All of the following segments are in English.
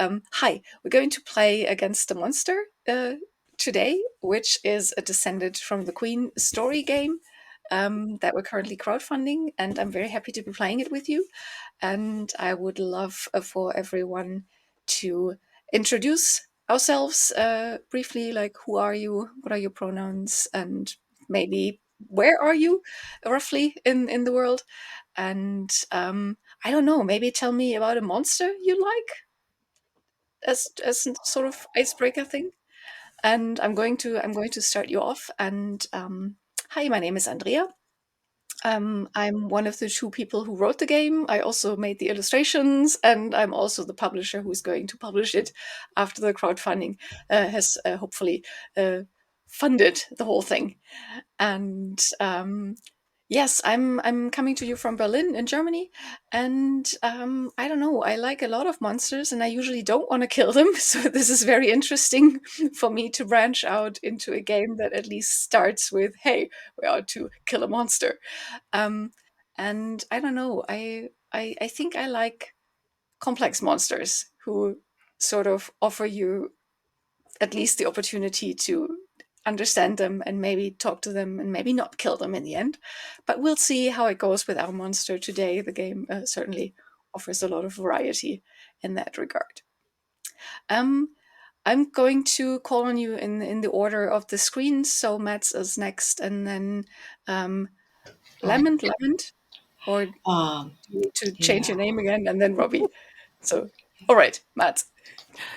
Hi, we're going to play Against the Monster today, which is a Descended from the Queen story game that we're currently crowdfunding, and I'm very happy to be playing it with you. And I would love for everyone to introduce ourselves briefly, like who are you, what are your pronouns, and maybe where are you roughly in the world. And I don't know, maybe tell me about a monster you like as a sort of icebreaker thing. And I'm going to start you off. And hi, my name is Andrea. I'm one of the two people who wrote the game. I also made the illustrations, and I'm also the publisher who's going to publish it after the crowdfunding has hopefully uh, funded the whole thing. And yes, I'm coming to you from Berlin in Germany, and I don't know. I like a lot of monsters, and I usually don't want to kill them. So this is very interesting for me to branch out into a game that at least starts with, "Hey, we are to kill a monster." Um, and I don't know. I think I like complex monsters who sort of offer you at least the opportunity to understand them and maybe talk to them and maybe not kill them in the end. But we'll see how it goes with our monster today. The game certainly offers a lot of variety in that regard. Um, I'm going to call on you in the order of the screen. So Mats is next, and then um, Right. Lemond, or do Um, you need to change yeah. your name again, and then Robbie. So, all right, Mats.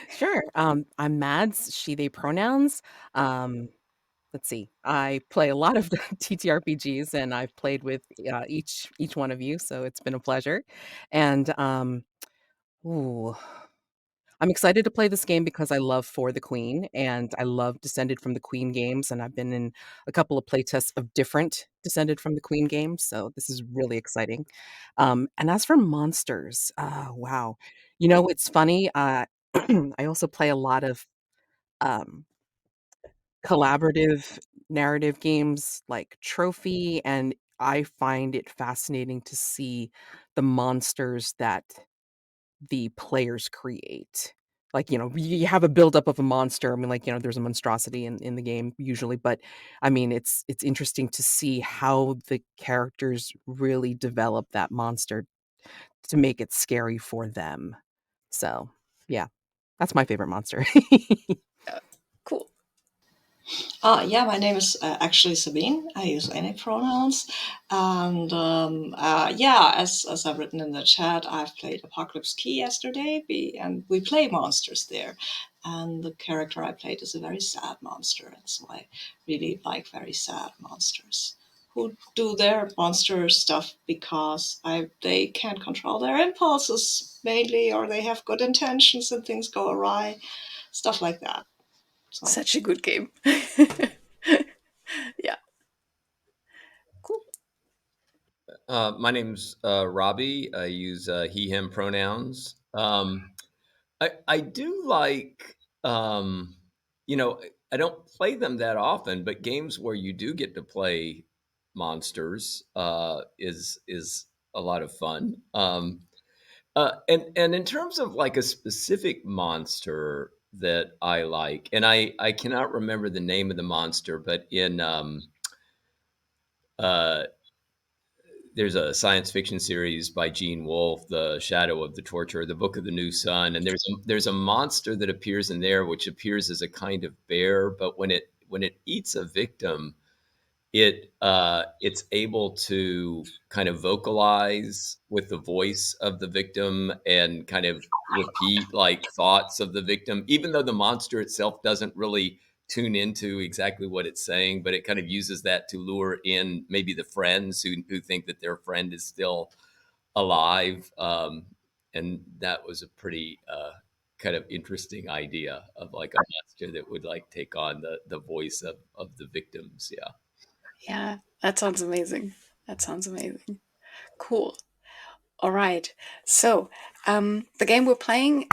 Sure. I'm Mads, she, they pronouns. Um, let's see. I play a lot of TTRPGs, and I've played with each one of you, so it's been a pleasure. And ooh, I'm excited to play this game because I love For the Queen, and I love Descended from the Queen games, and I've been in a couple of playtests of different Descended from the Queen games, so this is really exciting. And as for monsters, wow. It's funny, I also play a lot of, um, collaborative narrative games like Trophy, and I find it fascinating to see the monsters that the players create. Like, you have a buildup of a monster. I mean, like, there's a monstrosity in the game usually, but I mean, it's interesting to see how the characters really develop that monster to make it scary for them. So, yeah, that's my favorite monster. Uh, cool. Yeah, my name is actually Sabine. I use any pronouns. And yeah, as I've written in the chat, I've played Apocalypse Key yesterday, and we play monsters there. And the character I played is a very sad monster. And so I really like very sad monsters who do their monster stuff because they can't control their impulses mainly, or they have good intentions and things go awry, stuff like that. So. Such a good game. Yeah, cool. My name's Robbie. I use he, him pronouns. I do like, you know, I don't play them that often, but games where you do get to play monsters is a lot of fun. And in terms of like a specific monster that I like, and I cannot remember the name of the monster, but in uh, there's a science fiction series by Gene Wolfe, The Shadow of the Torturer, The Book of the New Sun, and there's a monster that appears in there, which appears as a kind of bear, but when it eats a victim, it's able to kind of vocalize with the voice of the victim and kind of repeat like thoughts of the victim, even though the monster itself doesn't really tune into exactly what it's saying, but it kind of uses that to lure in maybe the friends who think that their friend is still alive. And that was a pretty kind of interesting idea of like a monster that would like take on the voice of the victims. Yeah. Yeah, that sounds amazing. That sounds amazing. Cool. All right. So, the game we're playing,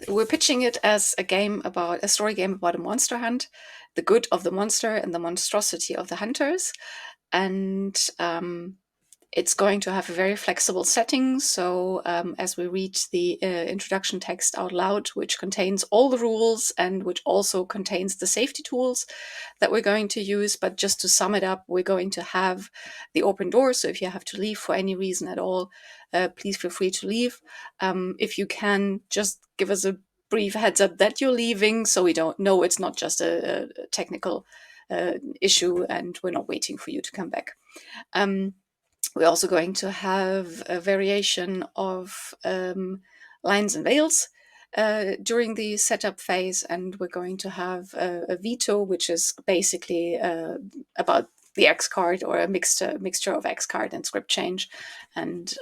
we're pitching it as a story game about a monster hunt, the good of the monster and the monstrosity of the hunters. And It's going to have a very flexible setting. So as we read the introduction text out loud, which contains all the rules and which also contains the safety tools that we're going to use. But just to sum it up, we're going to have the open door. So if you have to leave for any reason at all, please feel free to leave. If you can, just give us a brief heads up that you're leaving, so we don't know it's not just a technical issue and we're not waiting for you to come back. We're also going to have a variation of lines and veils during the setup phase, and we're going to have a veto, which is basically about the X card, or a mixture of X card and script change, and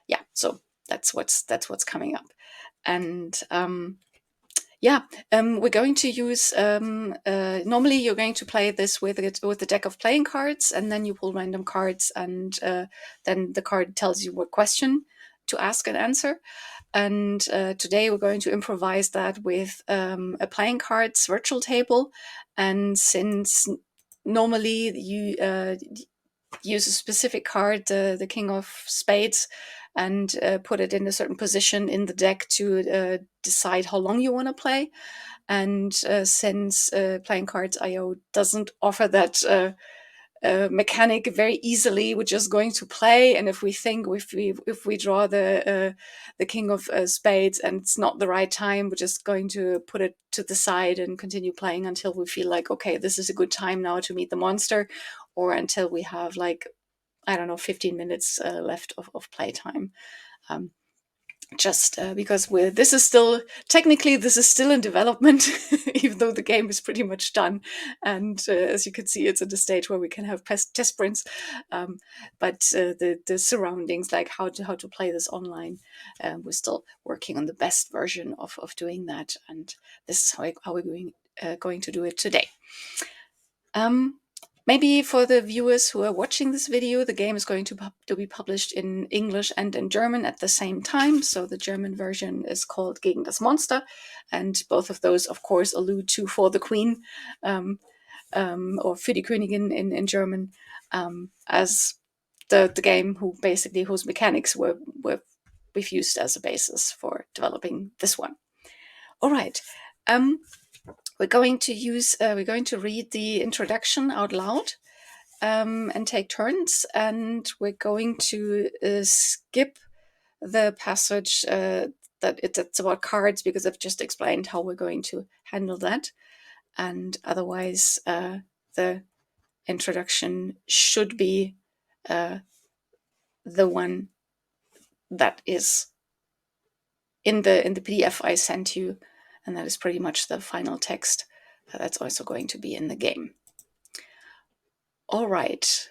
yeah, so that's what's coming up, and we're going to use. Normally, you're going to play this with a deck of playing cards, and then you pull random cards, and then the card tells you what question to ask and answer. And today, we're going to improvise that with a playing cards virtual table. And since normally you use a specific card, the King of Spades, and put it in a certain position in the deck to decide how long you want to play. And since Playing Cards IO doesn't offer that mechanic very easily, we're just going to play. And if we think if we draw the King of Spades and it's not the right time, we're just going to put it to the side and continue playing until we feel like, okay, this is a good time now to meet the monster, or until we have, like, I don't know, 15 minutes left of playtime. Just because this is still in development, even though the game is pretty much done. And as you can see, it's at a stage where we can have test sprints. But the surroundings, like how to play this online, we're still working on the best version of doing that. And this is how we're going to do it today. Maybe for the viewers who are watching this video, the game is going to be published in English and in German at the same time. So the German version is called Gegen das Monster, and both of those, of course, allude to For the Queen, or Für die Königin in German, as the game whose mechanics we've used as a basis for developing this one. All right. We're going to read the introduction out loud and take turns, and we're going to skip the passage that's about cards, because I've just explained how we're going to handle that. And otherwise, the introduction should be the one that is in the PDF I sent you, and that is pretty much the final text. That's also going to be in the game. All right.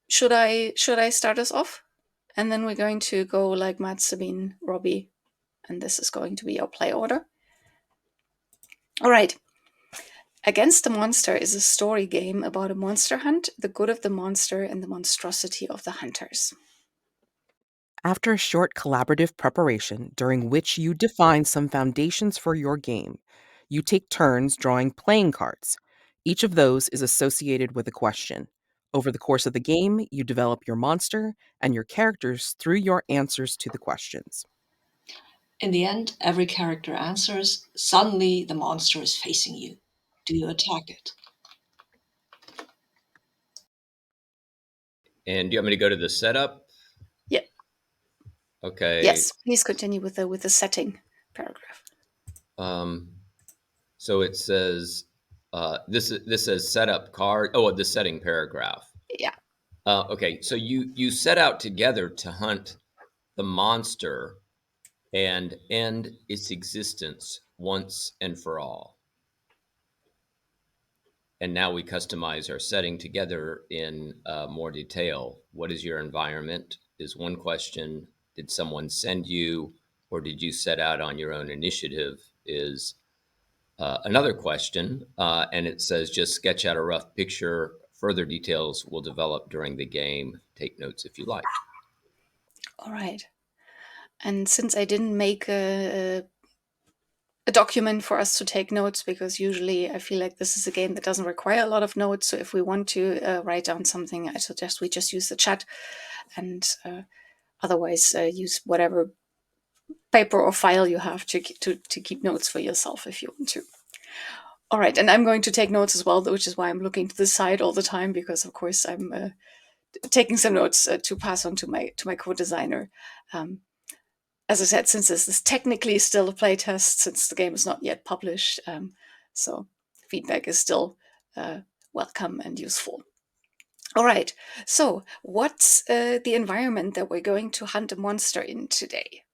Should I start us off? And then we're going to go like Matt, Sabine, Robbie, and this is going to be our play order. All right. Against the Monster is a story game about a monster hunt, the good of the monster, and the monstrosity of the hunters. After a short collaborative preparation during which you define some foundations for your game, you take turns drawing playing cards. Each of those is associated with a question. Over the course of the game, you develop your monster and your characters through your answers to the questions. In the end, every character answers. Suddenly, the monster is facing you. Do you attack it? And do you want me to go to the setup? Yeah. Okay. Yes. Please continue with the setting paragraph. So it says this says setup card. Oh, the setting paragraph. Yeah. Okay. So you set out together to hunt the monster and end its existence once and for all. And now we customize our setting together in more detail. What is your environment? Is one question. Did someone send you, or did you set out on your own initiative? Is another question. And it says just sketch out a rough picture. Further details will develop during the game. Take notes if you like. All right. And since I didn't make a a document for us to take notes, because usually I feel like this is a game that doesn't require a lot of notes. So if we want to write down something, I suggest we just use the chat, and otherwise use whatever paper or file you have to keep notes for yourself if you want to. All right, and I'm going to take notes as well, which is why I'm looking to the side all the time, because of course I'm taking some notes to pass on to my co-designer. As I said, since this is technically still a playtest, since the game is not yet published, so feedback is still welcome and useful. All right, so what's the environment that we're going to hunt a monster in today?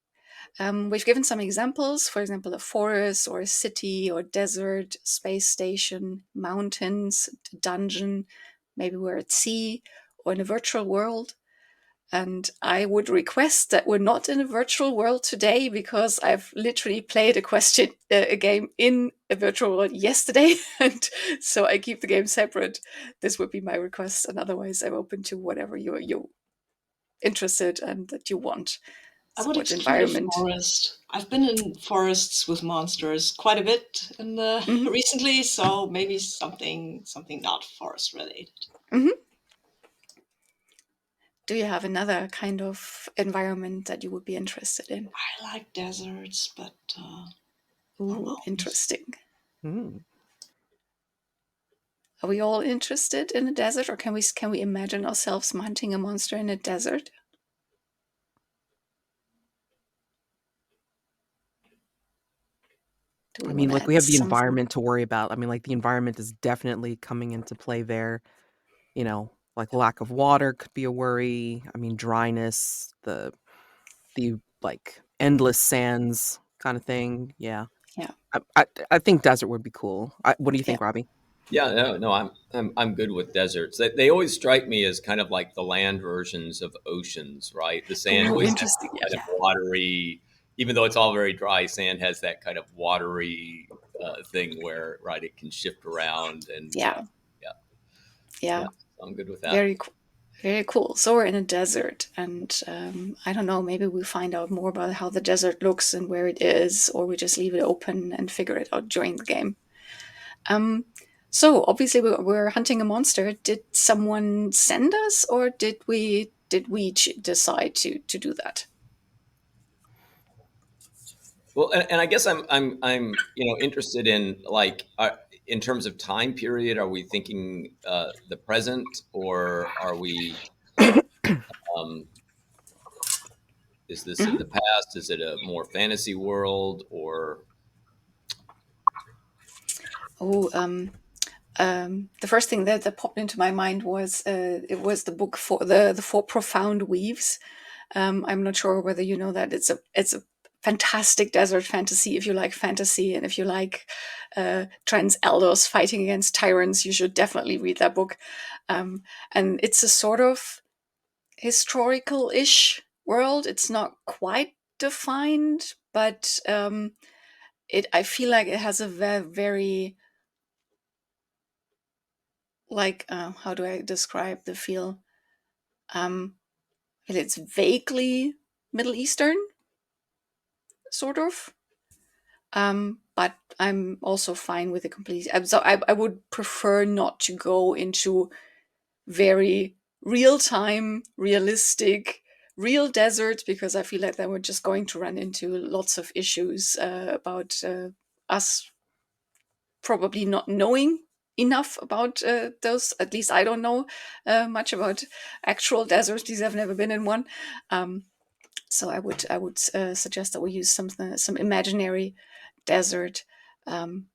We've given some examples, for example, a forest or a city or desert, space station, mountains, dungeon, maybe we're at sea or in a virtual world. And I would request that we're not in a virtual world today, because I've literally played a game in a virtual world yesterday, and so I keep the game separate. This would be my request, and otherwise I'm open to whatever you're interested and that you want. I So would what exclude a environment? forest. I've been in forests with monsters quite a bit in the Hmm. recently, so maybe something not forest related. Hmm. Do you have another kind of environment that you would be interested in? I like deserts, but or Ooh, mountains. interesting. Hmm. Are we all interested in a desert, or can we imagine ourselves hunting a monster in a desert? Do we I want mean, to like, we add have the something? environment to worry about. I mean, like, the environment is definitely coming into play there. You know, like, lack of water could be a worry. I mean, dryness, the like endless sands kind of thing. Yeah, Yeah, I think desert would be cool. What do you yeah. think, Robbie? Yeah, no, I'm good with deserts. They always strike me as kind of like the land versions of oceans, right? The sand Ooh, always has interesting. Yeah, kind of watery, even though it's all very dry. Sand has that kind of watery thing where, right, it can shift around, and yeah, yeah, yeah. yeah, I'm good with that. Very cool. Very cool. So we're in a desert, and I don't know. Maybe we find out more about how the desert looks and where it is, or we just leave it open and figure it out during the game. Um, so obviously we're hunting a monster. Did someone send us, or did we decide to do that? Well, and I guess I'm interested in like in terms of time period. Are we thinking the present, or are we? Um, is this in Hmm. the past? Is it a more fantasy world, or Oh, the first thing that popped into my mind was it was the book for the Four Profound Weaves. I'm not sure whether you know that it's a fantastic desert fantasy. If you like fantasy and if you like trans elders fighting against tyrants, you should definitely read that book. And it's a sort of historical-ish world. It's not quite defined, but it I feel like it has a very like how do I describe the feel? Um, it's vaguely Middle Eastern, sort of. But I'm also fine with the complete. So I would prefer not to go into very real time, realistic, real desert, because I feel like then we're just going to run into lots of issues about us probably not knowing enough about those. At least I don't know much about actual deserts because I've never been in one. Um, so I would suggest that we use some imaginary desert. Um,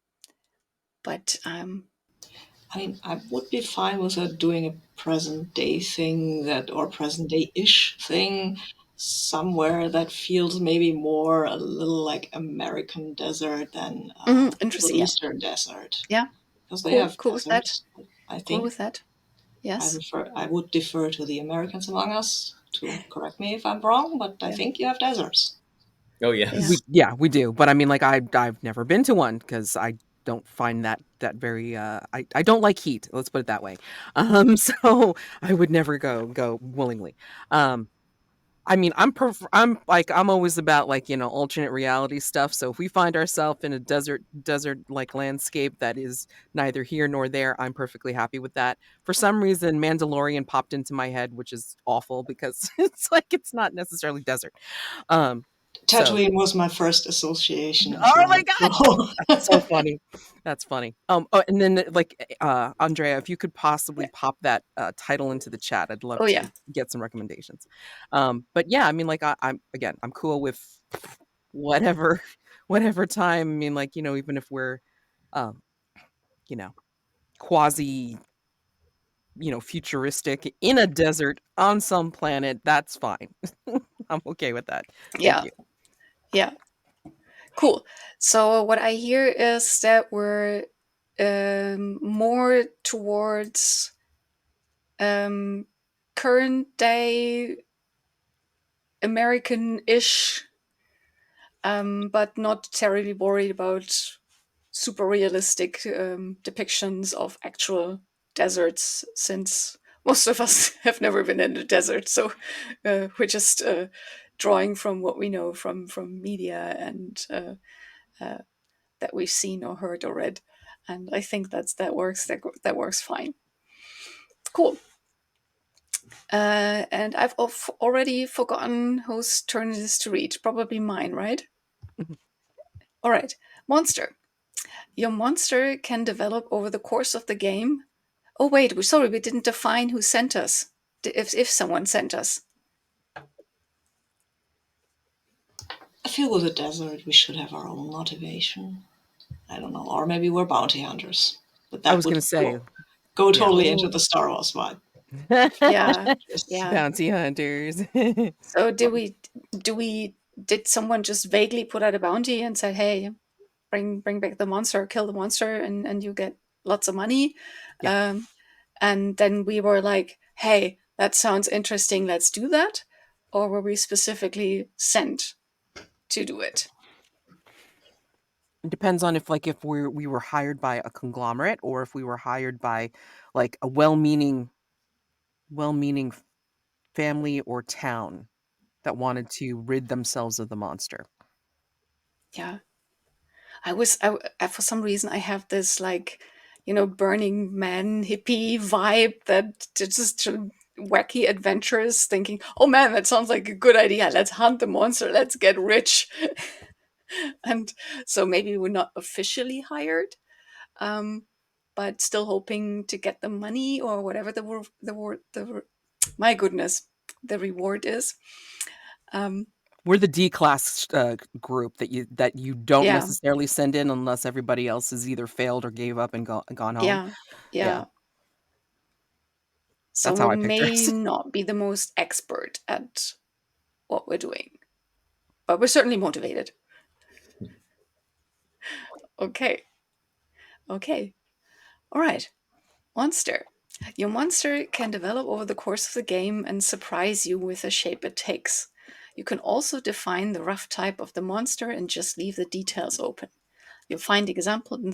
but I mean, I would be fine with her doing a present day thing or present day ish thing somewhere that feels maybe more a little like American desert than Middle interesting. Yeah, Eastern desert yeah. because they Cool. have Cool with that. deserts. I Cool think with that. Yes. I would defer to the Americans among us to correct me if I'm wrong, but I Yeah. think you have deserts. oh Yeah. yes, We do, but I mean, like, I've never been to one because I don't find that very I don't like heat. Let's put it that way. So I would never go willingly. Um, I mean, I'm always about like, alternate reality stuff. So if we find ourselves in a desert like landscape that is neither here nor there, I'm perfectly happy with that. For some reason, Mandalorian popped into my head, which is awful because it's like it's not necessarily desert. Um so Tatooine was my first association as Oh well. my god, that's so So funny. That's funny. Oh, and then like Andrea, if you could possibly Yeah. pop that title into the chat, I'd love Oh yeah. to get some recommendations. But yeah, I mean, like I'm cool with whatever whatever time. I mean, like even if we're um, you know, quasi futuristic in a desert on some planet, that's fine. I'm okay with that. Thank Yeah. you. Yeah. Cool. So what I hear is that we're more towards um, current day American-ish, but not terribly worried about super realistic depictions of actual deserts, since most of us have never been in the desert. So we're just drawing from what we know from media and uh, that we've seen or heard or read. And I think that works fine. Cool. And I've already forgotten whose turn it is to read. Probably mine, right? All right. Monster. Your monster can develop over the course of the game. Oh wait, sorry, we didn't define who sent us. If someone sent us. I feel with the desert, we should have our own motivation. I don't know, or maybe we're bounty hunters, but I that was would gonna say, go yeah. totally into Oh the Star Wars vibe. yeah, Just yeah. Bounty hunters. So did someone just vaguely put out a bounty and said, "Hey, bring back the monster, kill the monster, and you get lots of money," Yeah. um, and then we were like, "Hey, that sounds interesting. Let's do that," or were we specifically sent to do it? It depends on if we were hired by a conglomerate or if we were hired by like a well-meaning family or town that wanted to rid themselves of the monster. Yeah. For some reason, I have this like, Burning Man hippie vibe that just wacky adventures, thinking, oh man, that sounds like a good idea. Let's hunt the monster. Let's get rich. And so maybe we're not officially hired, um, but still hoping to get the money or whatever my goodness, the reward is. Um, We're the D class group that you don't yeah, necessarily send in unless everybody else has either failed or gave up and gone home. yeah, Yeah, yeah. So that's we how I picture may it. not be the most expert at what we're doing, but we're certainly motivated. Okay. Okay. All right. Monster. Your monster can develop over the course of the game and surprise you with the shape it takes. You can also define the rough type of the monster and just leave the details open. You'll find examples in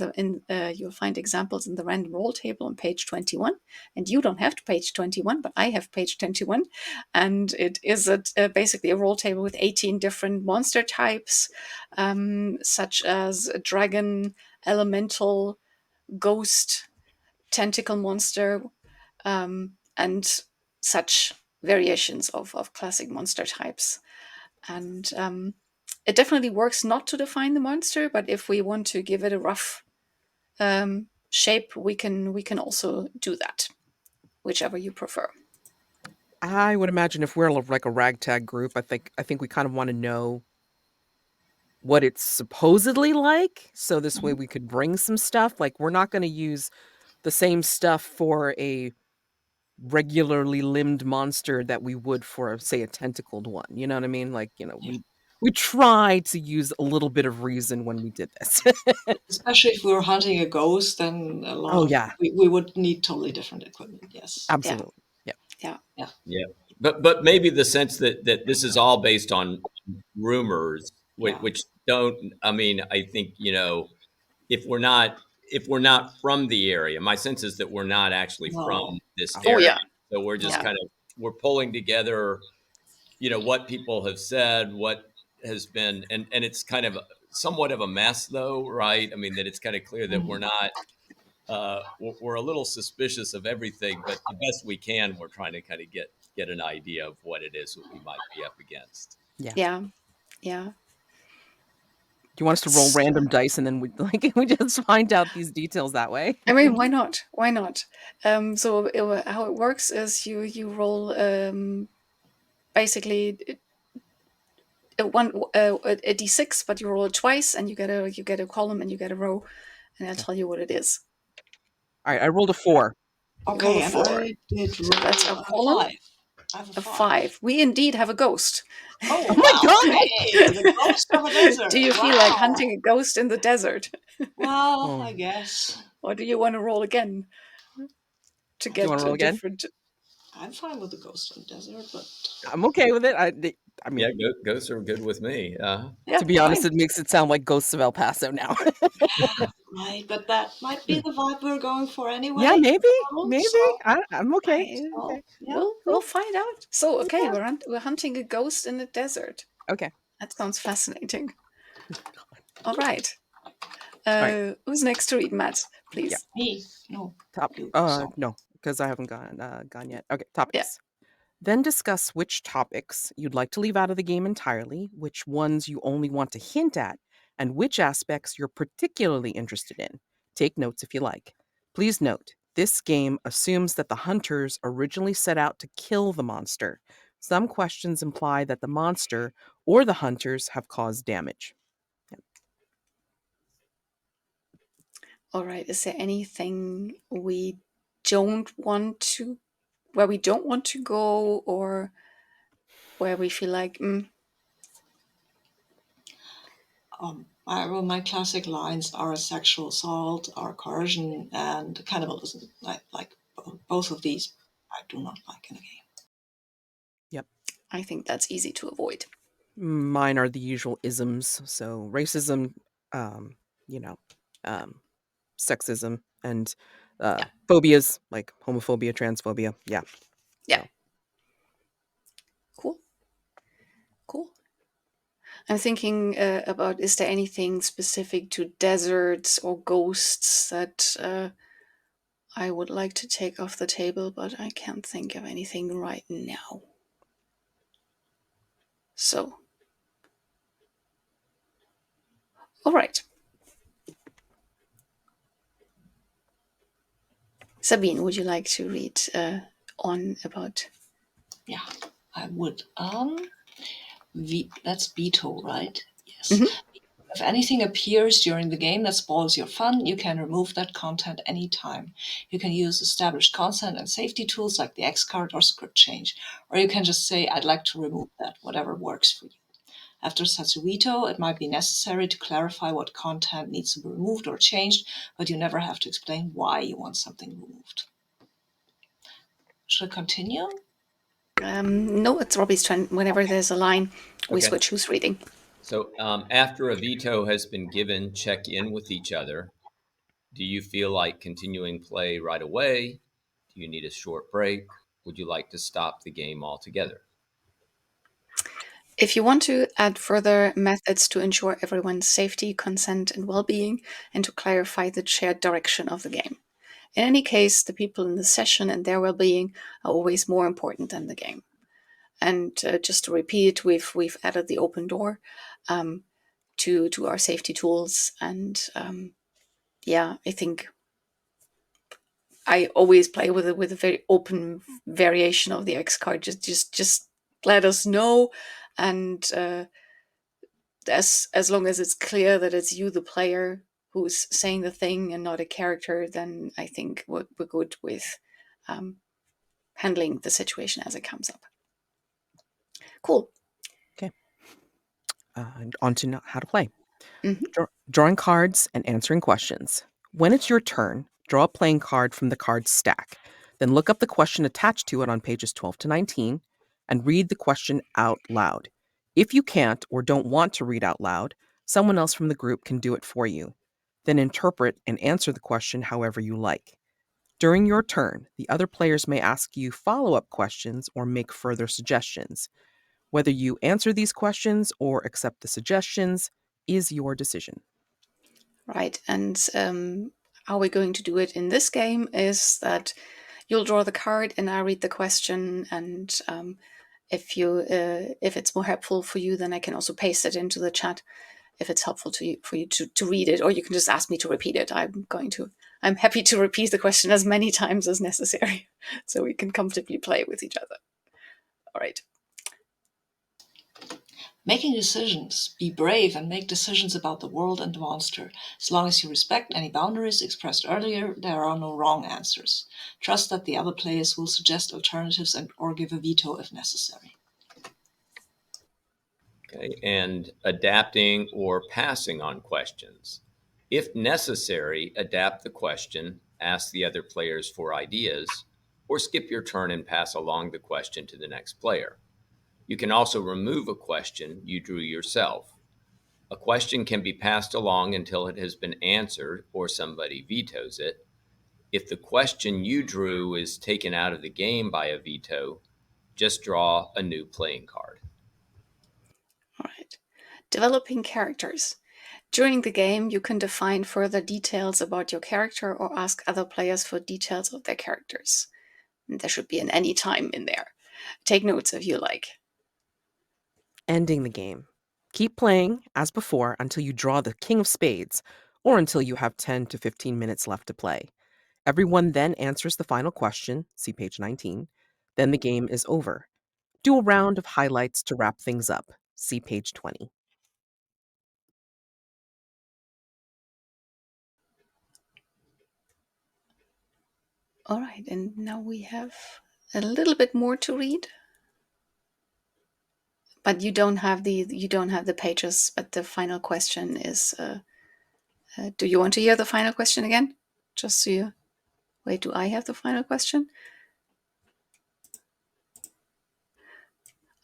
the random roll table on page 21, and you don't have to page 21, but I have page 21, and it is basically a roll table with 18 different monster types, such as a dragon, elemental, ghost, tentacle monster, and such variations of classic monster types. And it definitely works not to define the monster, but if we want to give it a rough shape, we can also do that, whichever you prefer. I would imagine if we're like a ragtag group, I think we kind of want to know what it's supposedly like, so this way Mhm. we could bring some stuff. Like we're not going to use the same stuff for a regularly limbed monster that we would for, say, a tentacled one. You know what I mean? Like, yeah, we try to use a little bit of reason when we did this. especially if we were hunting a ghost, then a lot Oh of yeah, we would need totally different equipment. Yes, Yeah, absolutely. Yeah. yeah, yeah, Yeah, but maybe the sense that this is all based on rumors, yeah. which don't. I mean, I think if we're not from the area, my sense is that we're not actually from No, this oh area. yeah, absolutely. So we're just yeah, No, kind of we're pulling together what people have said, what has been, and it's kind of somewhat of a mess, though, right? I mean, that it's kind of clear that we're Mm. not. We're a little suspicious of everything, but the best we can, we're trying to kind of get an idea of what it is that we might be up against. Yeah. Yeah, yeah. Do you want us to roll random dice and then we just find out these details that way? I mean, why not? Why not? So how it works is you roll basically a d6, but you roll it twice, and you get a column and you get a row, and I'll Okay. tell you what it is. All right, I rolled a 4. You roll Okay, a and 4. I did roll That's a column. 5. I have A a 5. 5. We indeed have a ghost. Oh, Oh my wow. god! Hey, the ghost of a desert. Do you feel like hunting a ghost in the desert? Well, Oh. I guess. Or do you want to roll again to Do you want get to a roll again? different? I'm fine with the ghost of the desert, but I'm okay with it. I mean, Yeah, ghosts are good with me. Yeah, to be honest, fine. it makes it sound like Ghosts of El Paso now. right, but that might be the vibe we're going for Yeah, anyway. maybe. So, I'm okay. so Okay. yeah, We'll find out. So okay, Yeah. we're hunting a ghost in the desert. Okay. That sounds fascinating. All right. All right. Who's next to read, Matt? Yeah. Please. me. No, Top. you. So, No, because I haven't gone yet. Okay. Yeah. Topics. Then discuss which topics you'd like to leave out of the game entirely, which ones you only want to hint at, and which aspects you're particularly interested in. Take notes if you like. Please note, this game assumes that the hunters originally set out to kill the monster. Some questions imply that the monster or the hunters have caused damage. All right. Is there anything we don't want to, where we don't want to go, or where we feel like, my classic lines are sexual assault, are coercion, and cannibalism. Like both of these, I do not like in a game. Yep. I think that's easy to avoid. Mine are the usual isms. So racism, um, you know, um, sexism, and Yeah. phobias like homophobia, transphobia. Yeah. Yeah. So Cool. Cool. I'm thinking about, is there anything specific to deserts or ghosts that I would like to take off the table, but I can't think of anything right now. So, all right. Sabine, would you like to read on about? Yeah, I would. That's veto, right? Yes. Mhm. If anything appears during the game that spoils your fun, you can remove that content anytime. You can use established consent and safety tools like the X card or script change, or you can just say, I'd like to remove that, whatever works for you. After such a veto, it might be necessary to clarify what content needs to be removed or changed, but you never have to explain why you want something removed. Should I continue? No, it's Robbie's turn. Whenever Okay. there's a line, we Okay. switch who's reading. So after a veto has been given, check in with each other. Do you feel like continuing play right away? Do you need a short break? Would you like to stop the game altogether? If you want to add further methods to ensure everyone's safety, consent, and well being, and to clarify the shared direction of the game. In any case, the people in the session and their well being are always more important than the game. And just to repeat, we've added the open door um, to our safety tools, and yeah, I think I always play with a very open variation of the X card. Just let us know, and as long as it's clear that it's you, the player, who's saying the thing and not a character, then I think we're good with um, handling the situation as it comes up. Cool. okay. On to how to play. Mhm. Drawing cards and answering questions. When it's your turn, draw a playing card from the card stack. Then look up the question attached to it on pages 12 to 19 and read the question out loud. If you can't or don't want to read out loud, someone else from the group can do it for you. Then interpret and answer the question however you like. During your turn, the other players may ask you follow up questions or make further suggestions. Whether you answer these questions or accept the suggestions is your decision. Right. And how we're going to do it in this game is that you'll draw the card and I read the question. And if it's more helpful for you, then I can also paste it into the chat if it's helpful to you for you to read it, or you can just ask me to repeat it. I'm happy to repeat the question as many times as necessary so we can comfortably play with each other. All right. Making decisions. Be brave and make decisions about the world and the monster. As long as you respect any boundaries expressed earlier, there are no wrong answers. Trust that the other players will suggest alternatives or give a veto if necessary. Okay, and adapting or passing on questions. If necessary, adapt the question, ask the other players for ideas, or skip your turn and pass along the question to the next player. You can also remove a question you drew yourself. A question can be passed along until it has been answered or somebody vetoes it. If the question you drew is taken out of the game by a veto, just draw a new playing card. All right. Developing characters. During the game, you can define further details about your character or ask other players for details of their characters. And there should be an any time in there. Take notes if you like. Ending the game. Keep playing as before until you draw the King of Spades or until you have 10 to 15 minutes left to play. Everyone then answers the final question, see page 19. Then the game is over. Do a round of highlights to wrap things up, see page 20. All right, and now we have a little bit more to read. But you don't have the pages, but the final question is do you want to hear the final question again? Just so you wait, do I have the final question?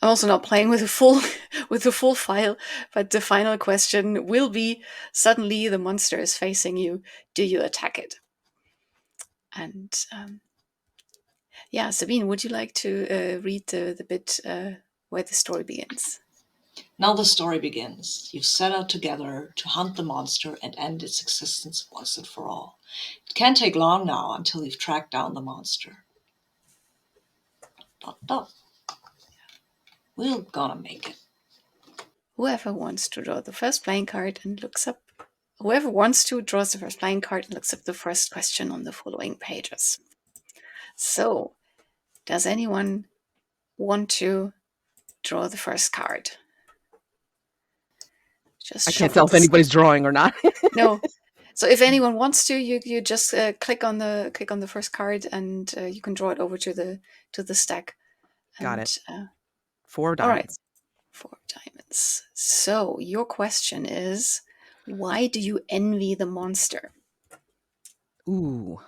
I'm also not playing with a full with the full file, but the final question will be: suddenly the monster is facing you. Do you attack it? And yeah, Sabine, would you like to read the bit where the story begins? Now the story begins. You've set out together to hunt the monster and end its existence once and for all. It can't take long now until you've tracked down the monster. Dot, dot. We're gonna make it. Whoever wants to draw the first playing card and looks up. Whoever wants to draws the first playing card and looks up the first question on the following pages. So, does anyone want to draw the first card? Just I can't shuffle tell if this. anybody's drawing or not. No. So if anyone wants to, you just click on the first card and you can draw it over to the stack. Got And it. 4 all right, diamonds. 4 diamonds. So your question is, why do you envy the monster? Ooh.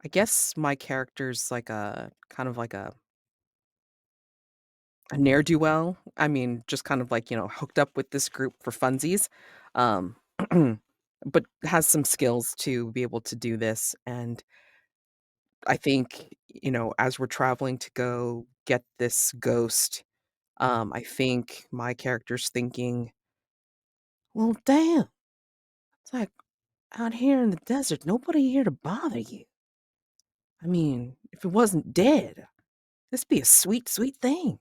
I guess my character's like a kind of like a ne'er-do-well. I mean, just kind of like, hooked up with this group for funsies. Um, but has some skills to be able to do this. And I think, as we're traveling to go get this ghost, I think my character's thinking, well, damn, it's like out here in the desert, nobody here to bother you. I mean, if it wasn't dead, this'd be a sweet, sweet thing.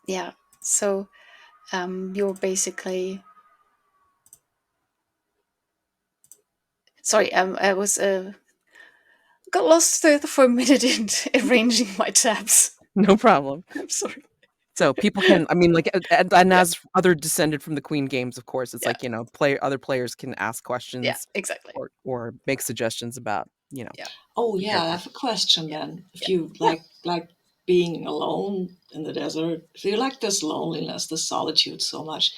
Yeah. So you're basically. Sorry, I was got lost for a minute in arranging my tabs. No problem. I'm sorry. So people can, I mean, like, and Yeah, as other descended from the Queen games, of course, it's yeah, like, other players can ask yeah, questions exactly. or make suggestions about, Yeah, Oh the yeah, I character. have a question yeah, then. If yeah. you like being alone in the desert, if you like this loneliness, this solitude so much,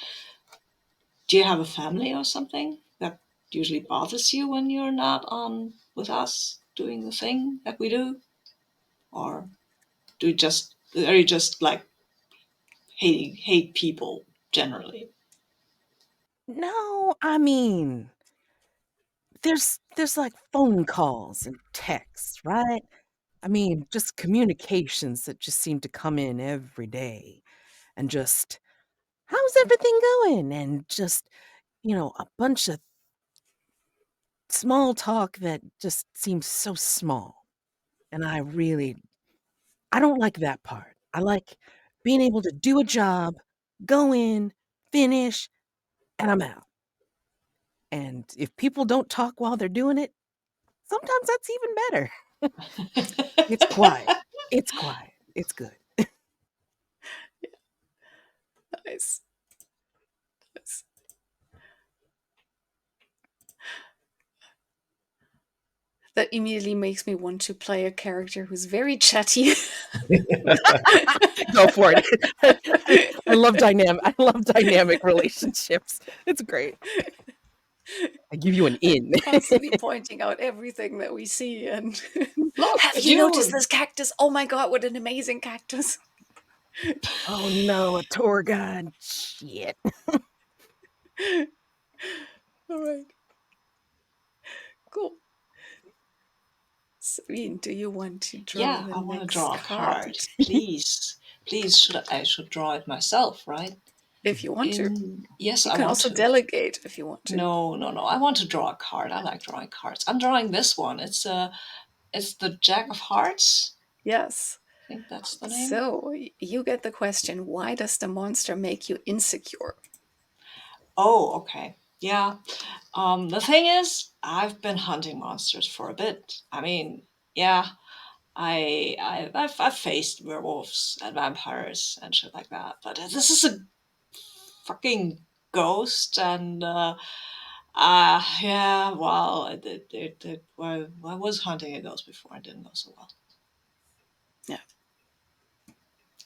do you have a family or something that usually bothers you when you're not on with us doing the thing that we do? Or are you just like hate people generally? No, I mean, there's like phone calls and texts, right? I mean, just communications that just seem to come in every day and just, how's everything going? And just, a bunch of small talk that just seems so small. And I don't like that part. I like being able to do a job, go in, finish, and I'm out. And if people don't talk while they're doing it, sometimes that's even better. It's quiet. It's quiet. It's good. Nice. Nice. That immediately makes me want to play a character who's very chatty. Go for it. I love dynamic relationships. It's great. I give you an in. Constantly pointing out everything that we see and Look, have a you noticed dune. this cactus? Oh my god, what an amazing cactus. Oh no, a tour guide. Shit. All right. Cool. Sabine, do you want to draw Yeah, the I want to next draw a card? card. Please. Please, I should draw it myself, right? If you want to. Yes, You I can want also to. delegate if you want to. No, no, no. I want to draw a card. I like drawing cards. I'm drawing this one. It's the Jack of Hearts. Yes. I think that's the name. So you get the question, why does the monster make you insecure? Oh, okay. Yeah. The thing is, I've been hunting monsters for a bit. I mean, yeah, I've faced werewolves and vampires and shit like that. But this is a fucking ghost, and yeah, well, well, I was hunting a ghost before. I didn't go so well. Yeah.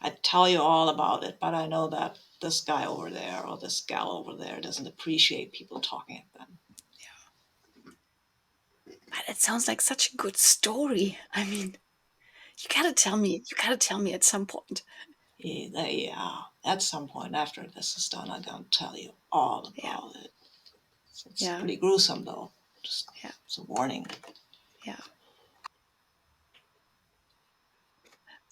I'd tell you all about it, but I know that this guy over there or this gal over there doesn't appreciate people talking at them. But it sounds like such a good story. I mean, you gotta tell me. You gotta tell me at some point. Yeah, at some point after this is done, I'm gonna tell you all Yeah. about it. It's Yeah. pretty gruesome, though. Just Yeah. it's a warning. Yeah.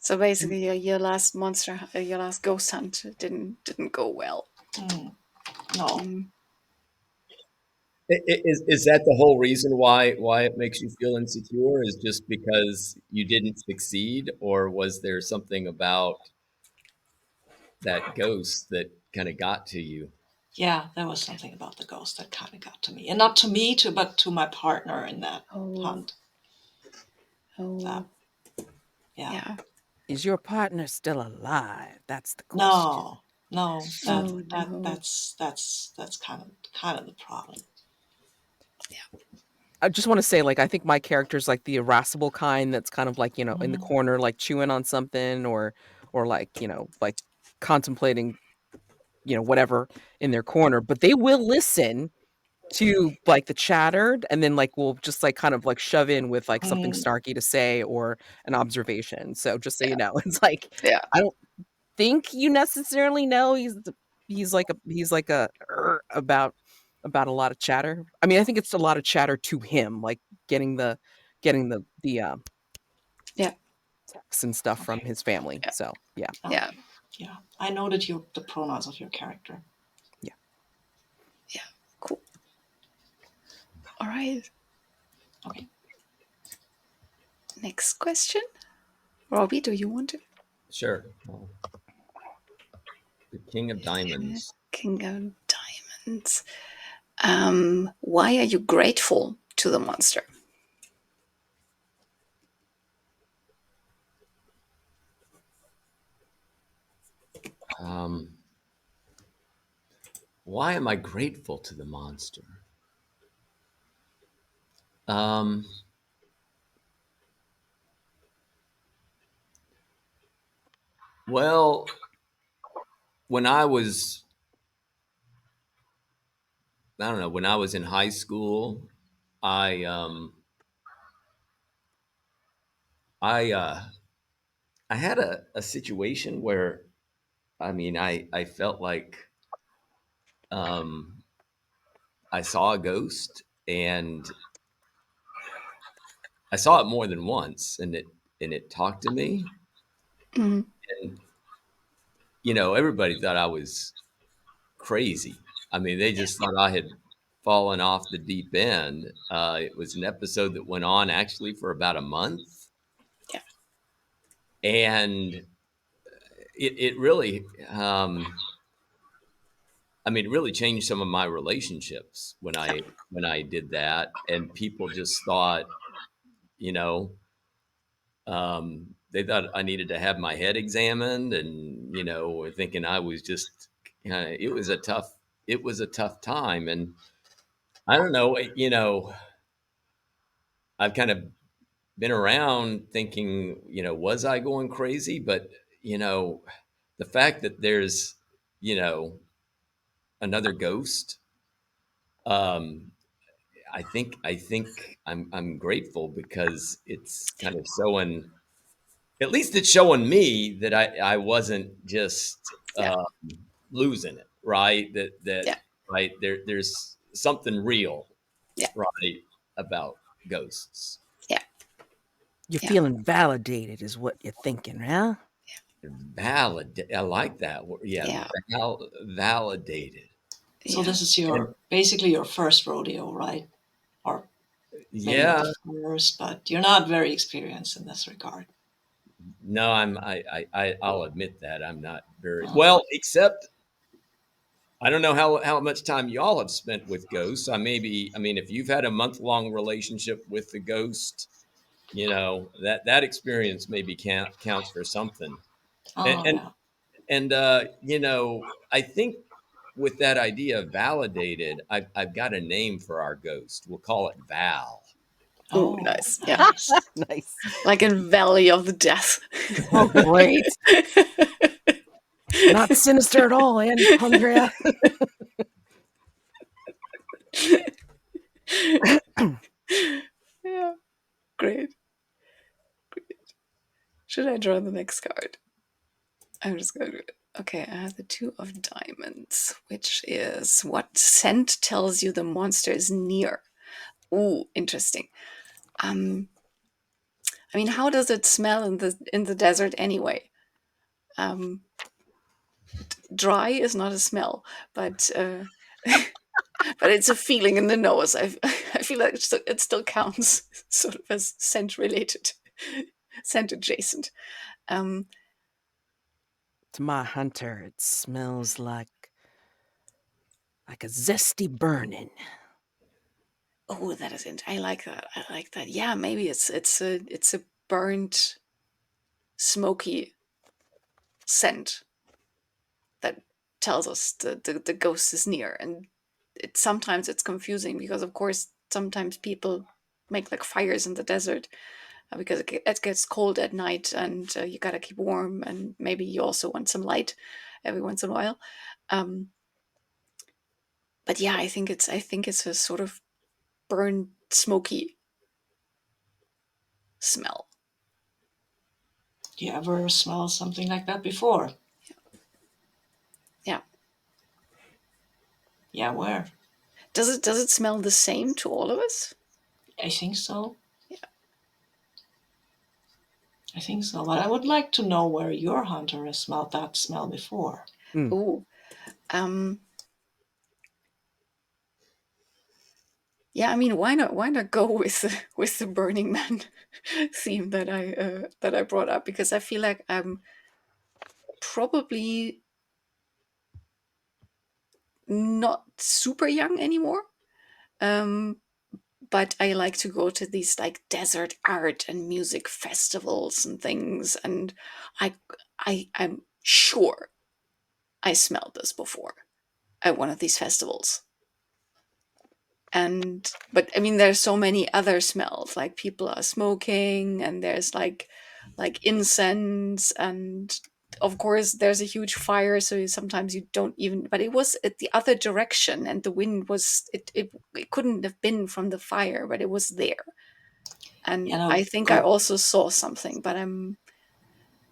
So basically, your last monster, your last ghost hunt didn't go well. No. Mm. Is that the whole reason why it makes you feel insecure? Is just because you didn't succeed, or was there something about that ghost that kind of got to you? Yeah, there was something about the ghost that kind of got to me, and not to me, but to my partner in that Oh. hunt. That, Oh. yeah. Yeah. Is your partner still alive? That's the question. No, no, Oh no. that's kind of the problem. I just want to say, like, I think my character's like the irascible kind that's kind of like, in the Mhm. corner, like chewing on something or like, like contemplating, whatever in their corner, but they will listen to like the chattered and then like we'll just like kind of like shove in with like something Mm, snarky to say or an observation. So just so Yeah. you know, it's like Yeah. I don't think you necessarily know he's like a about a lot of chatter. I mean, I think it's a lot of chatter to him, like getting the Yeah. texts and stuff from okay. his family. Yeah. So yeah, Yeah. Okay. Yeah, I noted the pronouns of your character. yeah. Yeah. Cool. All right. Okay. Next question. Robbie, do you want to? Sure. Well, the King of Diamonds. King of Diamonds. Why are you grateful to the monster? Um, why am I grateful to the monster? Um, well, when I don't know, when I was in high school, I um, I I had a situation where I mean I felt like um, I saw a ghost, and I saw it more than once, and it talked to me. Mhm. And everybody thought I was crazy. I mean, they Yeah. just thought I had fallen off the deep end. It was an episode that went on actually for about a month, Yeah. and it really, I mean, it really changed some of my relationships when Yeah. I did that, and people just thought, you know, they thought I needed to have my head examined, and were thinking I was just. It was a tough time, and I don't know. I've kind of been around thinking, was I going crazy? But you know, the fact that there's you know another ghost, um, I think I'm grateful because it's kind of showing. At least it's showing me that I wasn't just Yeah. losing it, right? That Yeah. right there's something real, Yeah. right, about ghosts. Yeah. You're Yeah. feeling validated, is what you're thinking, huh? Valid. I like that word. Yeah, Yeah. validated. So Yeah. this is And your basically your first rodeo, right? Or maybe not yeah, the first, but you're not very experienced in this regard. no, I'll admit that I'm not very Uh, well, except I don't know how much time y'all have spent with ghosts. I mean, if you've had a month-long relationship with the ghost, that experience maybe counts for something. And oh and yeah. I think with that idea of validated, I've got a name for our ghost. We'll call it Val. Oh, Oh, nice. Yeah. nice. Nice. Like in Valley of the Death. Oh, great. Not sinister at all, Andrea. Yeah. Great. Should I draw the next card? I'm just going to. Okay, I have the Two of Diamonds, which is what scent tells you the monster is near. Ooh, interesting. Um, I mean, how does it smell in the desert anyway? Um, dry is not a smell, but but it's a feeling in the nose. I feel like it still counts, sort of as scent related, scent adjacent. Um, To my hunter, it smells like a zesty burning. oh, that is it. I like that. I like that. Yeah, maybe it's a burnt, smoky scent that tells us the ghost is near. And sometimes it's confusing because, of course, sometimes people make like fires in the desert because it gets cold at night and you gotta keep warm, and maybe you also want some light every once in a while. Um, but yeah, I think it's a sort of burnt, smoky smell. You ever smelled something like that before? Yeah. Yeah, where? Does it smell the same to all of us? I think so. Yeah. I think so. But I would like to know where your hunter has smelled that smell before. Mm. Ooh. Um, yeah, I mean, why not go with the Burning Man theme that I brought up, because I feel like I'm probably not super young anymore. Um, but I like to go to these like desert art and music festivals and things, and I I'm sure I smelled this before at one of these festivals. And but I mean, there's so many other smells, like people are smoking, and there's like incense, and of course there's a huge fire, so sometimes you don't even, but it was at the other direction, and the wind was it couldn't have been from the fire, but it was there. You And I know, think I also saw something, but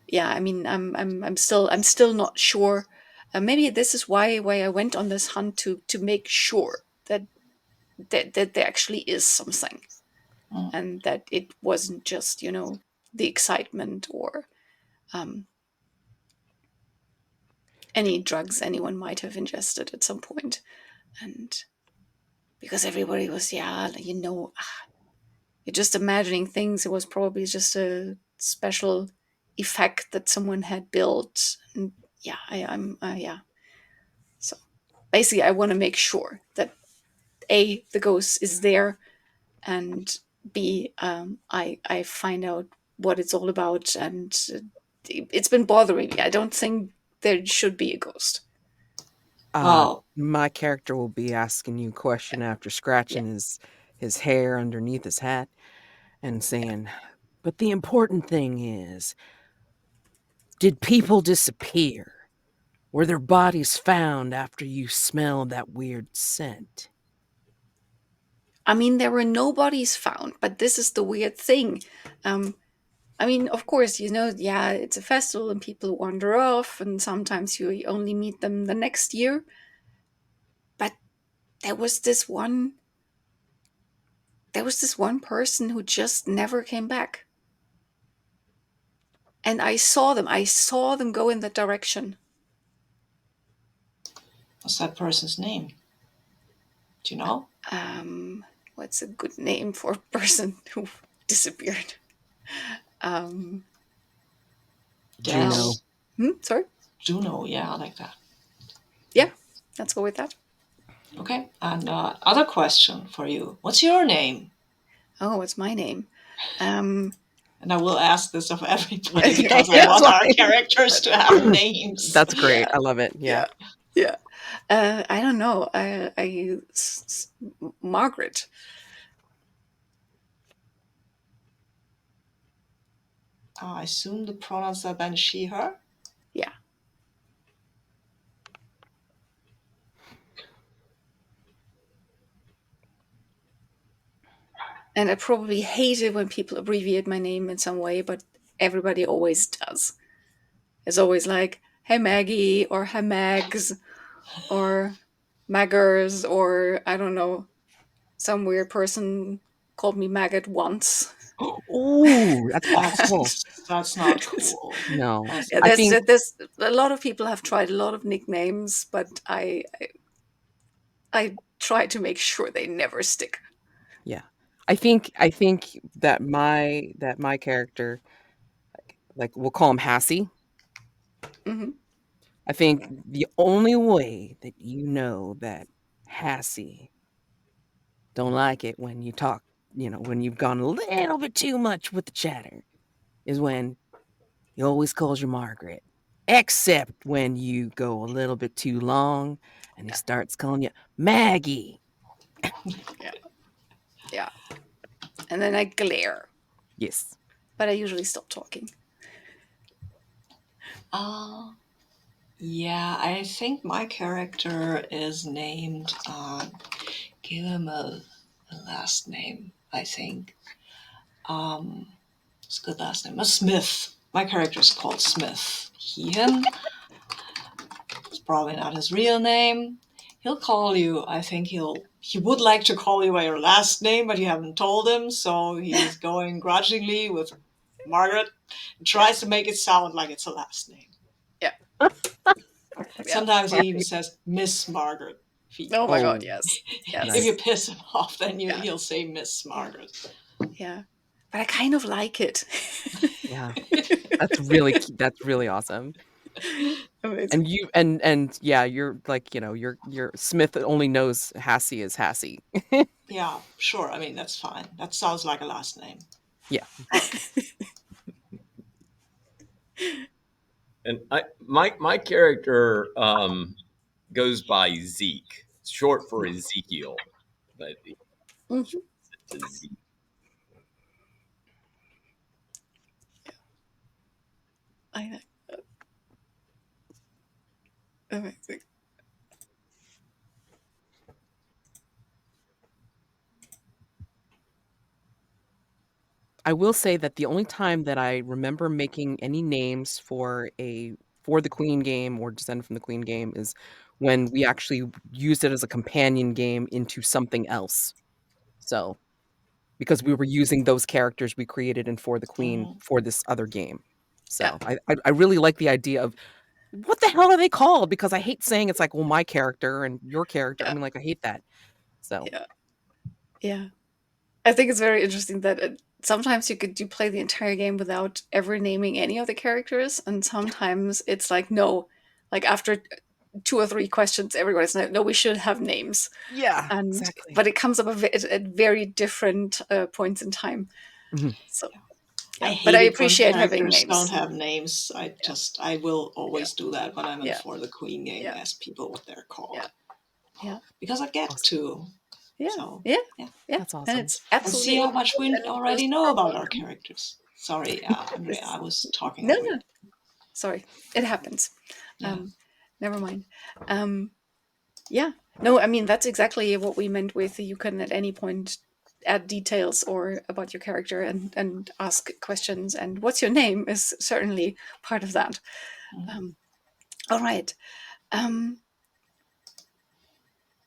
yeah, I mean, I'm still not sure. Maybe this is why I went on this hunt, to make sure that that there actually is something, Mm. and that it wasn't just the excitement or any drugs anyone might have ingested at some point. And because everybody was, you're just imagining things. It was probably just a special effect that someone had built. And yeah, yeah. So basically, I want to make sure that A, the ghost is there, and B, I find out what it's all about. And it's been bothering me. I don't think there should be a ghost. Well, My character will be asking you question after Yeah. scratching his hair underneath his hat and saying, "But the important thing is, did people disappear? Were their bodies found after you smelled that weird scent?" I mean, there were no bodies found, but this is the weird thing. Um, I mean, of course, yeah, it's a festival and people wander off, and sometimes you only meet them the next year. But there was this one, there was this one person who just never came back. And I saw them go in that direction. what's that person's name? Do you know? Um, what's a good name for a person who disappeared? Um, Juno. Des? Sorry? Juno, yeah, I like that. Yeah, let's go with that. Okay, and other question for you. What's your name? Oh, what's my name? Um, And I will ask this of everybody okay, because I that's want our fine. characters to have names. That's great. Yeah, I love it. Yeah. yeah, yeah. I don't know. Margaret. I assume the pronouns are then she, her. Yeah, and I probably hate it when people abbreviate my name in some way, but everybody always does. It's always like, "Hey Maggie," or "Hey Mags," or "Maggers," or I don't know. Some weird person called me maggot once. Ooh, that's awful. That's not cool. No. That's Yeah, I think there's a lot of people have tried a lot of nicknames, but I try to make sure they never stick. yeah. I think that my character, like we'll call him Hassie. Hmm. I think the only way that you know that Hassie don't like it when you talk, when you've gone a little bit too much with the chatter, is when he always calls you Margaret. Except when you go a little bit too long and he Yeah, starts calling you Maggie. yeah, yeah. And then I glare, Yes. but I usually stop talking. uh, yeah, I think my character is named give him a last name, I think. It's a good last name. A Smith. My character is called Smith. Him. It's probably not his real name. He'll call you. I think he would like to call you by your last name, but you haven't told him, so he's going grudgingly with Margaret and Yeah, tries to make it sound like it's a last name. yeah, yeah. Sometimes he even says Miss Margaret. Oh my God, Oh, yes, If you yes, nice. piss him off, then yeah, he'll say Miss yeah, Margaret. yeah. But I kind of like it. Yeah. That's really awesome. Amazing. And and yeah, you're like, your Smith only knows Hassie is Hassie. Yeah, sure. I mean, that's fine. That sounds like a last name. Yeah. And my character goes by Zeke. It's short for Ezekiel, but Mhm. to Zeke. I know. Amazing. I will say that the only time that I remember making any names for For the Queen game or Descend from the Queen game is when we actually used it as a companion game into something else. So, because we were using those characters we created in For the Queen Mhm. for this other game. Yeah. So, I really like the idea of what the hell are they called? Because I hate saying it's like, well, my character and your character. I Yeah. mean, like, I hate that. So, Yeah. Yeah. I think it's very interesting that sometimes you play the entire game without ever naming any of the characters, and sometimes it's like no, like after two or three questions, everybody's like, no, we should have names, yeah, and exactly. but it comes up at very different points in time. Mhm. So I yeah, but I hate it when appreciate having characters don't names. have names. Yeah. I will Yeah. always do that when I'm in Yeah. For the Queen game, Yeah. ask people what they're Yeah. called. Yeah. Because I get Awesome. to. Yeah. So, Yeah. yeah. Yeah. That's And awesome. it's And absolutely see how okay, much we and already most know are about our welcome. characters. Sorry, Andrea, This I was talking no, over no, you. sorry, it happens. Yeah. Never mind. Um, yeah, no, I mean that's exactly what we meant with you can at any point add details or about your character and ask questions. And what's your name is certainly part of that. Mm. Um, all right, um,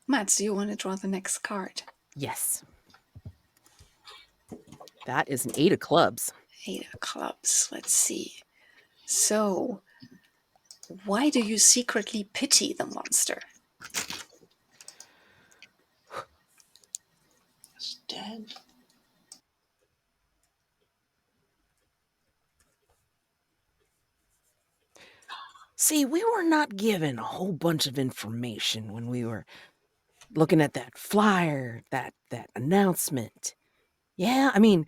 Mats, do you want to draw the next card? Yes. That is an 8 of clubs. 8 of clubs. Let's see. So, why do you secretly pity the monster? It's dead. See, we were not given a whole bunch of information when we were looking at that flyer, that announcement. Yeah, I mean,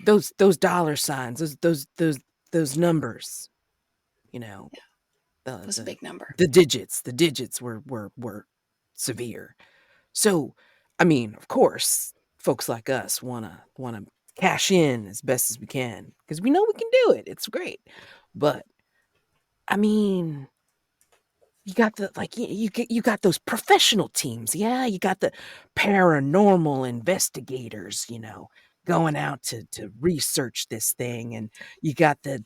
those dollar signs, those numbers, you know, It was a big number. the digits were severe. So, I mean, of course, folks like us wanna cash in as best as we can because we know we can do it. It's great. But I mean, you got the like you got those professional teams, yeah. You got the paranormal investigators, going out to research this thing, and you got the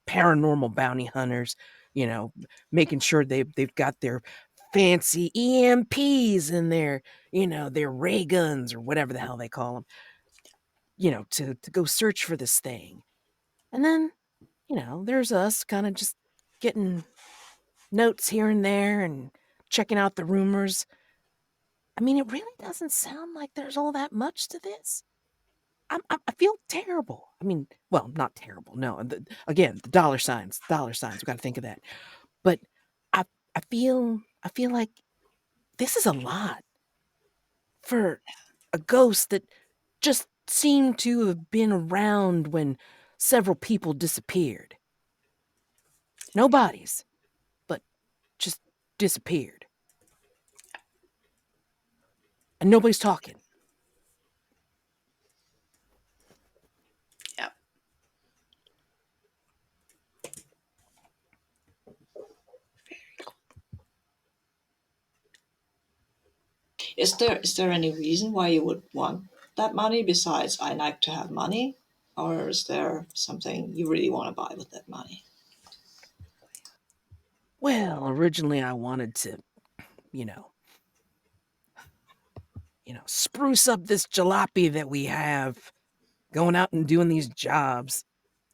paranormal bounty hunters, you know, making sure they've got their fancy EMPs and their ray guns or whatever the hell they call them, to go search for this thing, and then there's us kind of just getting notes here and there and checking out the rumors. I mean, it really doesn't sound like there's all that much to this. I feel terrible. I mean, well, not terrible. No, again, the dollar signs, dollar signs. We got to think of that. But I I feel like this is a lot for a ghost that just seemed to have been around when several people disappeared. No bodies, but just disappeared, and nobody's talking. Yeah. Is there any reason why you would want that money besides I like to have money? Or is there something you really want to buy with that money? Well, originally I wanted to, you know, spruce up this jalopy that we have going out and doing these jobs.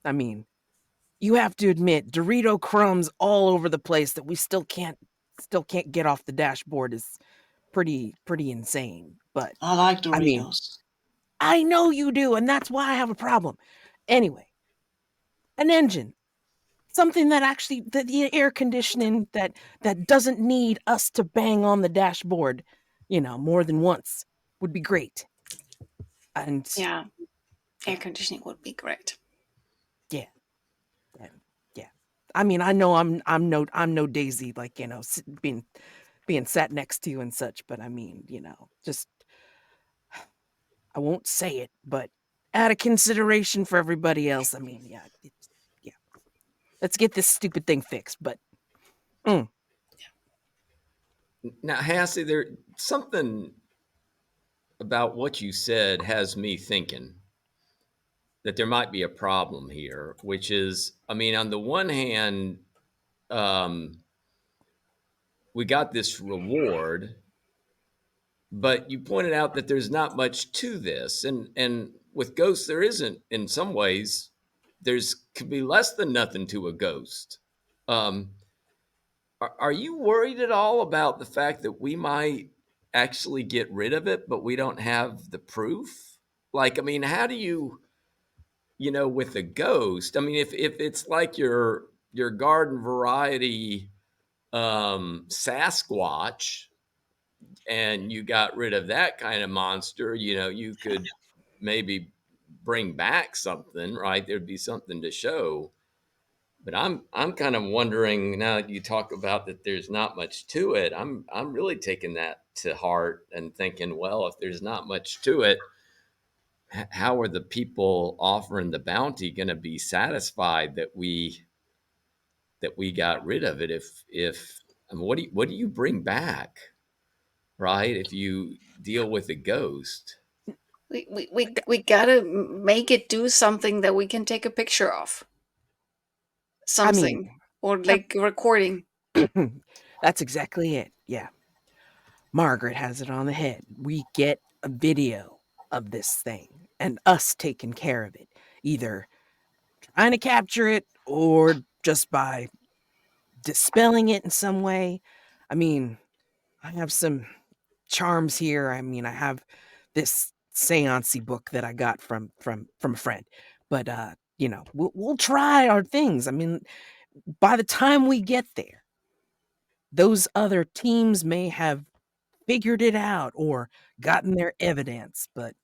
I mean, you have to admit, Dorito crumbs all over the place that we still can't get off the dashboard is pretty insane. But I like I mean, Doritos. I know you do, and that's why I have a problem. Anyway, an engine, something that actually the air conditioning that doesn't need us to bang on the dashboard, more than once would be great. And Yeah. Air yeah, conditioning would be great. yeah, yeah, yeah. I mean, I know I'm no Daisy, like being sat next to you and such, but I mean, just I won't say it, but out of consideration for everybody else, I mean, yeah, yeah. Let's get this stupid thing fixed. But mm, Now, Hassie, there something about what you said has me thinking. that there might be a problem here, which is, I mean, on the one hand, um, we got this reward, but you pointed out that there's not much to this, and with ghosts, there isn't. In some ways, there's could be less than nothing to a ghost. Um, are you worried at all about the fact that we might actually get rid of it, but we don't have the proof? Like, I mean, how do you, with a ghost? I mean, if it's like your garden variety Sasquatch, and you got rid of that kind of monster, you could maybe bring back something, right? There'd be something to show. But I'm kind of wondering now that you talk about that there's not much to it. I'm really taking that to heart and thinking, well, if there's not much to it, how are the people offering the bounty going to be satisfied that we got rid of it? If I mean, what do you bring back, right? If you deal with a ghost. We gotta make it do something that we can take a picture of. I mean, Something. Or yep. like a recording. That's exactly it. Yeah. Margaret has it on the head. We get a video of this thing and us taking care of it, either trying to capture it or just by dispelling it in some way. I mean, I have some charms here. I mean, I have this seancey book that I got from a friend. But we'll try our things. I mean, by the time we get there, those other teams may have figured it out or gotten their evidence. But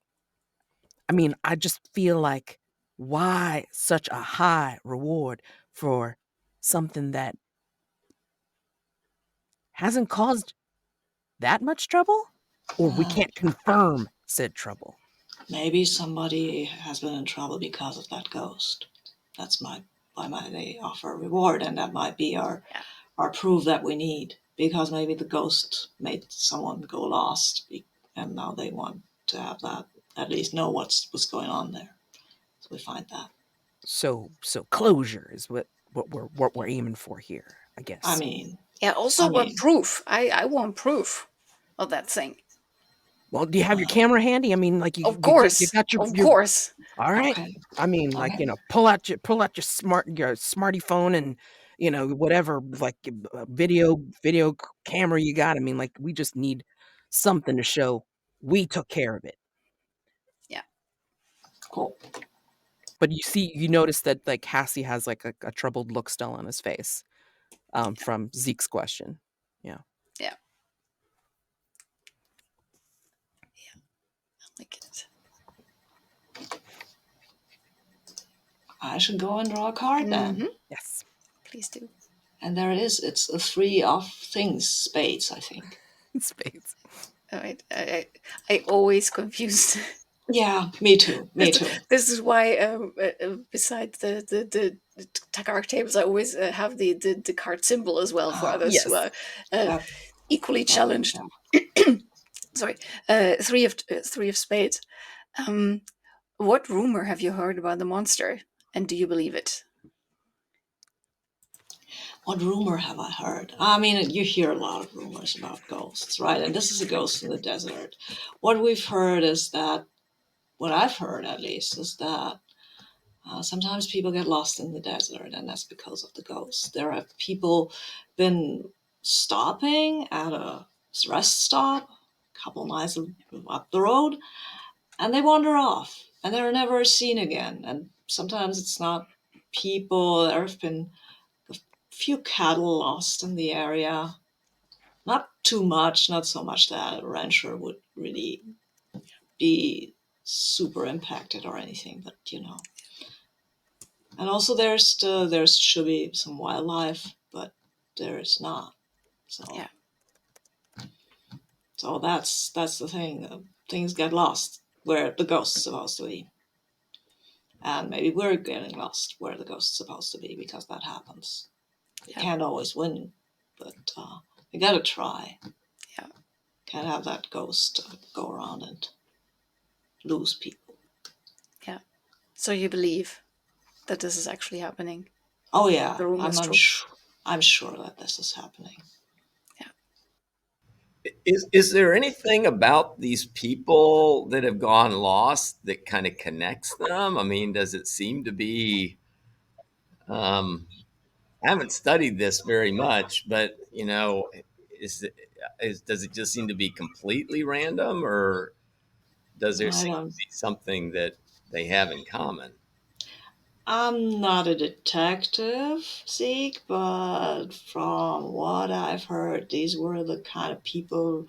I mean, I just feel like, why such a high reward for something that hasn't caused that much trouble? Or we can't confirm said trouble? Maybe somebody has been in trouble because of that ghost. That's why might they offer a reward, and that might be Yeah. our proof that we need, because maybe the ghost made someone go lost, and now they want to have that, at least know what's going on there. So we find that. So closure is what we're aiming for here, I I guess. mean, Yeah, also I mean, proof. I want proof of that thing. Well, do you have your uh, camera handy? I mean, like Of you course. got your Of your course. all right. okay, I mean, like, okay, pull out your smarty phone and whatever, like, video camera you got. I mean, like, we just need something to show we took care of it. Yeah. cool. But you notice that, like, Hassie has like a troubled look still on his face, from Zeke's question. Yeah. Yeah. I like it. I should go and draw a card then. Mm-hmm. Yes. Please do. And there it is. It's a three of things, spades, I think. Spades. All right. I always confused. Yeah, me too. Me too. This is why, besides the card tables, I always have the card symbol as well for others who Yes. are That, equally that, challenged. yeah. Sorry, three of spades. Um, what rumor have you heard about the monster, and do you believe it? What rumor have I heard? I mean, you hear a lot of rumors about ghosts, right? And this is a ghost in the desert. What we've heard is that, what I've heard at least, is that sometimes people get lost in the desert, and that's because of the ghosts. There have people been stopping at a rest stop a couple miles up the road, and they wander off, and they're never seen again. And sometimes it's not people. There have been a few cattle lost in the area. Not too much, not so much that a rancher would really be super impacted or anything, but And also there should be some wildlife, but there is not. So Yeah, so that's the thing. Things get lost where the ghost's supposed to be, and maybe we're getting lost where the ghost's supposed to be, because that happens. You yeah, can't always win, but you gotta try. yeah. Can't have that ghost go around and lose people. Yeah. So you believe that this is actually happening? Oh yeah, The room is true. I'm sure that this is happening. Yeah. Is there anything about these people that have gone lost that kind of connects them? I mean, does it seem to be? I haven't studied this very much, but is, does it just seem to be completely random, or does there I seem don't. to be something that they have in common? I'm not a detective, Zeke, but from what I've heard, these were the kind of people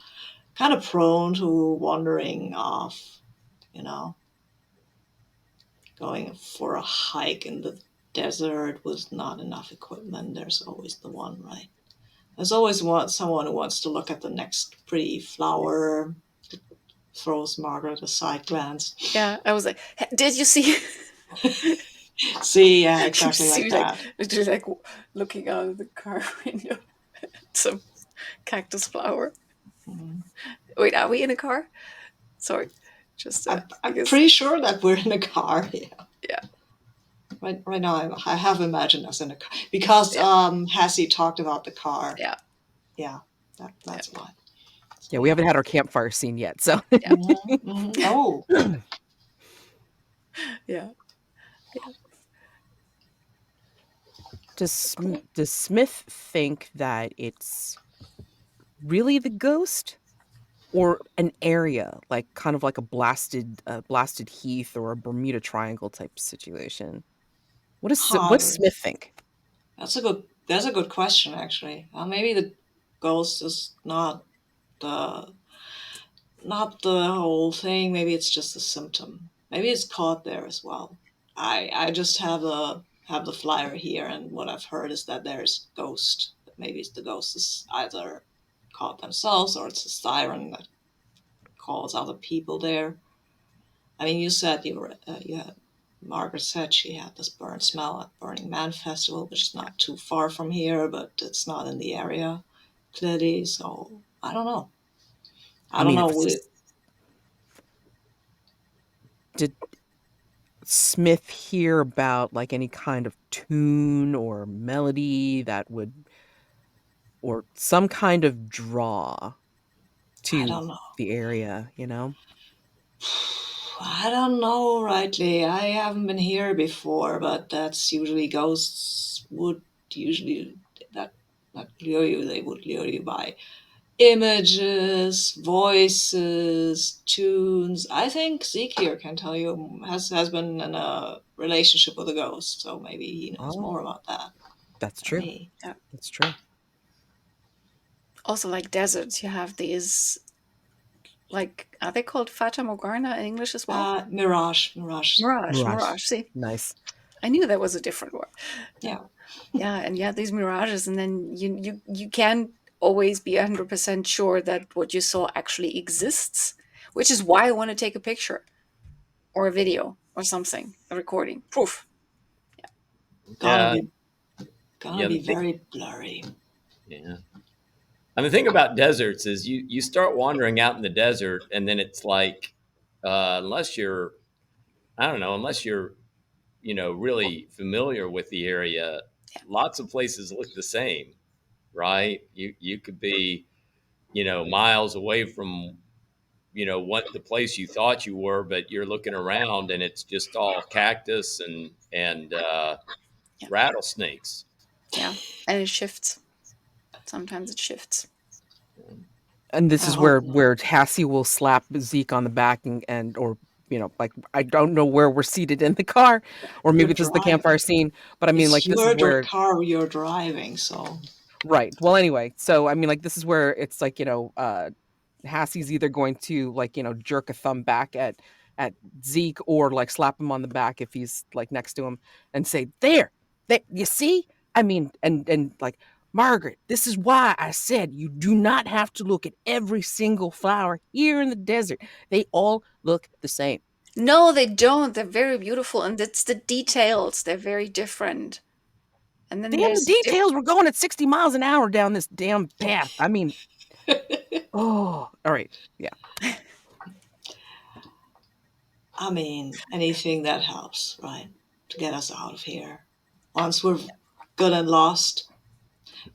kind of prone to wandering off, you know, going for a hike in the desert with not enough equipment. There's always the one, right? There's always someone who wants to look at the next pretty flower, throws Margaret a side glance. Yeah, I was like, did you see? See, yeah, You exactly like see, like, that. literally, like looking out of the car window at some cactus flower. Mm. Wait, are we in a car? Sorry, just I'm because. pretty sure that we're in a car. Yeah. Yeah, Right now, I have imagined us in a car because yeah, Hassie talked about the car. yeah, Yeah, yeah, that's why. So Yeah, we yeah. haven't had our campfire scene yet, so yeah, Oh, yeah, yeah. Cool. does Smith think that it's really the ghost or an area, like kind of like a blasted heath or a Bermuda Triangle type situation? What does huh. Smith think? That's a good question actually. Maybe the ghost is the not the whole thing. Maybe it's just a symptom. Maybe it's caught there as well. I just have the flyer here, and what I've heard is that there's ghost. Maybe it's the ghost is either caught themselves or it's a siren that calls other people there. I mean, you said you had Margaret said she had this burn smell at Burning Man Festival, which is not too far from here, but it's not in the area clearly. So I don't know. I I don't mean, know. if did Smith hear about like any kind of tune or melody that would, or some kind of draw I to don't know. the area, I don't know rightly. I haven't been here before, but that's usually ghosts would usually that not lure you. They would lure you by images, voices, tunes. I think Zeke here can tell you has been in a relationship with a ghost, so maybe he knows Oh, more about that that's than true. me. Yeah. That's true. Also, like deserts, you have these, like, are they called Fata Morgana in English as well? Mirage. Mirage, Mirage. mirage. See, Nice. I knew that was a different word. Yeah, Yeah, and yeah, these mirages, and then you can't always be 100% sure that what you saw actually exists, which is why I want to take a picture or a video or something, a recording, proof. gonna Yeah, be gonna yeah. be very blurry. Yeah. And the thing about deserts is you start wandering out in the desert, and then it's like, unless you're, I don't know, unless you're really familiar with the area, Yeah. lots of places look the same, right? You could be miles away from what the place you thought you were, but you're looking around and it's just all cactus and Yeah, rattlesnakes. yeah, and it shifts. Sometimes it shifts. And this I is hope not. where Cassie will slap Zeke on the back and or like I don't know where we're seated in the car, or You're maybe this is the campfire driving. scene. But I mean, It's like this is your where car you're driving, so right. Well, anyway, so I mean, like this is where it's like Hassie's either going to like jerk a thumb back at Zeke or like slap him on the back if he's like next to him and say, there, you see? I mean, and like Margaret, this is why I said you do not have to look at every single flower here in the desert. They all look the same. No, they don't. They're very beautiful, and it's the details. They're very different. And then Damn there's details. We're going at 60 miles an hour down this damn path. I mean, oh, all right. Yeah. I mean, anything that helps, right? To get us out of here. Once we're good and lost.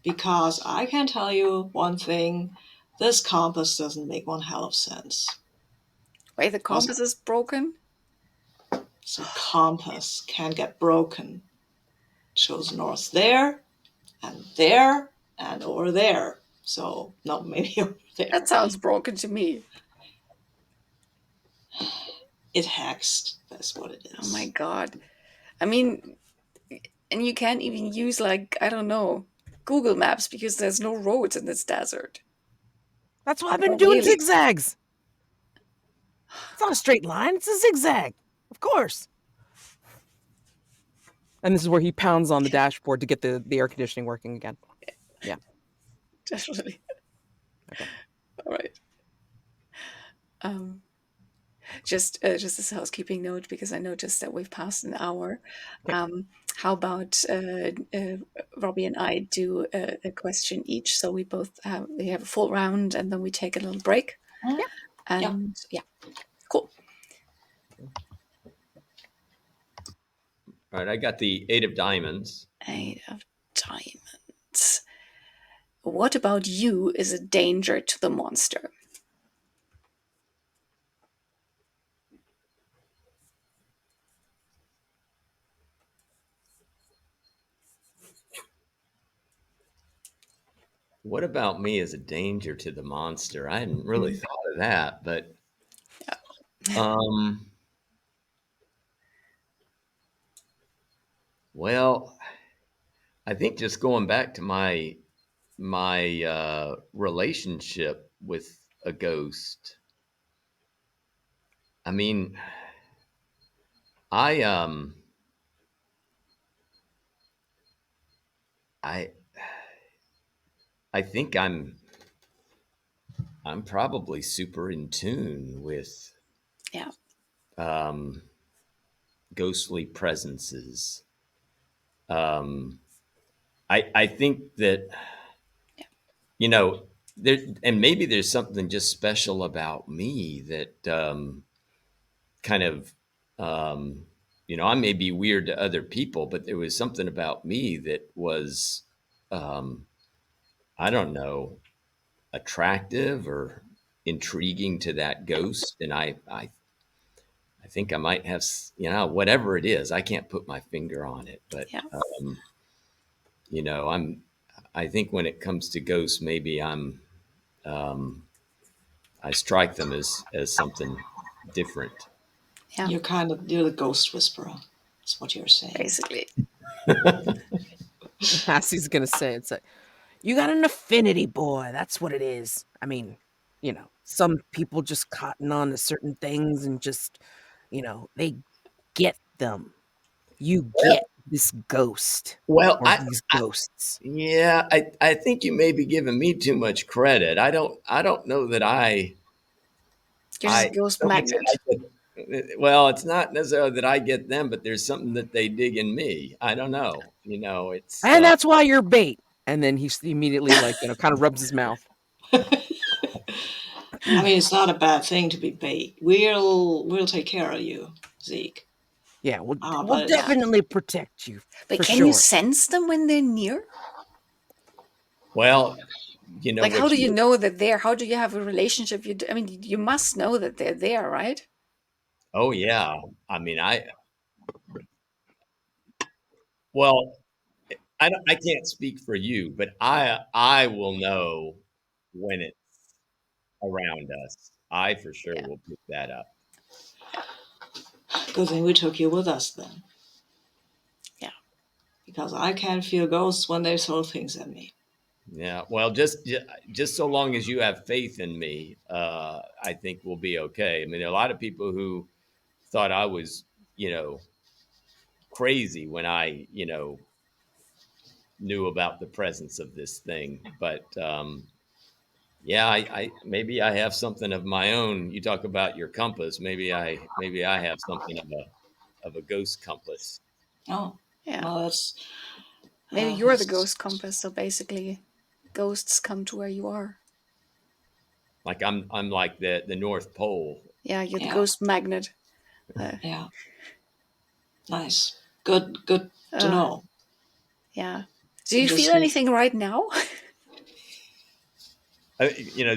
Because I can tell you one thing, this compass doesn't make one hell of sense. Wait, the Because compass is broken? the compass can get broken. It shows north there, and over there. So, no, maybe over That there. sounds broken to me. It hexed. That's what it Oh my is. god. I mean, and you can't even use, like, I don't know, Google Maps because there's no roads in this desert. That's why I've been Or doing really? zigzags. It's not a straight line, it's a zigzag. Of course. And this is where he pounds on the dashboard to get the air conditioning working again. Yeah. Definitely. Okay. All right. Um, just as a housekeeping note, because I noticed that we've passed an hour. Okay. How about Robbie and I do a question each, so we have a full round, and then we take a little break. Hmm? Yeah. And yeah, cool. All right, I got the 8 of diamonds. 8 of diamonds. What about you is a danger to the monster? What about me as a danger to the monster? I hadn't really Mm, thought of that, but yeah. um, well, I think just going back to my relationship with a ghost. I mean, I um I I think I'm probably super in tune with Yeah. um ghostly presences. Um I think that you know there and maybe there's something just special about me that kind of I may be weird to other people, but there was something about me that was um I don't know, attractive or intriguing to that ghost. And I think I might have, whatever it is, I can't put my finger on it, but, Yeah. you know, I'm, I think when it comes to ghosts, maybe um, I strike them as something different. Yeah. You're the ghost whisperer. That's what you're saying. Basically. Massey's gonna say it's like, you got an affinity, boy. That's what it is. I mean, some people just cotton on to certain things and just, they get them. You Well, get this ghost well, or these ghosts. yeah, I think you may be giving me too much credit. I don't know that You're just a I ghost nobody said I magnet. get well, it's not necessarily that I get them, but there's something that they dig in me. I don't know. It's And that's why you're bait. And then he's immediately like, kind of rubs his mouth. I mean, it's not a bad thing to be bait. We'll take care of you, Zeke. Yeah, we'll But it's Yeah. definitely protect you But for can you sure. sense them when they're near? well, Like, how what do you you know that they're? How do you have a relationship? I mean, you must know that they're there, right? oh yeah. I mean, well, I can't speak for you, but I will know when it's around us. I for sure Yeah. will pick that up. Yeah. good thing we took you with us then, Yeah. because I can't feel ghosts when they throw things at me. Yeah. Well, just so long as you have faith in me, I think we'll be okay. I mean, there are a lot of people who thought I was, you know, crazy when I knew about the presence of this thing. But yeah, I maybe I have something of my own. You talk about your compass. Maybe I have something of a ghost compass. Oh, Yeah. well, that's Maybe uh, you're the that's ghost compass. So basically, ghosts come to where you are. Like I'm like the North Pole. Yeah, you're the yeah. ghost magnet. Yeah. Nice. Good to Uh, know. yeah. Do you feel Just need. anything right now?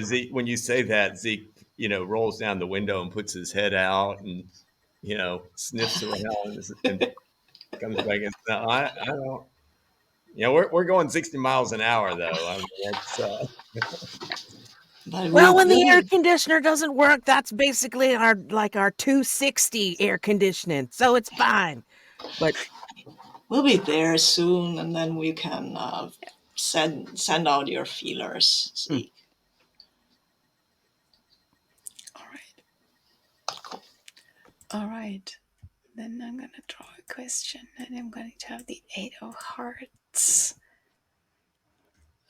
Zeke, when you say that, Zeke, rolls down the window and puts his head out and, sniffs around and comes back and no, I don't. We're going 60 miles an hour though. I mean, it's But Well, when the we'll air be. conditioner doesn't work, that's basically our 260 air conditioning, so it's fine. But We'll be there soon, and then we can send out your feelers. mm, See. All right. All right. Then I'm going to draw a question, and I'm going to have the Eight of Hearts,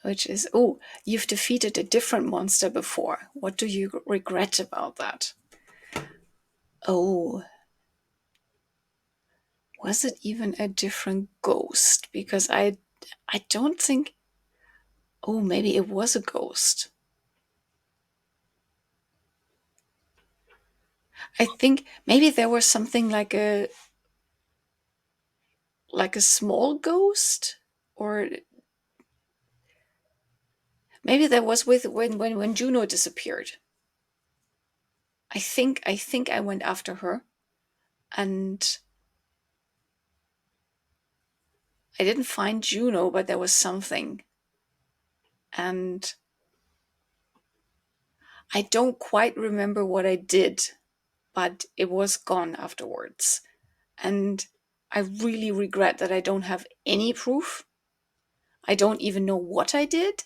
which is, oh, you've defeated a different monster before. What do you regret about that? Oh, was it even a different ghost? Because I don't think. Oh, maybe it was a ghost. I think maybe there was something like a small ghost, or maybe there was with when Juno disappeared. I think I went after her, and I didn't find Juno, but there was something, and I don't quite remember what I did, but it was gone afterwards. And I really regret that I don't have any proof. I don't even know what I did.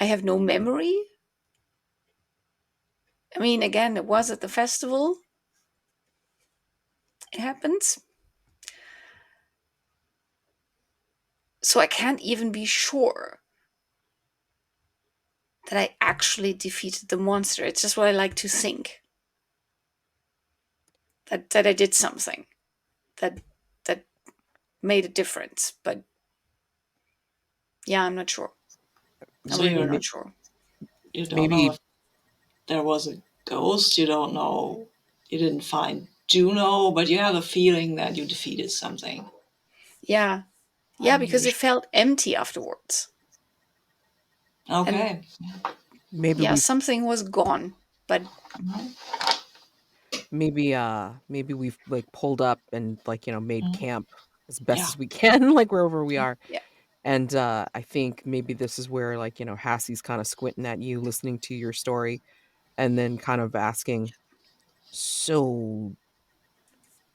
I have no memory. I mean, again, it was at the festival. It happens. So I can't even be sure that I actually defeated the monster. It's just what I like to think. That I did something that that made a difference. But yeah, I'm not sure. I'm So really you're not sure. you don't know maybe if there was a ghost. You don't know. You didn't find Juno, but you have a feeling that you defeated something. Yeah. Yeah, And you're because it felt empty afterwards. And okay. maybe yeah, we've something was gone. But Mhm. maybe we've like pulled up and made Mhm. camp as best Yeah. as we can, like wherever we are. yeah. And I think maybe this is where Hassie's kind of squinting at you, listening to your story, and then kind of asking, so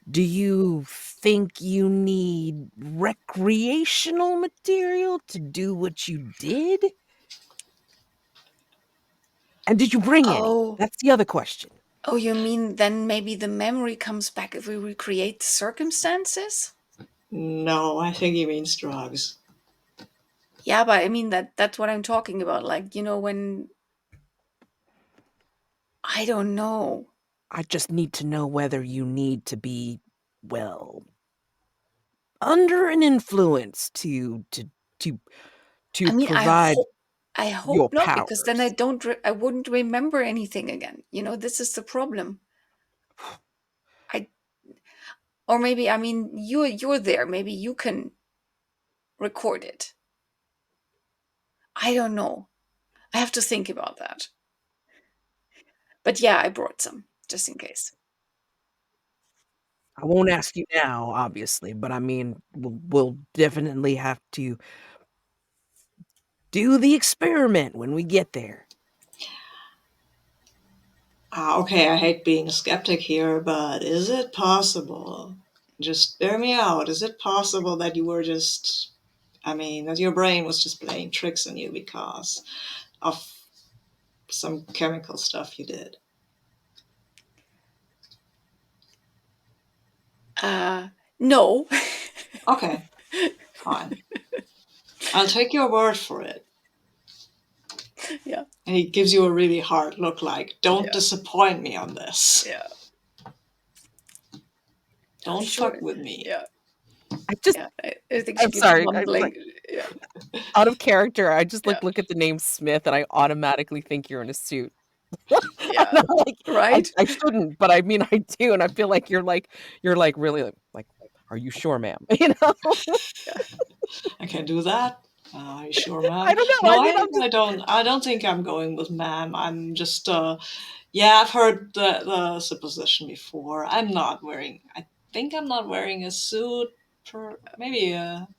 do you think you need recreational material to do what you did? And did you bring any? Oh, That's the other question. oh, you mean then maybe the memory comes back if we recreate the circumstances? No, I think he means drugs. Yeah, but I mean that's what I'm talking about. Like, when I don't know. I just need to know whether you need to be, well, under an influence to I mean, provide I hope your not, because then powers. I wouldn't remember anything again. This is the problem. I or maybe I mean you're there. Maybe you can record it. I don't know. I have to think about that. But yeah, I brought some just in case. I won't ask you now, obviously, but I mean, we'll definitely have to do the experiment when we get there. Okay, I hate being a skeptic here, but is it possible? Just bear me out. Is it possible that you were just, I mean, that your brain was just playing tricks on you because of some chemical stuff you did? No. Okay, fine. I'll take your word for it. Yeah, And he gives you a really hard look like, don't yeah, disappoint me on this. yeah. Don't Sure. fuck with me. Yeah, I just, yeah. I think she I'm keeps sorry, mumbling. Yeah, out of character. I just yeah. look at the name Smith and I automatically think you're in a suit. Yeah. And I'm like, Right? I shouldn't, but I mean, I do, and I feel like you're really like, are you sure, ma'am? Yeah. I can do that. Are you sure, ma'am? I don't know. No, I mean, I'm I just don't. I don't think I'm going with ma'am. I'm just. Yeah, I've heard the supposition before. I'm not wearing. I think I'm not wearing a suit. Maybe.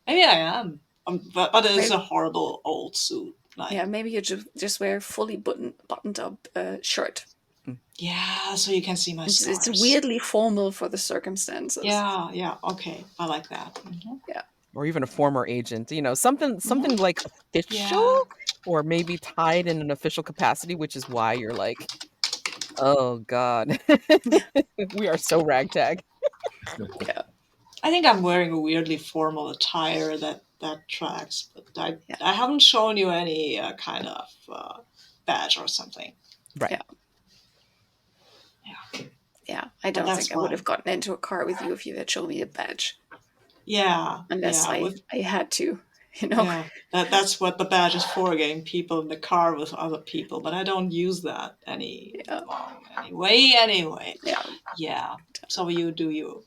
Maybe I am. But it's Maybe, a horrible old suit. yeah, Like. maybe you just wear a fully buttoned up shirt. mm, Yeah, so you can see my It's stars. weirdly formal for the circumstances. Yeah, yeah, okay. I like that. Yeah. or even a former agent, something like official, Yeah. or maybe tied in an official capacity, which is why you're like, oh God, we are so ragtag. Yeah. I think I'm wearing a weirdly formal attire that tracks, but Yeah. I haven't shown you any kind of badge or something. Right. Yeah. Yeah, Yeah. I but don't that's think I would have fine. gotten into a car with you if you had shown me a badge, Yeah, unless yeah, I had to, you know. yeah. That's what the badge is for, getting people in the car with other people. But I don't use that Yeah. anyway. Yeah. Yeah. So you do your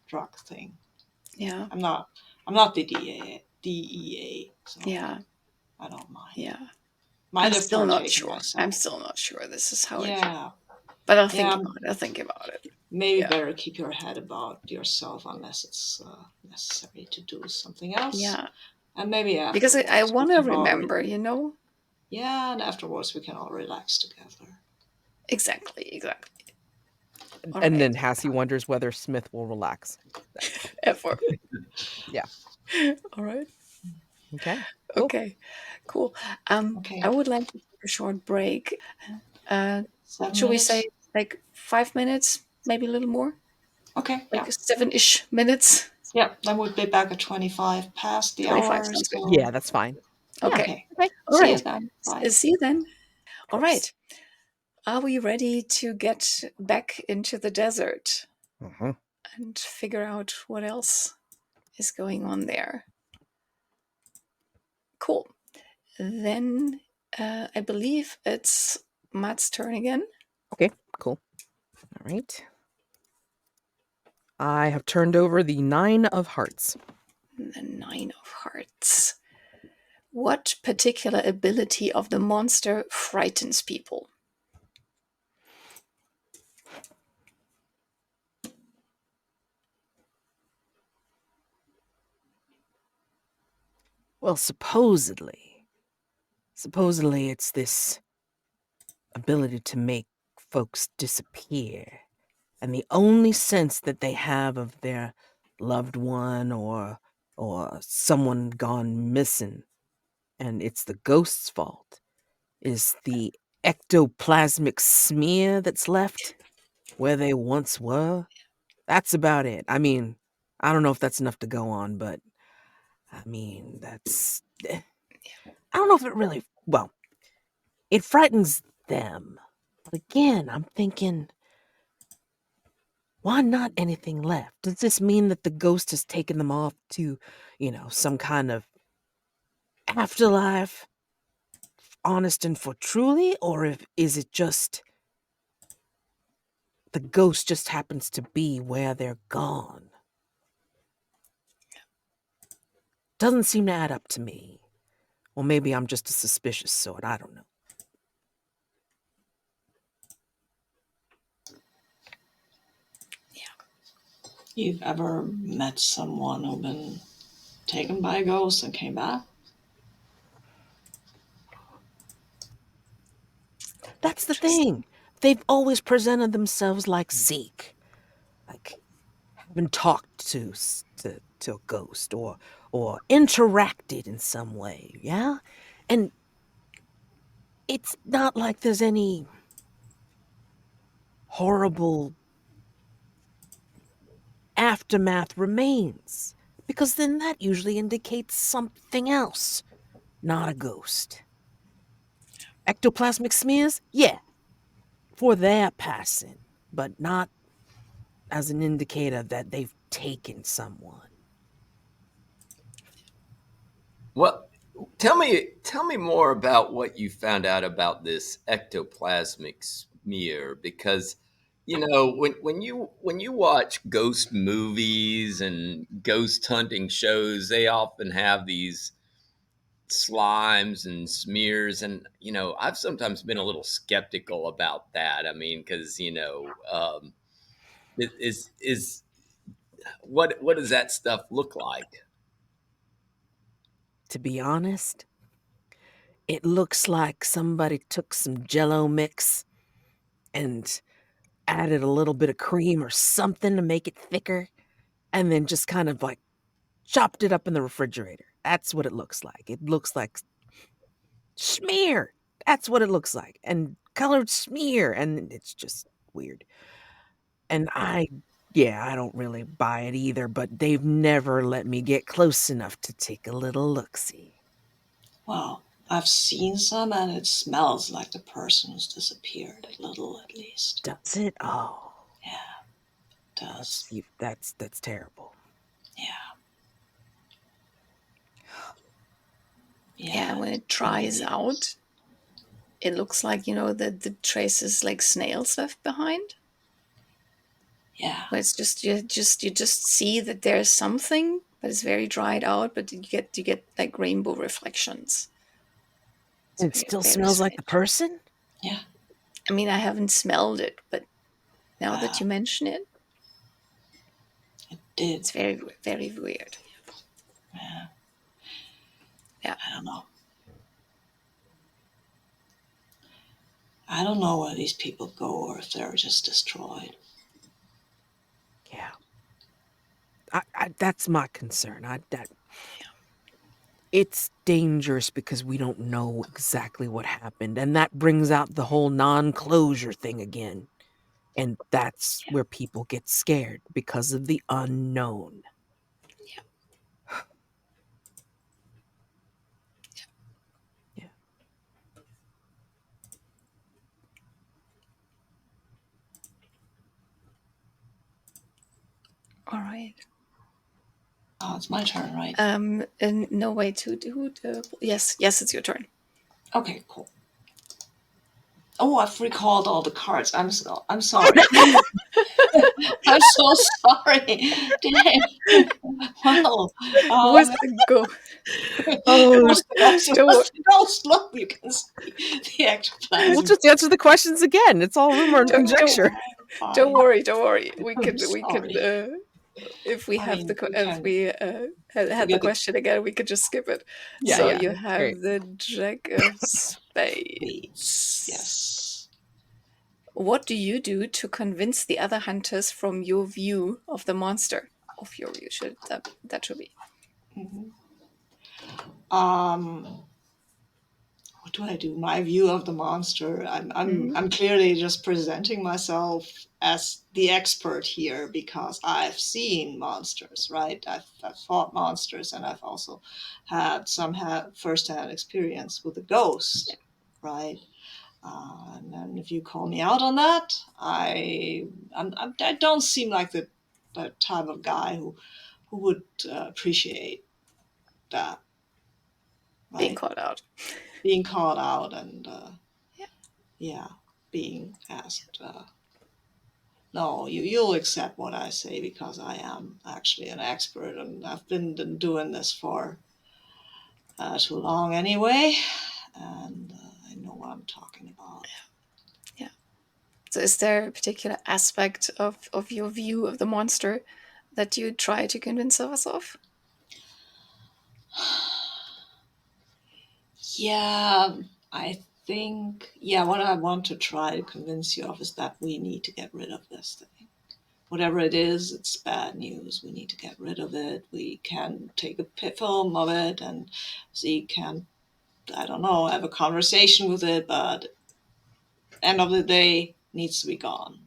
drug thing. Yeah. I'm not the DEA, so Yeah. I don't mind. Yeah. Might I'm have still not partaken sure. I'm myself. still not sure this is how I feel. Yeah, But I'll think yeah. about it. I'll think about it. Maybe Yeah. better keep your head about yourself unless it's necessary to do something else. Yeah. And maybe Because I afterwards we want to can all, remember, you know? yeah, and afterwards we can all relax together. Exactly. Exactly. All And right. then Hassie wonders whether Smith will relax. Ever. Yeah. All right. Okay. Cool. Okay. Cool. Okay, I would like to take a short break. Uh, seven should we say minutes. like 5 minutes, maybe a little more, Okay, yeah, like 7-ish minutes? yeah. Then we'll be back at 25 past the 25 hour. sounds good. So Yeah, that's fine. Yeah. Okay. okay, Okay. All see you right. then. Bye. See you then. Of All course. right. Are we ready to get back into the desert Mhm. and figure out what else is going on there? Cool. Then I believe it's Matt's turn again. Okay. Cool. All right. I have turned over the 9 of hearts. The 9 of Hearts. What particular ability of the monster frightens people? Well, supposedly it's this ability to make folks disappear. And the only sense that they have of their loved one or someone gone missing, and it's the ghost's fault, is the ectoplasmic smear that's left where they once were. That's about it. I mean, I don't know if that's enough to go on, but I mean, I don't know if it really, well, it frightens them. But again, I'm thinking, why not anything left? Does this mean that the ghost has taken them off to, some kind of afterlife, honest and for truly? Or is it just the ghost just happens to be where they're gone? Doesn't seem to add up to me. Or maybe I'm just a suspicious sort. I don't know. You've ever met someone who'd been taken by a ghost and came back? That's the Interesting. thing. They've always presented themselves like Zeke, like having talked to a ghost or interacted in some way. Yeah, and it's not like there's any horrible aftermath remains, because then that usually indicates something else, not a ghost. Ectoplasmic smears, yeah, for their passing, but not as an indicator that they've taken someone. What Tell me more about what you found out about this ectoplasmic smear, because when you watch ghost movies and ghost hunting shows, they often have these slimes and smears, and I've sometimes been a little skeptical about that. I mean, because is what does that stuff look like? To be honest, it looks like somebody took some Jello mix and added a little bit of cream or something to make it thicker, and then just kind of like chopped it up in the refrigerator. That's what it looks like. It looks like smear. That's what it looks like. And colored smear. And it's just weird. And yeah, I don't really buy it either, but they've never let me get close enough to take a little look-see. Well, I've seen some and it smells like the person who's disappeared, a little at least. Does it? Oh, Yeah, it does. that's terrible. Yeah. Yeah, when it really dries is. out, it looks like, the traces like snails left behind. Yeah. But it's just you just see that there's something, but it's very dried out, but you get like rainbow reflections. It's It very, still very smells like the strange. person? Yeah. I mean, I haven't smelled it, but now that Wow. you mention it, It did. it's very, very weird. Yeah. Yeah. I don't know. I don't know where these people go or if they're just destroyed. Yeah. That's my concern. It's dangerous because we don't know exactly what happened, and that brings out the whole non-closure thing again. And that's Yeah. where people get scared because of the unknown. Yeah. Yeah. All right. Oh, it's my turn, right? And no way to do the. Yes, it's your turn. Okay, cool. Oh, I've recalled all the cards. I'm sorry. I'm so sorry. Dang. Well, Was go? Oh, don't ghost. Look, you can see the ectoplasm. We'll just answer the questions again. It's all rumor and Don't- conjecture. don't worry. We I'm can sorry. if we I have mean, we if can we had the forget the question again, we could just skip it. Yeah, So yeah, you that's have great. the Jack of beats. Spades. Yes. What do you do to convince the other hunters from your view of the monster? Of your view, that should be. Mhm. What do I do? My view of the monster. I'm clearly just presenting myself as the expert here because I've seen monsters, right? I've fought monsters and I've also had some first-hand experience with a ghost, right? And then if you call me out on that, I don't seem like the type of guy who would appreciate that, Being right? called out. Being called out and Yeah. yeah, being asked. No, you'll accept what I say because I am actually an expert and I've been doing this for too long anyway, and I know what I'm talking about. Yeah. So is there a particular aspect of your view of the monster that you try to convince us of? Yeah, I think, yeah, what I want to try to convince you of is that we need to get rid of this thing. Whatever it is, it's bad news. We need to get rid of it. We can take a film of it and see, can, I don't know, have a conversation with it, but end of the day, needs to be gone.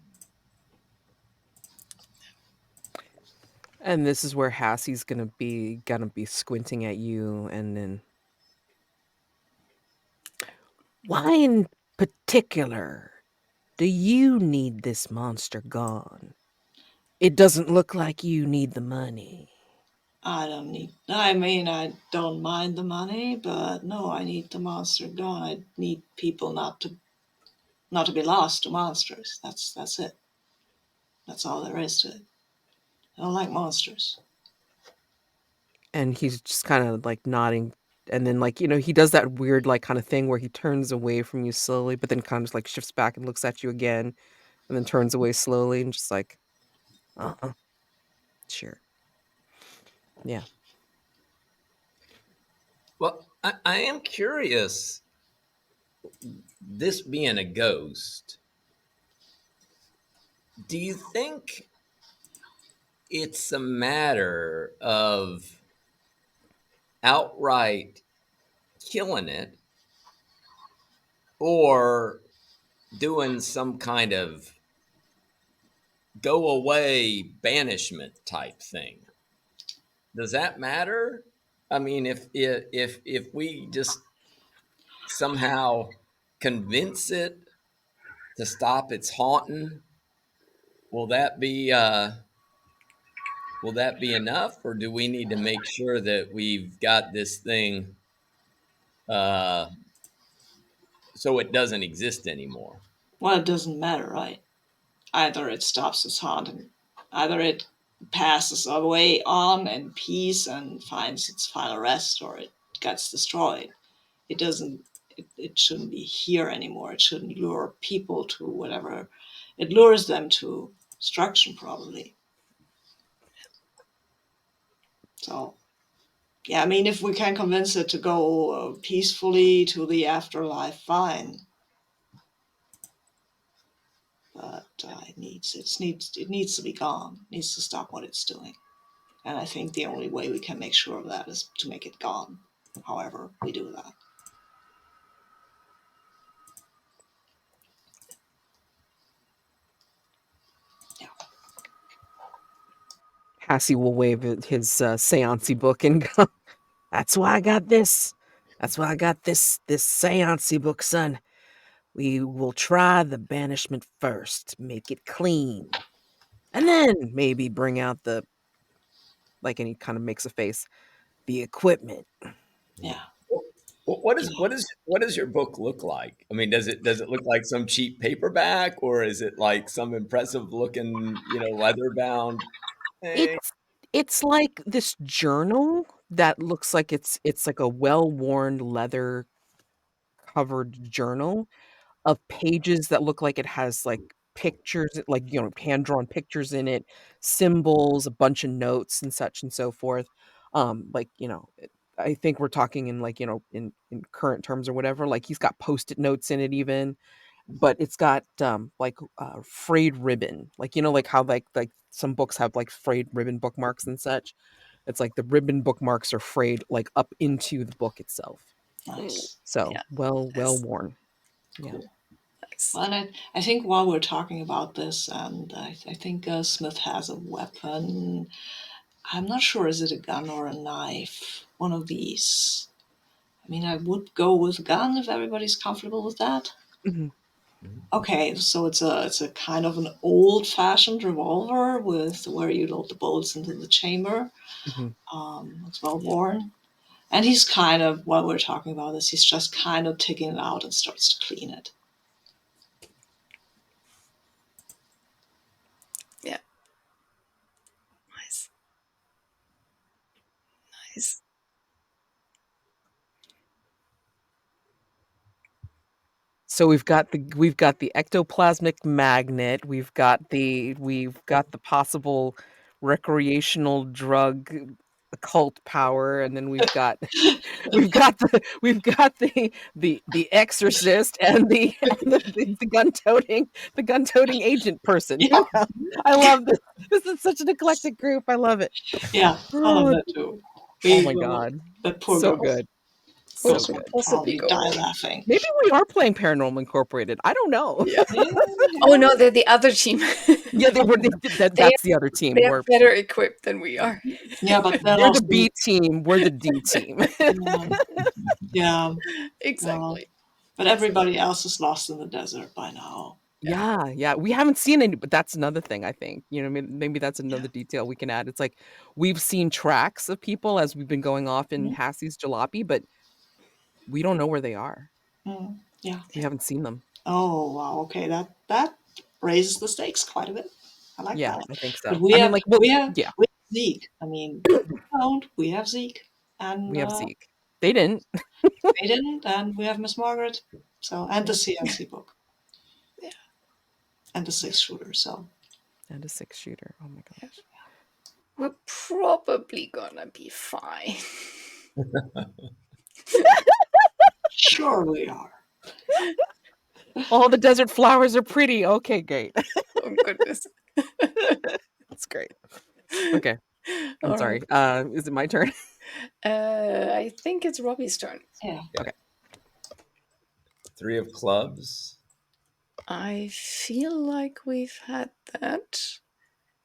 And this is where Hassie's gonna be squinting at you, and then why in particular do you need this monster gone? It doesn't look like you need the money. I don't need. I mean, I don't mind the money, but no, I need the monster gone. I need people not to be lost to monsters. That's it. That's all there is to it. I don't like monsters. And he's just kind of like nodding, and then like he does that weird like kind of thing where he turns away from you slowly, but then kind of just like shifts back and looks at you again, and then turns away slowly and just like, sure, yeah. Well, I am curious. This being a ghost, do you think it's a matter of outright killing it or doing some kind of go away banishment type thing? Does that matter? I mean, if we just somehow convince it to stop its haunting, will that be will that be enough, or do we need to make sure that we've got this thing uh, so it doesn't exist anymore? Well, it doesn't matter, right? Either it stops its haunting, either it passes away on in peace and finds its final rest, or it gets destroyed. It doesn't. It shouldn't be here anymore. It shouldn't lure people to whatever. It lures them to destruction, probably. So, yeah, I mean, if we can convince it to go peacefully to the afterlife, fine. But it needs to be gone. It needs to stop what it's doing. And I think the only way we can make sure of that is to make it gone. However, we do that. Yeah. Hassie will wave his seancey book and go, "That's why I got this. That's why I got this seancey book, son. We will try the banishment first, make it clean, and then maybe bring out the," like, and he kind of makes a face, "the equipment." Yeah. What does your book look like? I mean, does it look like some cheap paperback, or is it like some impressive looking, leather bound thing? It's like this journal that looks like it's like a well-worn leather covered journal of pages that look like it has, like, pictures, like, hand-drawn pictures in it, symbols, a bunch of notes, and such and so forth. Like, I think we're talking in, like, in current terms or whatever, like, he's got Post-it notes in it even, but it's got, like, frayed ribbon. Like, like how, like, some books have, like, frayed ribbon bookmarks and such? It's like the ribbon bookmarks are frayed, like, up into the book itself. Nice. So, Yeah, well nice, worn. Yeah. Cool. nice. Well, and I think while we're talking about this, and I think Smith has a weapon. I'm not sure, is it a gun or a knife? One of these. I mean, I would go with a gun if everybody's comfortable with that. Mhm, Okay, so it's a kind of an old-fashioned revolver with where you load the bullets into the chamber. mhm. It's well worn, and he's kind of, while we're talking about this, he's just kind of taking it out and starts to clean it. Yeah, nice, nice. So we've got the ectoplasmic magnet, we've got the possible recreational drug occult power, and then we've got we've got the exorcist and the gun-toting agent person. Yeah, I love this. This is such an eclectic group. I love it. yeah, I love Oh, that too. oh We my will. god. That poor So girl. good. Poor So Which girl will good. will possibly probably go die wrong. laughing. Maybe we are playing Paranormal Incorporated. I don't know. Yeah. Yeah, Oh yeah. no, they're the other team. Yeah, they that's the other team. they're better equipped than we are. Yeah, but then They're the also, B team, we're the D team. yeah, yeah, well, Exactly. but Exactly. everybody else is lost in the desert by now. Yeah, we haven't seen any, but that's another thing I think. Maybe that's Yeah. another detail we can add. It's like we've seen tracks of people as we've been going off in Mhm. Hassie's jalopy, but we don't know where they are. Mm, yeah. We haven't seen them. Oh wow. Okay, that raises the stakes quite a bit. I like Yeah, that. I think But so. I mean, like, well, yeah, we have Zeke. I mean, we don't. We have Zeke, and we have Zeke. They didn't. they didn't, and we have Miss Margaret. So and the Yep, CNC book Yeah. and the 6-shooter. So and a 6-shooter. Oh my Yeah. gosh. We're probably gonna be fine. sure we are. All the desert flowers are pretty. Okay, great. Oh goodness. That's great. Okay, I'm All right. sorry. Is it my turn? I think it's Robbie's turn. Yeah. Okay. 3 of clubs. I feel like we've had that.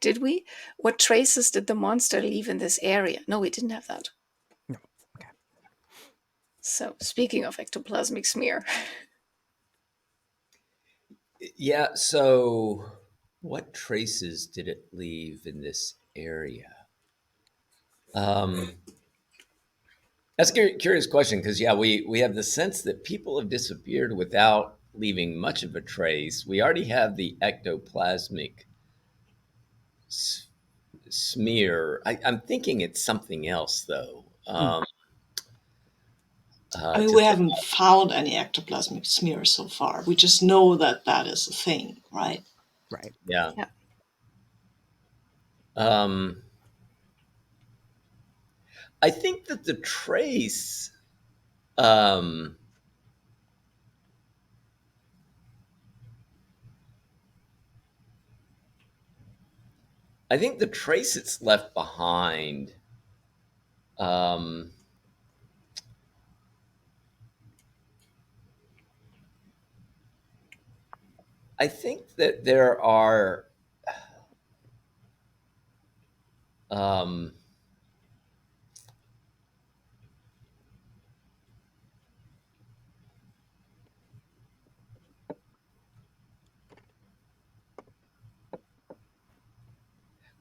Did we? What traces did the monster leave in this area? No, we didn't have that. No. Okay. So, speaking of ectoplasmic smear, Yeah, so what traces did it leave in this area? That's a curious question because, yeah, we have the sense that people have disappeared without leaving much of a trace. We already have the ectoplasmic smear. I'm thinking it's something else, though. Mm, I mean, To we think, haven't found any ectoplasmic smears so far. We just know that that is a thing, right? right. yeah. yeah, Um, I think that the trace. Um, I think the trace it's left behind. Um, I think that there are. Um,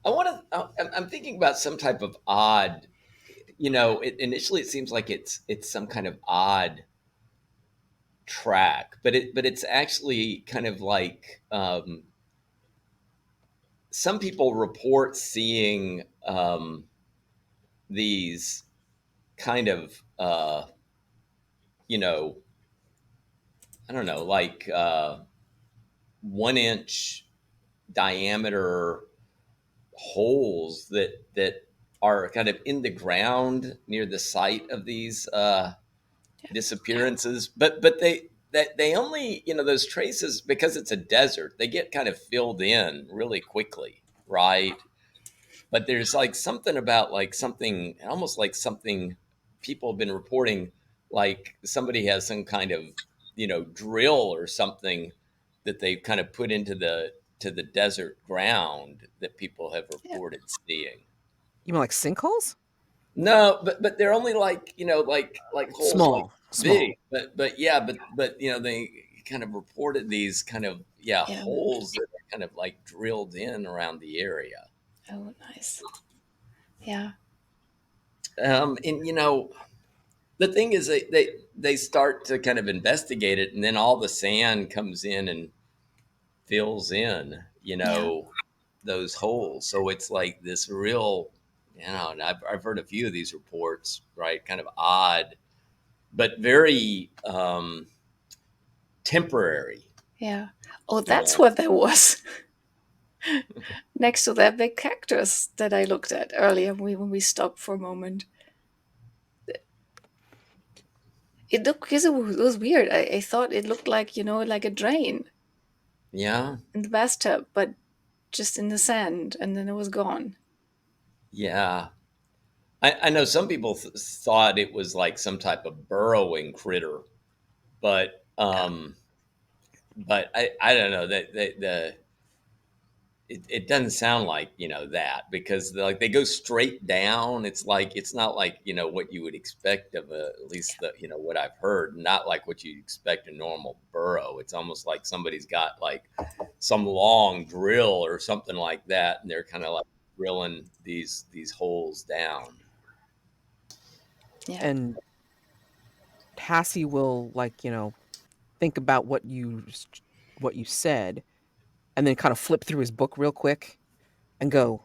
I want to. I'm thinking about some type of odd. Initially it seems like it's some kind of odd track, but it's actually kind of like some people report seeing these kind of you know I don't know, like 1 inch diameter holes that are kind of in the ground near the site of these yeah, disappearances, but they only, those traces, because it's a desert, they get kind of filled in really quickly, right? But there's like something about, like, something almost like something people have been reporting, like somebody has some kind of drill or something that they've kind of put into the desert ground that people have yeah, reported seeing. You mean like sinkholes? No, but they're only like, like holes like Small, big, small. but yeah, but they kind of reported these kind of, yeah, yeah. holes that are kind of like drilled in around the area. Oh, nice. Yeah, And the thing is, they start to kind of investigate it, and then all the sand comes in and fills in, yeah, those holes. So it's like this real, and I've heard a few of these reports, right? Kind of odd, but very temporary. yeah. Oh, that's Uh, what that was next to that big cactus that I looked at earlier when we stopped for a moment. It looked, because it was weird. I thought it looked like, like a drain yeah, in the bathtub, but just in the sand, and then it was gone. yeah. I know some people thought it was like some type of burrowing critter, but Yeah, I don't know that the it doesn't sound like that, because like they go straight down. It's like it's not like what you would expect of a, at least the what I've heard, not like what you expect a normal burrow. It's almost like somebody's got like some long drill or something like that, and they're kind of like drilling these holes down. Yeah. And Passy will, like, think about what you said, and then kind of flip through his book real quick and go,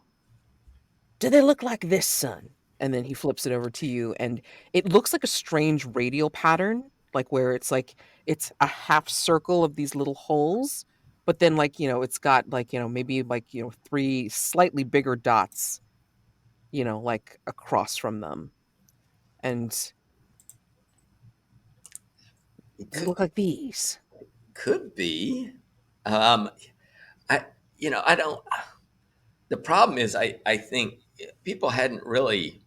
"Do they look like this, son?" And then he flips it over to you, and it looks like a strange radial pattern, like where it's like it's a half circle of these little holes, but then, like, it's got, like, maybe like, three slightly bigger dots, like across from them. And they Could look like these. could be. Um, I I don't. The problem is, I think people hadn't really.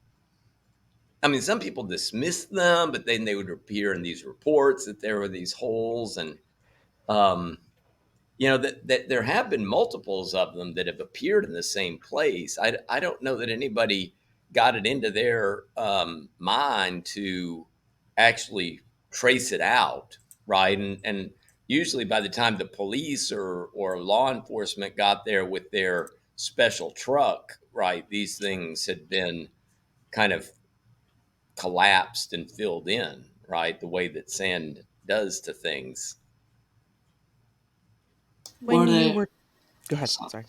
I mean, some people dismissed them, but then they would appear in these reports that there were these holes, and um, that there have been multiples of them that have appeared in the same place. I don't know that anybody got it into their mind to actually trace it out, right? And usually by the time the police or law enforcement got there with their special truck, right, these things had been kind of collapsed and filled in, right, the way that sand does to things. Were When you there? were Go ahead, Yes. sorry.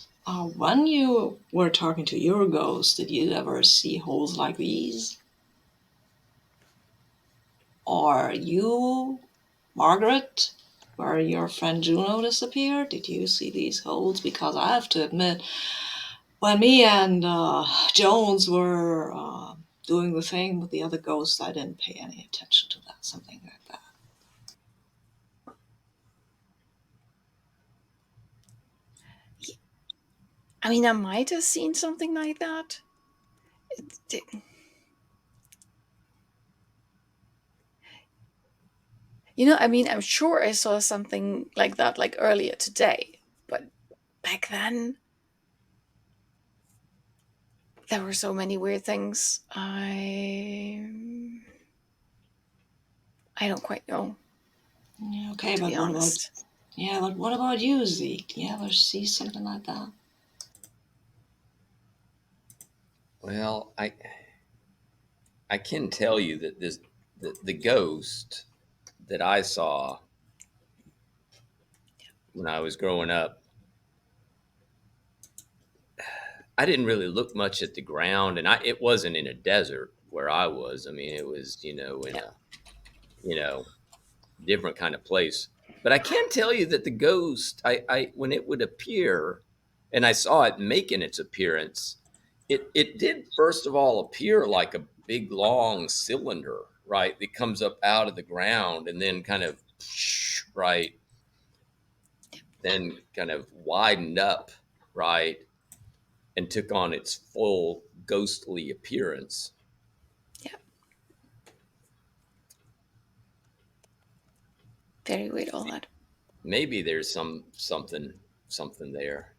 When you were talking to your ghost, did you ever see holes like these? Or you, Margaret, where your friend Juno disappeared, did you see these holes? Because I have to admit, when me and Jones were doing the thing with the other ghosts, I didn't pay any attention to that, something like that. I mean, I might have seen something like that. It- I mean, I'm sure I saw something like that like earlier today, but back then there were so many weird things. I don't quite know, Yeah, okay, to but be what about honest. yeah, but what about you, Zeke? Do you ever see something like that? Well, I can tell you that the ghost that I saw when I was growing up, I didn't really look much at the ground, and it wasn't in a desert where I was. I mean, it was in Yeah. a you know different kind of place. But I can tell you that the ghost, I when it would appear, and I saw it making its appearance, it did first of all appear like a big long cylinder, right? That comes up out of the ground and then kind of right, then kind of widened up, right, and took on its full ghostly appearance. Yeah. Very weird, all that. Maybe there's something there.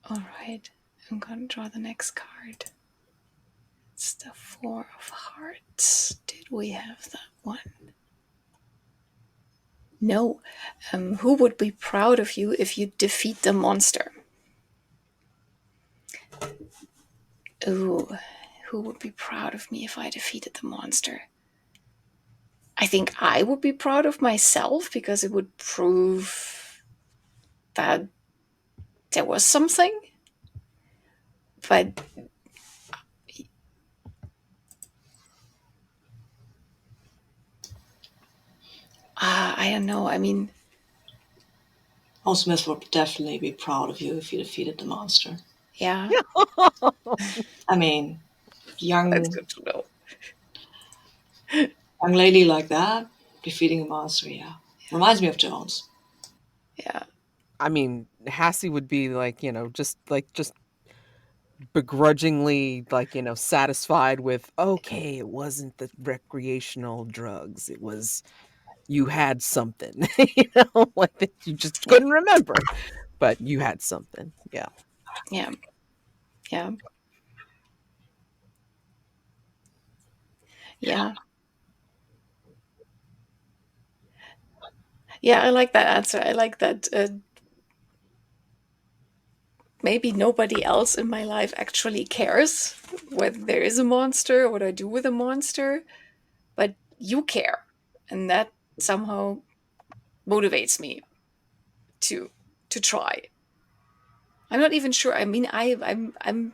All right. I'm going to draw the next card. It's the Four of Hearts. Did we have that one? No. Who would be proud of you if you defeat the monster? Ooh, who would be proud of me if I defeated the monster? I think I would be proud of myself because it would prove that there was something. But I don't know. I mean, Paul Smith would definitely be proud of you if you defeated the monster. yeah, I mean, that's young good to know. young lady like that defeating a monster, yeah. Reminds me of Jones. Yeah, I mean, Hassie would be like, just begrudgingly, like, satisfied with, okay, it wasn't the recreational drugs. It was you had something, like that you just Yeah, couldn't remember, but you had something. Yeah. yeah, yeah, yeah, yeah. I like that answer. I like that. Maybe nobody else in my life actually cares whether there is a monster or what I do with a monster, but you care, and that somehow motivates me to to try. I'm not even sure. I mean, I'm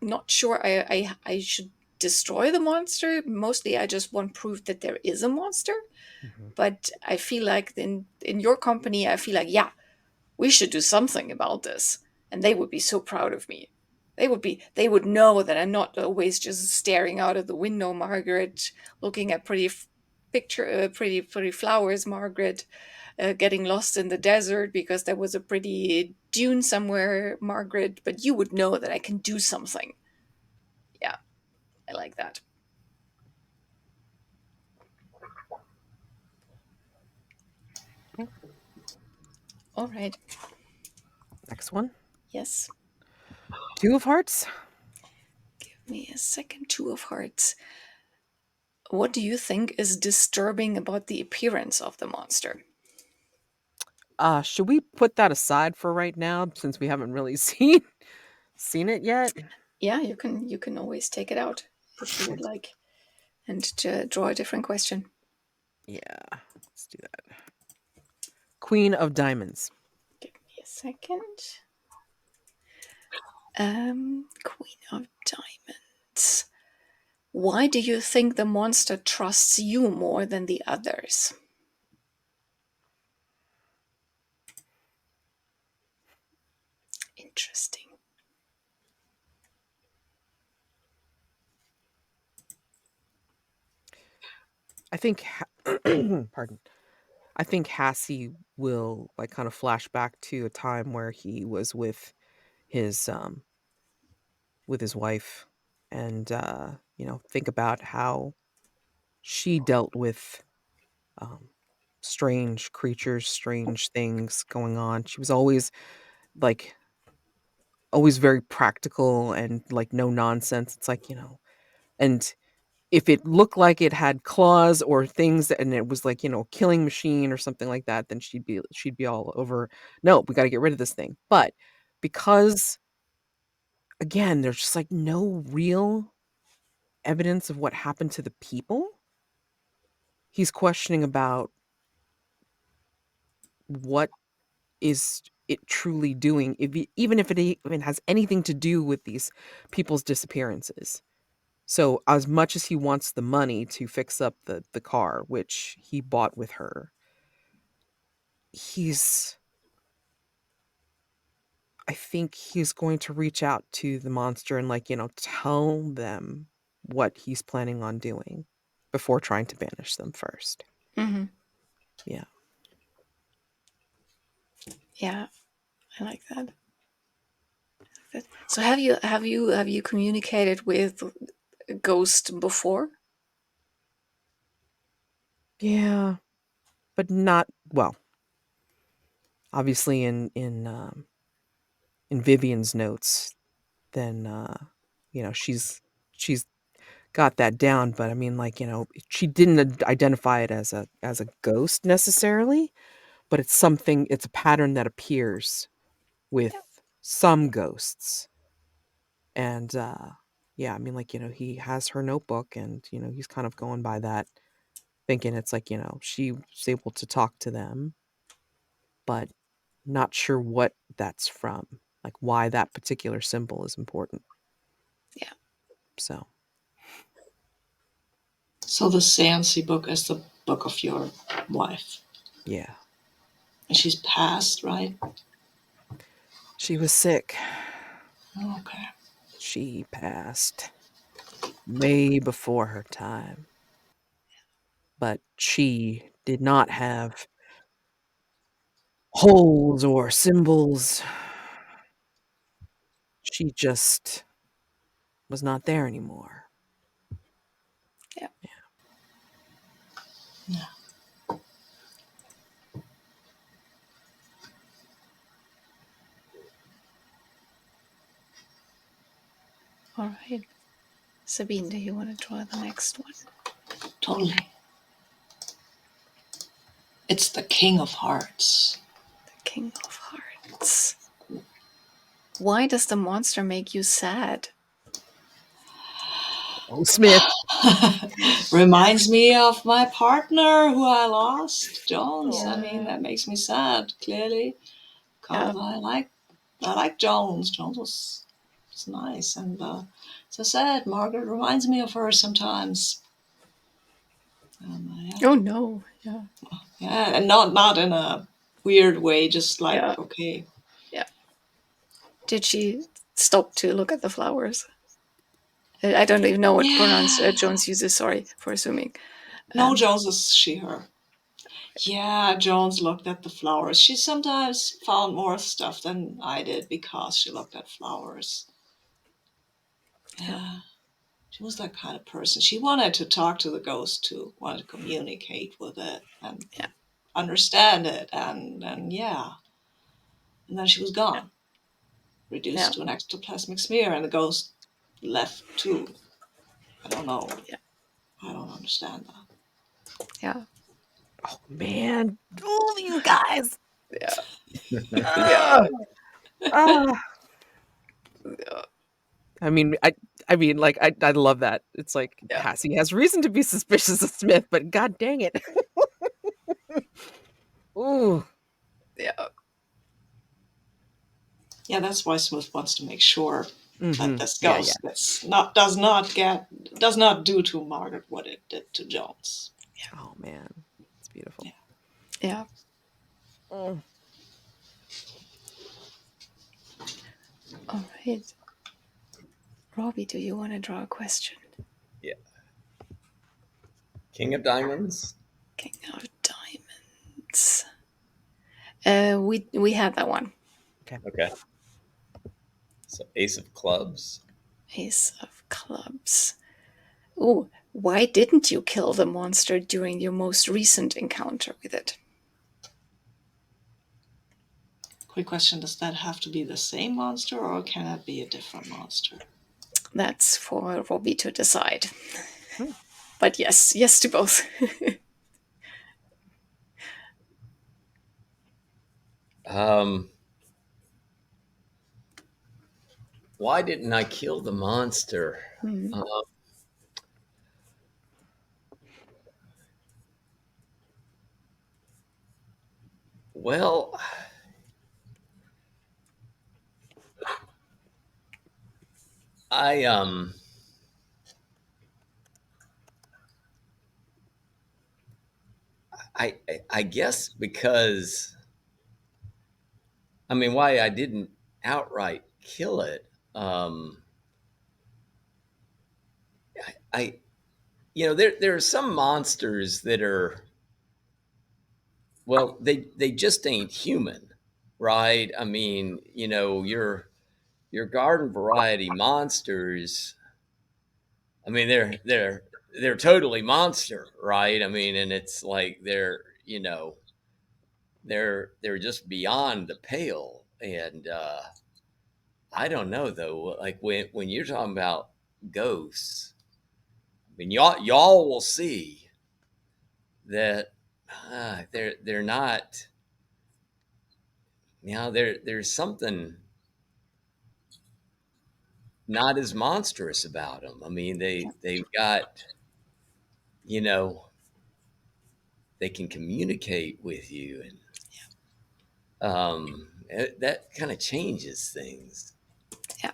not sure I should destroy the monster. Mostly, I just want proof that there is a monster. Mhm. But I feel like in your company, I feel like, yeah, we should do something about this, and they would be so proud of me. They would know that I'm not always just staring out of the window, Margaret, looking at pretty flowers, Margaret, getting lost in the desert because there was a pretty dune somewhere, Margaret. But you would know that I can do something. Yeah, I like that. Okay. All right. Next one. Yes. Two of Hearts. Give me a second. Two of hearts. What do you think is disturbing about the appearance of the monster? Should we put that aside for right now since we haven't really seen it yet? Yeah, you can always take it out if you would Okay. like, and to draw a different question. Yeah, let's do that. Queen of Diamonds. Give me a second. Queen of Diamonds. Why do you think the monster trusts you more than the others? Interesting. I think, pardon. I think Hassie will like kind of flash back to a time where he was his um with his wife, and think about how she dealt with um strange creatures, strange things going on. She was like always very practical and like no nonsense. It's like, and if it looked like it had claws or things and it was like, killing machine or something like that, then she'd be all over, no, we got to get rid of this thing. But because again, there's just like no real evidence of what happened to the people, he's questioning about what is it truly doing, even if it even has anything to do with these people's disappearances. So as much as he wants the money to fix up the car, which he bought with her, he's I think he's going to reach out to the monster and like, tell them what he's planning on doing before trying to banish them first. Hmm. Yeah. Yeah, I like that. So have you communicated with Ghost before? Yeah, but not well. Obviously in Vivian's notes, then she's got that down, but I mean, like, she didn't identify it as a ghost necessarily, but it's a pattern that appears with Yeah, some ghosts. And yeah, I mean, like, he has her notebook, and he's kind of going by that, thinking it's like, she was able to talk to them, but not sure what that's from, like why that particular symbol is important. yeah, So So the Seance book is the book of your wife. yeah, And she's passed, right? she was sick. Okay. She passed way before her time, but she did not have holes or symbols. She just was not there anymore. Yeah. Yeah. All right. Sabine, do you want to draw the next one? Totally. It's the King of Hearts. The King of Hearts. Why does the monster make you sad? Oh, Smith. Reminds me of my partner who I lost, Jones. Yeah. I mean, that makes me sad, clearly, because Yeah. I like Jones. Jones was nice, and as I said, Margaret reminds me of her sometimes. Yeah. Oh no. Yeah. Yeah, and not in a weird way, just like Yeah. okay. Yeah. Did she stop to look at the flowers? I don't even know what pronouns Yeah. Jones uses. Sorry for assuming. No, Jones is she, her. Yeah, Jones looked at the flowers. She sometimes found more stuff than I did because she looked at flowers. Yeah. Yeah, she was that kind of person. She wanted to talk to the ghost too, wanted to communicate with it and Yeah. understand it, and yeah. And then she was gone, Yeah. reduced to an ectoplasmic smear, and the ghost left too. I don't know. Yeah. I don't understand that. Yeah. Oh man, oh these guys. Yeah. Ah, Yeah. ah. Yeah. I mean, like I love that. It's like Yeah. Passy has reason to be suspicious of Smith, but god dang it. Ooh. Yeah. Yeah, that's why Smith wants to make sure that Mm-hmm. this Yeah, yeah. ghost does not do to Margaret what it did to Jones. Oh man, it's beautiful. Yeah. Yeah. Mm. All right. Robbie, do you want to draw a question? Yeah. King of Diamonds. King of Diamonds. We had that one. Okay. So Ace of Clubs. Ace of Clubs. Oh, why didn't you kill the monster during your most recent encounter with it? Quick question: does that have to be the same monster, or can it be a different monster? That's for Robbie to decide. Hmm. But yes to both. Um, why didn't I kill the monster? Hmm. Uh, well, I I guess because I mean why I didn't outright kill it. I there are some monsters that are well they just ain't human, right? I mean your garden variety monsters. I mean they're totally monster, right? I mean, and it's like they're just beyond the pale. And I don't know though. Like when you're talking about ghosts, I mean y'all will see that they're not. There's something not as monstrous about them. I mean they've got you know they can communicate with you, and that kind of changes things. Yeah.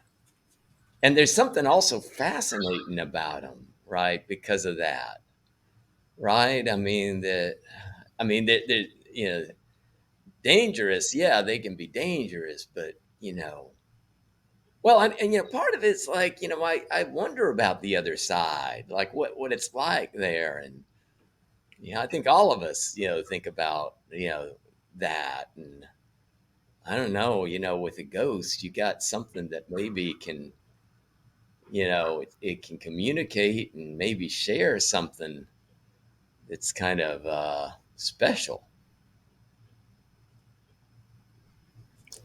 And there's something also fascinating about them, right? Because of that, right? I mean, they're dangerous. Yeah, they can be dangerous, but well, and part of it's like, I wonder about the other side, like what it's like there, and I think all of us, think about that, and I don't know, with a ghost, you got something that maybe can it can communicate and maybe share something that's kind of special.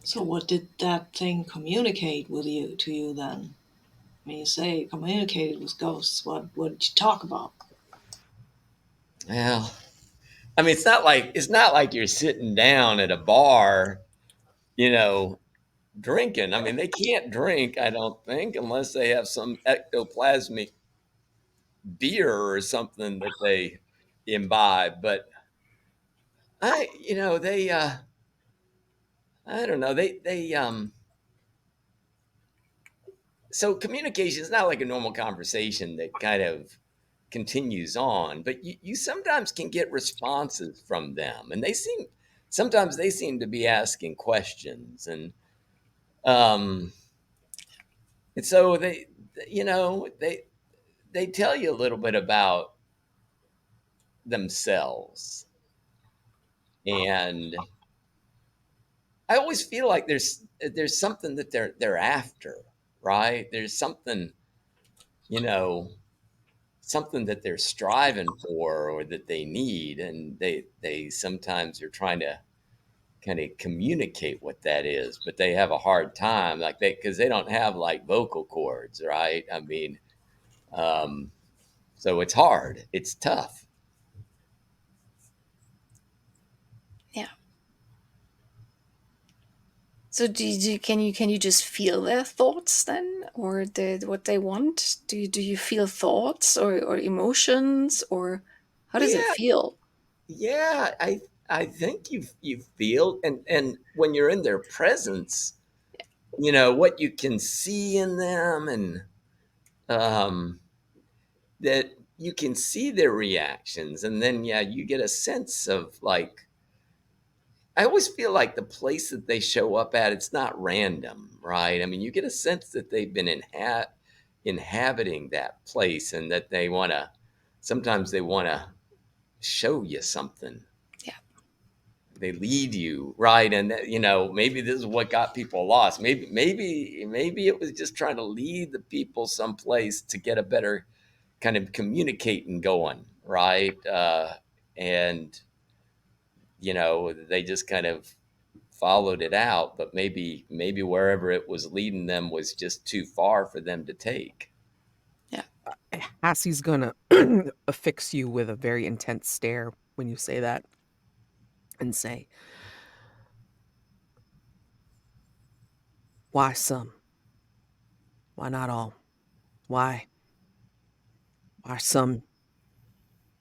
So what did that thing communicate with you to you then? When you say communicated with ghosts, what did you talk about? Well, I mean, it's not like you're sitting down at a bar, you know, drinking. I mean, they can't drink, I don't think, unless they have some ectoplasmic beer or something that they imbibe. But they, I don't know, so communication is not like a normal conversation that kind of continues on, but you sometimes can get responses from them, and sometimes they seem to be asking questions, um, and so they tell you a little bit about themselves, and I always feel like there's something that they're after, right? There's you know something that they're striving for or that they need, and they sometimes are trying to kind of communicate what that is, but they have a hard time, like because they don't have like vocal cords, right? I mean, um, so it's hard, it's tough. Yeah. So can you just feel their thoughts then, or what they want? Do you feel thoughts or emotions, or how does it Yeah, feel? yeah, I think you feel, and when you're in their presence, what you can see in them, and um that you can see their reactions, and then yeah, you get a sense of like, I always feel like the place that they show up at, it's not random, right? I mean, you get a sense that they've been inhabiting that place, and that sometimes they want to show you something. Yeah. They lead you, right? And maybe this is what got people lost. Maybe it was just trying to lead the people someplace to get a better kind of communicating going, right? And they just kind of followed it out, but maybe wherever it was leading them was just too far for them to take. Yeah. Hassie's gonna affix you with a very intense stare when you say that and say, "Why some? Why not all? Why? Why some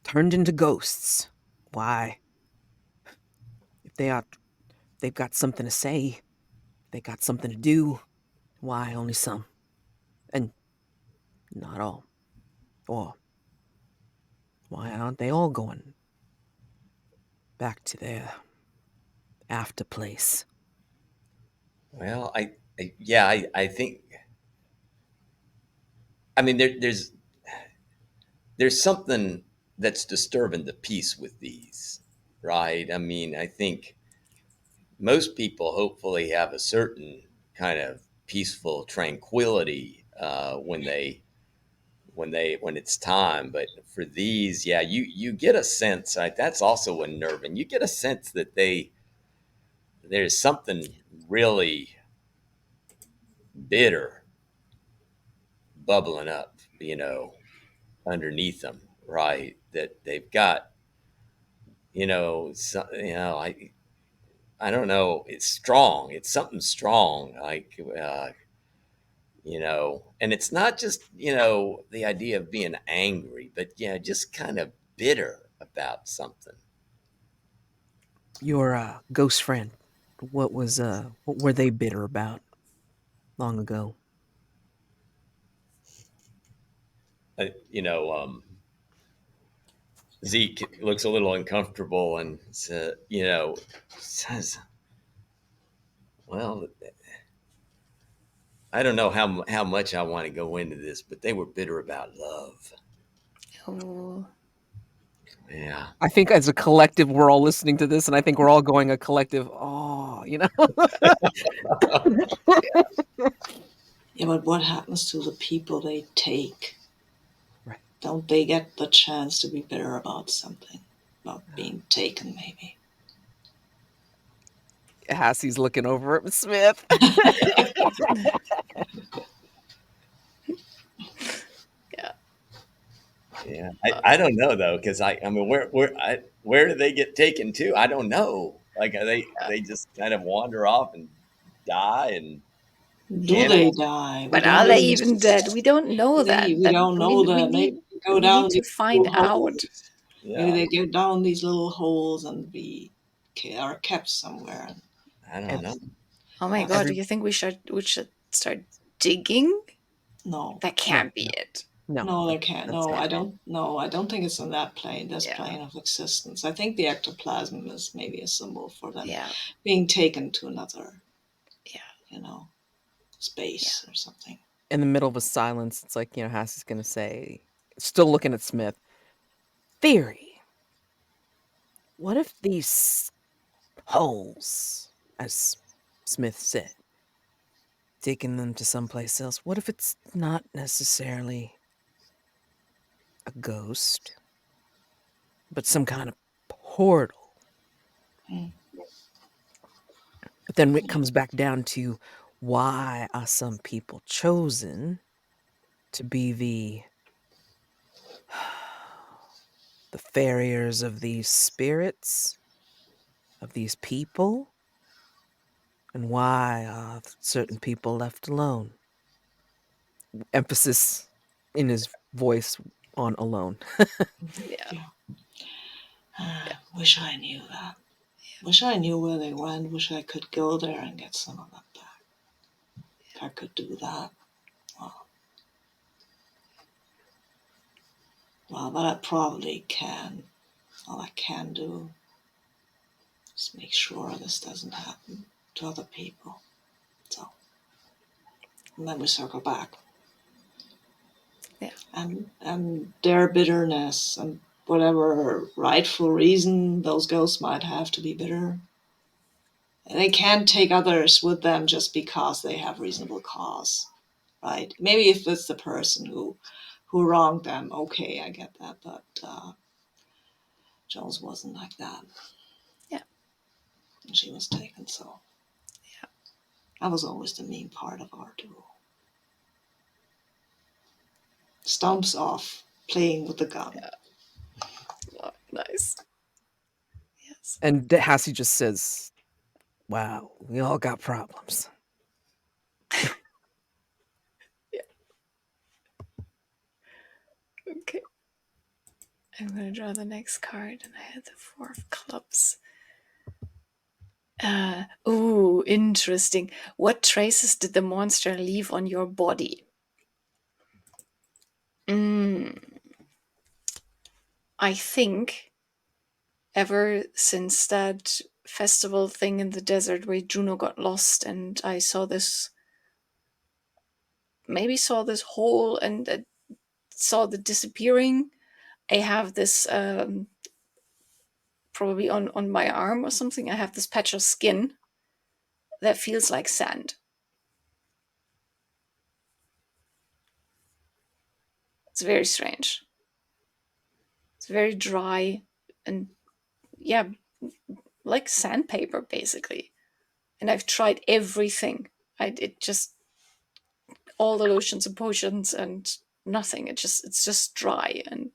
turned into ghosts? Why? If they've got something to say, they got something to do. Why only some and not all? Or why aren't they all going back to their after place?" Well, yeah, I think, I mean, there's something that's disturbing the peace with these, right? I mean, I think most people hopefully have a certain kind of peaceful tranquility when it's time. But for these, yeah, you get a sense, right? That's also unnerving. You get a sense that there's something really bitter bubbling up, underneath them, right? That they've got, I don't know. It's strong. It's something strong, like, and it's not just, the idea of being angry, but yeah, just kind of bitter about something. Your ghost friend, what were they bitter about long ago? Uh, you know, um, Zeke looks a little uncomfortable and says, "Well, I don't know how much I want to go into this, but they were bitter about love." Oh. Yeah. I think as a collective, we're all listening to this, and I think we're all going a collective, oh, you know? Yeah, but what happens to the people they take? Right. Don't they get the chance to be bitter about something? About being taken, maybe. Hassie's looking over at Smith. Yeah. Yeah, I don't know though, because I mean, where do they get taken to? I don't know. Like, are they just kind of wander off and die and Do can't? they die? We But don't are they even. even dead? We don't know that. We That don't know we that. Maybe need they go we down need to these find little out. holes. Maybe Yeah, they go down these little holes and are kept somewhere. I don't And know. That's, Oh my that's god, do every you think we should start digging? no, That no, can't be no, it. no. no. They can't. That's No, not. I don't. No, I don't think it's on that plane. This Yeah. plane of existence. I think the ectoplasm is maybe a symbol for them Yeah. being taken to another, Yeah. you know, Yeah. space or something. In the middle of a silence, it's like, Hassie's going to say, still looking at Smith, theory. What if these holes, as Smith said, taking them to someplace else, what if it's not necessarily a ghost, but some kind of portal? Mm. But then it comes back down to, why are some people chosen to be the farriers of these spirits, of these people? And why are certain people left alone? Emphasis in his voice on alone. Yeah. Yeah. Wish I knew that. Wish I knew where they went. Wish I could go there and get some of them back. If I could do that. Well, but I probably can. All I can do is make sure this doesn't happen to other people. So, and then we circle back. Yeah. And their bitterness and whatever rightful reason those ghosts might have to be bitter. They can't take others with them just because they have reasonable cause, right? Maybe if it's the person who wronged them, okay, I get that, but Jones wasn't like that. Yeah. And she was taken, so that was always the mean part of our duo. Stomps off, playing with the gun. Oh, nice. Yes. And Hassie just says, wow, we all got problems. Yeah. Okay. I'm gonna draw the next card, and I had the 4 of clubs. Ooh, interesting. What traces did the monster leave on your body? I think ever since that festival thing in the desert where Juno got lost, and I saw this hole and saw the disappearing. I have this probably on my arm or something. I have this patch of skin that feels like sand. It's very strange. It's very dry and, yeah, like sandpaper basically. And I've tried everything. It just, all the lotions and potions and nothing. It's just dry, and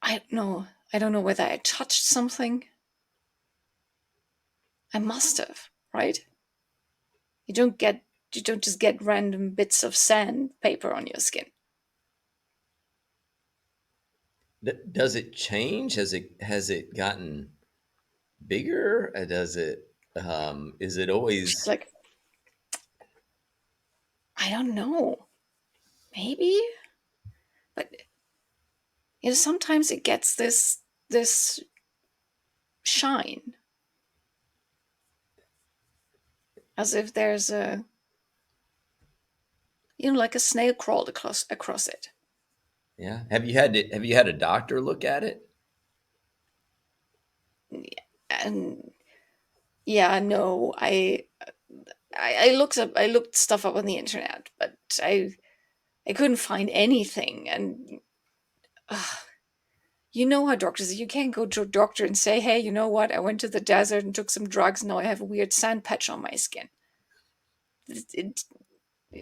I don't know. I don't know whether I touched something. I must have, right? You don't just get random bits of sandpaper on your skin. Does it change? Has it gotten bigger? Does it? Is it She's always? like, I don't know. Maybe, but sometimes it gets this shine, as if there's a, like a snail crawled across it. Yeah. Have you had a doctor look at it? And yeah, no, I looked stuff up on the internet, but I couldn't find anything. And you know how doctors, you can't go to a doctor and say, hey, you know what? I went to the desert and took some drugs. Now I have a weird sand patch on my skin. It,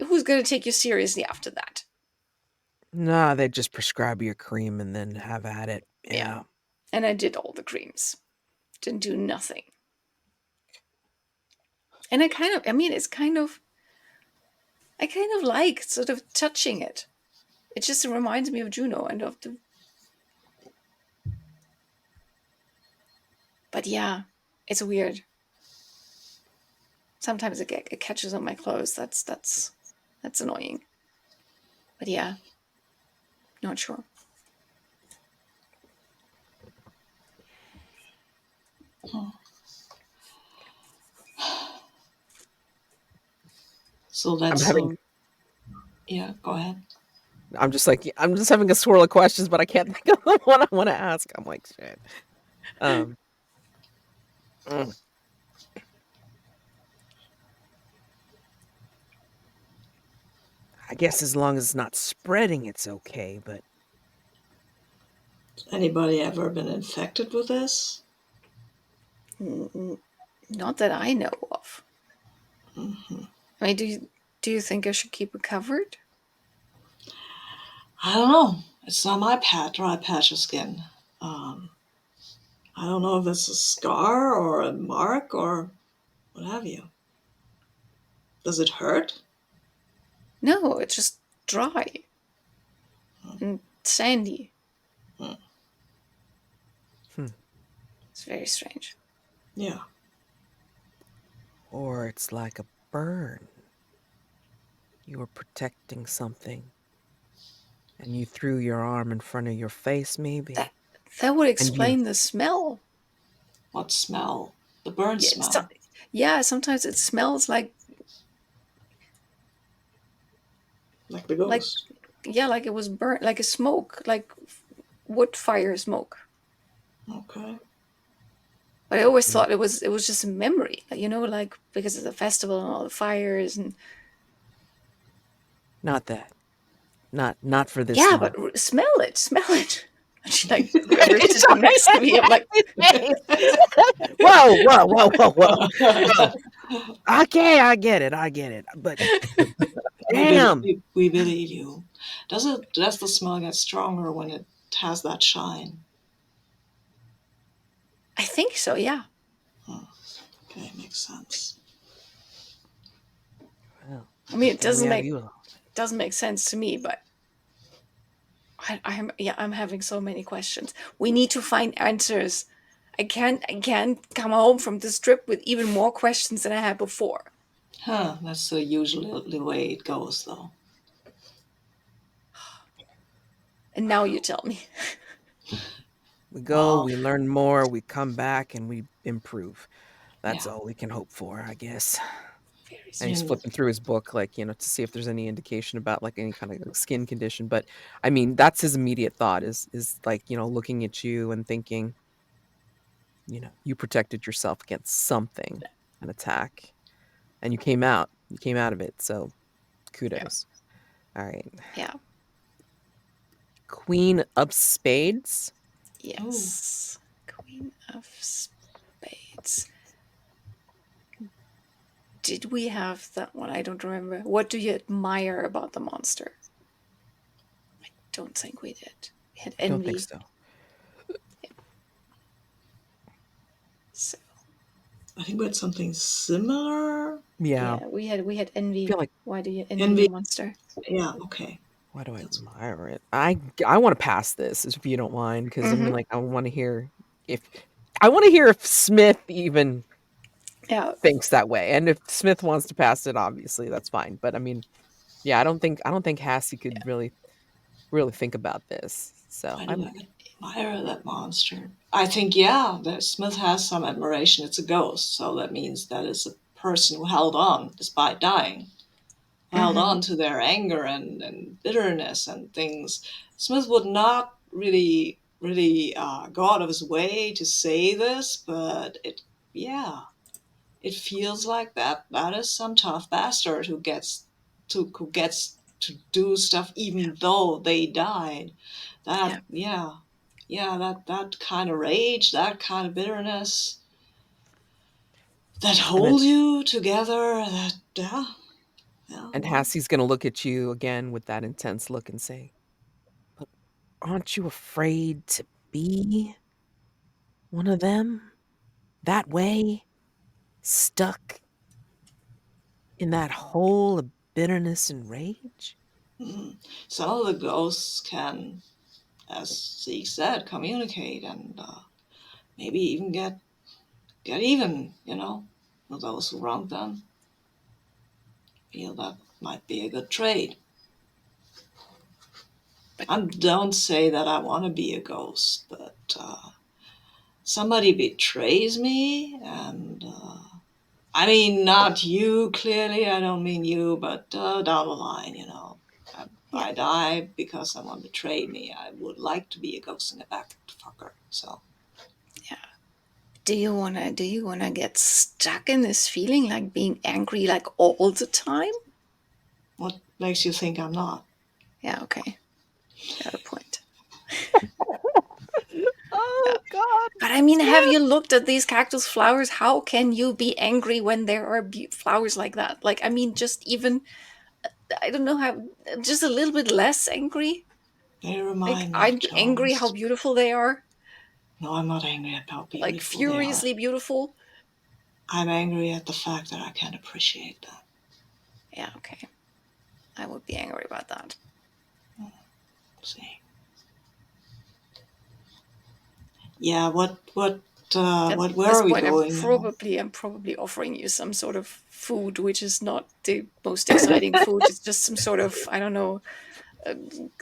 who's going to take you seriously after that? Nah, they just prescribe you a cream and then have at it. Yeah. Yeah. And I did all the creams. Didn't do nothing. And I kind of, I mean, I kind of like sort of touching it. It just reminds me of Juno and of the. But yeah, it's weird. Sometimes it catches on my clothes. That's annoying. But yeah, not sure. So I'm that's having yeah. Go ahead. I'm just having a swirl of questions, but I can't think of the one I want to ask. I'm like, shit. Mm. I guess as long as it's not spreading, it's okay, but Anybody ever been infected with this? Not that I know of. Hmm. I mean, do you think I should keep it covered? I don't know. It's on my dry patch of skin. I don't know if it's a scar or a mark or what have you. Does it hurt? No, it's just dry and sandy. Hmm. It's very strange. Yeah. or it's like a burn. You were protecting something, and you threw your arm in front of your face, maybe, That would and you. explain the smell. What smell? The burn Yeah, smell. yeah, sometimes it smells Like the like ghost. yeah, like it was burnt, like a smoke, like wood fire smoke. Okay. But I always Mm, thought it was just a memory, like because of the festival and all the fires and Not that. Not for this yeah, one. but smell it. And she like whoever's sitting next to me, I'm like, Whoa, whoa, whoa, whoa, whoa. Okay, I get it. But damn. We believe you. Does the smell get stronger when it has that shine? I think so, yeah. Hmm. Okay, makes sense. Well, I mean, it there we doesn't have make you. doesn't make sense to me, but I'm having so many questions. We need to find answers. I can't come home from this trip with even more questions than I had before. Huh, that's usually the way it goes, though. And now you tell me. We go, Well, we learn more, we come back, and we improve. That's yeah. all we can hope for, I guess. Very And he's strange. And flipping through his book, like, to see if there's any indication about like any kind of like, skin condition. But I mean, that's his immediate thought is like, looking at you and thinking, you protected yourself against something, an attack, and you came out of it. So Yeah. kudos. All right. Yeah. Queen of Spades. oh, Yes. Queen of Spades. Did we have that one? I don't remember. What do you admire about the monster? I don't think we did. We had Don't think envy. so. So I think we had something similar. Yeah. yeah, we had I feel envy. like, Why do you envy the Envy. monster? Yeah. Okay. why do I That's admire it? I want to pass this if you don't mind, because I mean, Mm-hmm. like, if I want to hear if Smith even Yeah. thinks that way, and if Smith wants to pass it, obviously that's fine. But I mean, yeah, I don't think Hassie could really think about this. So why do I'm I admire that monster? I think yeah, that Smith has some admiration. It's a ghost, so that means that it's a person who held on despite dying, who held Mm-hmm. on to their anger and bitterness and things. Smith would not really go out of his way to say this, but yeah, it feels like that is some tough bastard who gets to do stuff even though they died. That Yeah. yeah, that kind of rage, that kind of bitterness that And then holds you together. That yeah. and Well, Hassie's gonna look at you again with that intense look and say, "But aren't you afraid to be one of them? That way? Stuck in that hole of bitterness and rage?" some of the ghosts can, as Zeke said, communicate and maybe even get even, with those who wronged them. Feel that might be a good trade. But I don't say that I want to be a ghost, but somebody betrays me, and I mean, not you, clearly, I don't mean you, but down the line, yeah. I die because someone betrayed me. I would like to be a ghost in a back fucker. So, Yeah. Do you wanna get stuck in this feeling like being angry like all the time? what makes you think I'm not? Yeah, okay. Got a point. Yeah. Oh god, But I mean, have yes. you looked at these cactus flowers? How can you be angry when there are flowers like that? Like, I mean, just even, I don't know how, just a little bit less angry. They Like, remind me of I'm angry how Jones. beautiful they are, No, I'm not angry at how like beautiful they are. furiously beautiful. I'm angry at the fact that I can't appreciate that. Yeah, okay. I would be angry about that. See. Yeah, At where this are we point, going now? I'm probably offering you some sort of food, which is not the most exciting food. It's just some sort of, I don't know, uh,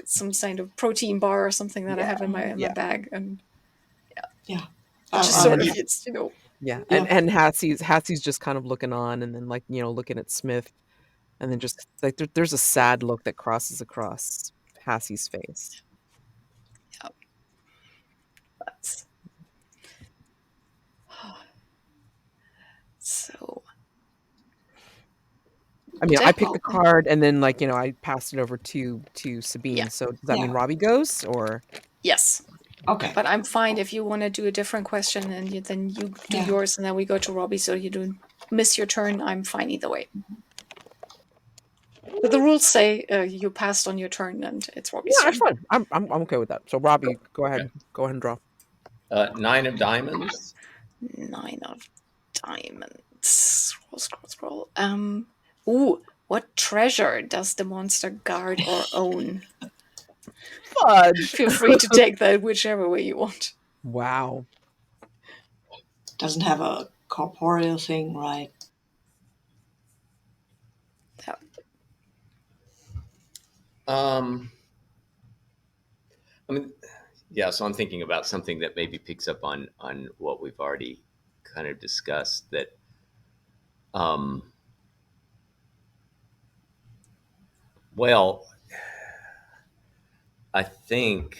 some kind of protein bar or something that I Yeah, have in my yeah, bag, and Yeah. it just sort and of, Yeah. it's. yeah, Yeah. and Hassie's just kind of looking on, and then like looking at Smith, and then just like there's a sad look that crosses across Hassie's face. Yeah, that's so. I mean, I picked the Well, card, and then like I passed it over to Yeah, Sabine. So does that mean yeah. Robbie goes, or yes, Okay. but I'm fine if you want to do a different question, and then you do Yeah. yours, and then we go to Robbie. So you don't miss your turn. I'm fine either way. But the rules say you passed on your turn, and it's Robbie's yeah, that's turn. fine. I'm okay with that. So Robbie, Okay. go ahead and draw. Nine of diamonds. 9 of diamonds. Scroll, scroll, scroll. Ooh, what treasure does the monster guard or own? Fudge. Feel free to take that whichever way you want. Wow. Doesn't have a corporeal thing, right? Yeah. Um, I mean, yeah. So I'm thinking about something that maybe picks up on what we've already kind of discussed. That um, well, I think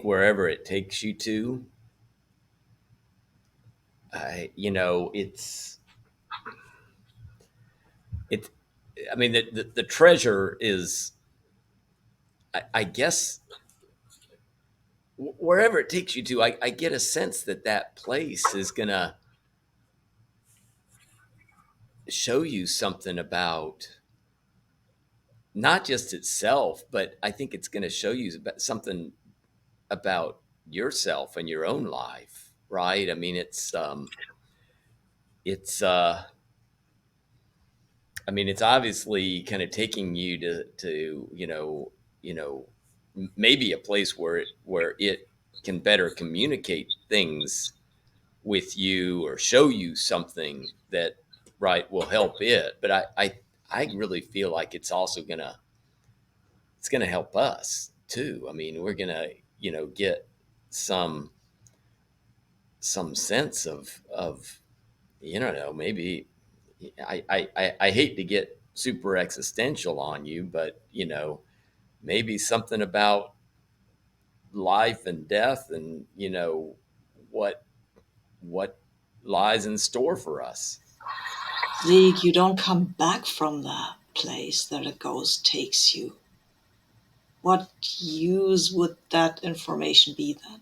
wherever it takes you to, it's. I mean, the treasure is, I guess, wherever it takes you to. I get a sense that that place is gonna show you something about not just itself, but I think it's going to show you something about yourself and your own life, right? I mean, it's I mean, it's obviously kind of taking you to maybe a place where it can better communicate things with you or show you something that right will help it. But I really feel like it's gonna help us too. I mean, we're gonna get some sense of maybe I hate to get super existential on you, but maybe something about life and death and what what lies in store for us. Zeke, you don't come back from that place that a ghost takes you. What use would that information be then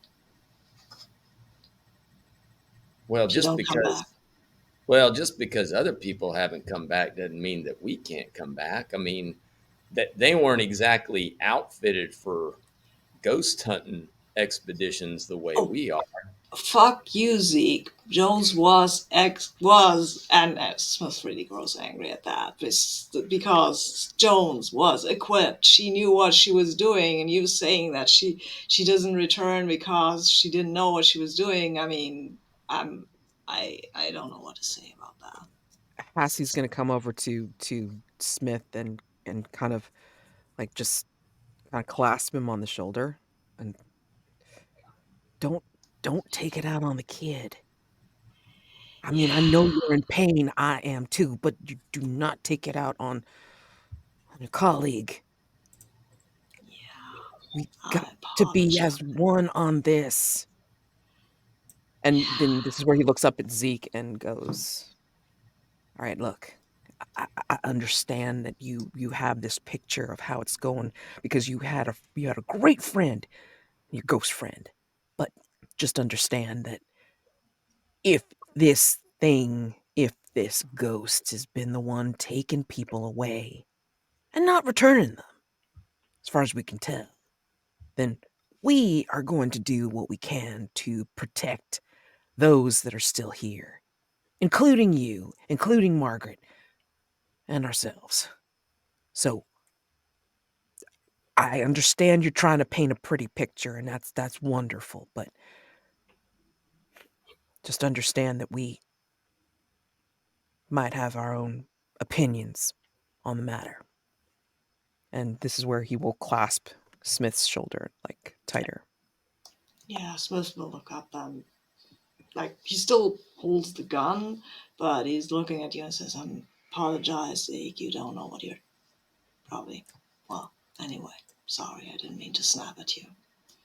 Well, if you just don't come back? because well, just because other people haven't come back doesn't mean that we can't come back. I mean, that they weren't exactly outfitted for ghost hunting expeditions the way Oh, we are. fuck you, Zeke. Jones was and Smith really grows angry at that because Jones was equipped. She knew what she was doing, and you saying that she doesn't return because she didn't know what she was doing. I mean, I don't know what to say about that. Hassie's gonna come over to Smith and kind of like just kind of clasp him on the shoulder and don't don't take it out on the kid. I mean, I know Yeah, you're in pain. I am too, but you do not take it out on your colleague. yeah. We got I to be apologize. as one on this. And then this is where he looks up at Zeke and goes, "All right, look, I understand that you have this picture of how it's going because you had a great friend, your ghost friend, but just understand that if if this ghost has been the one taking people away and not returning them, as far as we can tell, then we are going to do what we can to protect those that are still here, including you, including Margaret, and ourselves. So I understand you're trying to paint a pretty picture, and that's wonderful, but just understand that we might have our own opinions on the matter." And this is where he will clasp Smith's shoulder like tighter. Yeah, Smith will look up and like he still holds the gun, but he's looking at you and says, "I apologize, Zeke. You don't know what you're probably. Well, anyway, sorry. I didn't mean to snap at you.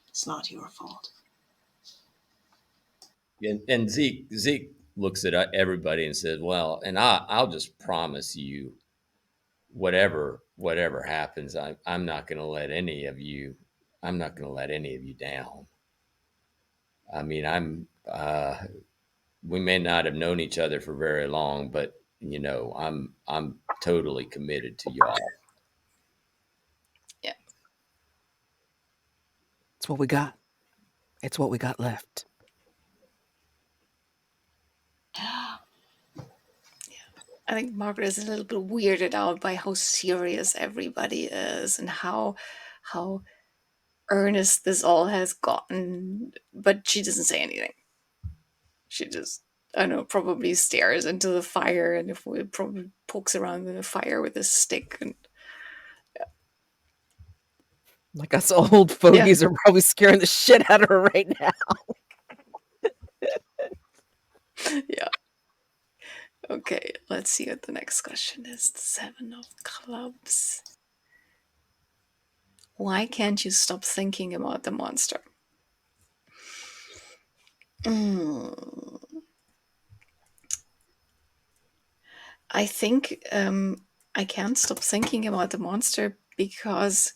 It's not your fault." And Zeke looks at everybody and says, "Well, and I'll just promise you, whatever happens, I'm not going to let any of you. I'm not going to let any of you down. I mean, we may not have known each other for very long, but I'm totally committed to y'all." Yeah. It's what we got. It's what we got left. I think Margaret is a little bit weirded out by how serious everybody is and how earnest this all has gotten, but she doesn't say anything. She just, I don't know, probably stares into the fire, and if we probably pokes around in the fire with a stick, and Like us old yeah, fogies are probably scaring the shit out of her right now. yeah. Okay, let's see what the next question is. The Seven of Clubs. Why can't you stop thinking about the monster? Mm, I think I can't stop thinking about the monster because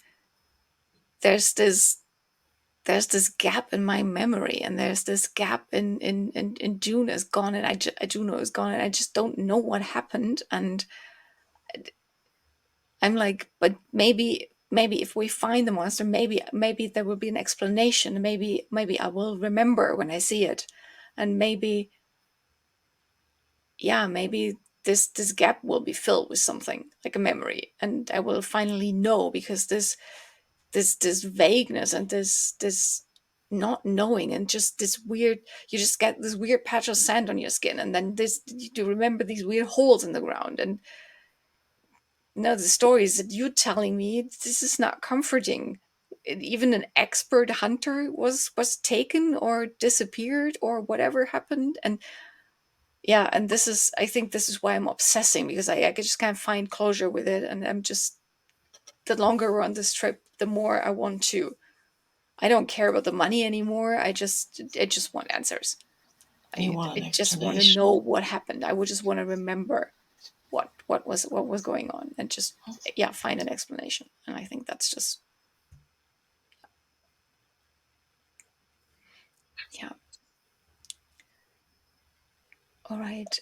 there's this there's this gap in my memory, and there's this gap in June is gone, and Juno is gone, and I just don't know what happened. And I'm like, but maybe if we find the monster, maybe there will be an explanation. Maybe I will remember when I see it, and maybe, yeah, maybe this gap will be filled with something like a memory, and I will finally know, because this vagueness and this not knowing, and just this weird, you just get this weird patch of sand on your skin, and then this, you remember these weird holes in the ground, and no, the stories that you're telling me, this is not comforting. Even an expert hunter was taken or disappeared or whatever happened, and yeah, and this is, I think this is why I'm obsessing, because I just can't find closure with it, and I'm just, the longer we're on this trip, the more I want to. I don't care about the money anymore. I just want answers. You want an I just want to know explanation? what happened. I would just want to remember what was going on, and just find an explanation. And I think that's just yeah. All right.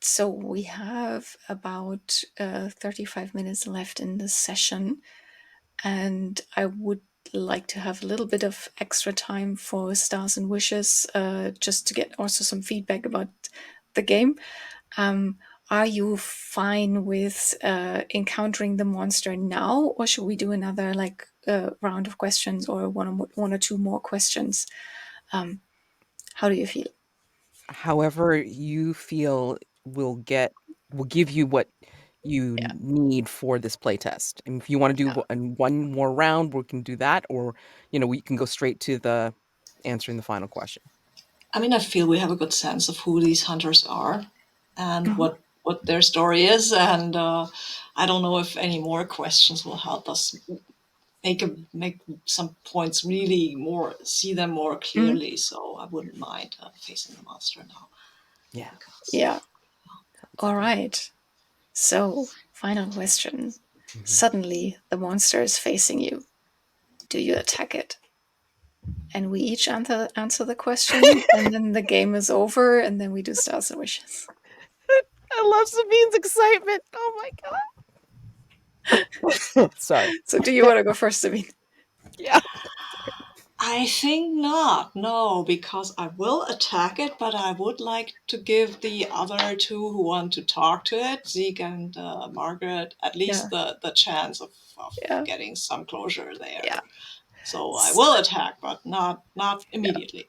So we have about 35 minutes left in this session, and I would like to have a little bit of extra time for stars and wishes, just to get also some feedback about the game. Are you fine with encountering the monster now, or should we do another round of questions, or one or two more questions? How do you feel? However you feel will give you what you Yeah. need for this playtest. And if you want to do Yeah. one more round, we can do that, or we can go straight to the answering the final question. I mean, I feel we have a good sense of who these hunters are and Mhm. what their story is, and I don't know if any more questions will help us make some points really more see them more Mhm. clearly. So I wouldn't mind facing the monster now Yeah. because Yeah. Sounds All good. right. So, final question. Mhm. Suddenly, the monster is facing you. Do you attack it? And we each answer the question, and then the game is over, and then we do stars and wishes. I love Sabine's excitement. Oh my god. Sorry. So, do you want to go first, Sabine? Yeah. I think not, no, because I will attack it, but I would like to give the other two who want to talk to it, Zeke and Margaret, at Yeah. least the chance of Yeah. getting some closure Yeah. there. So I S- will attack, but not Yeah. immediately.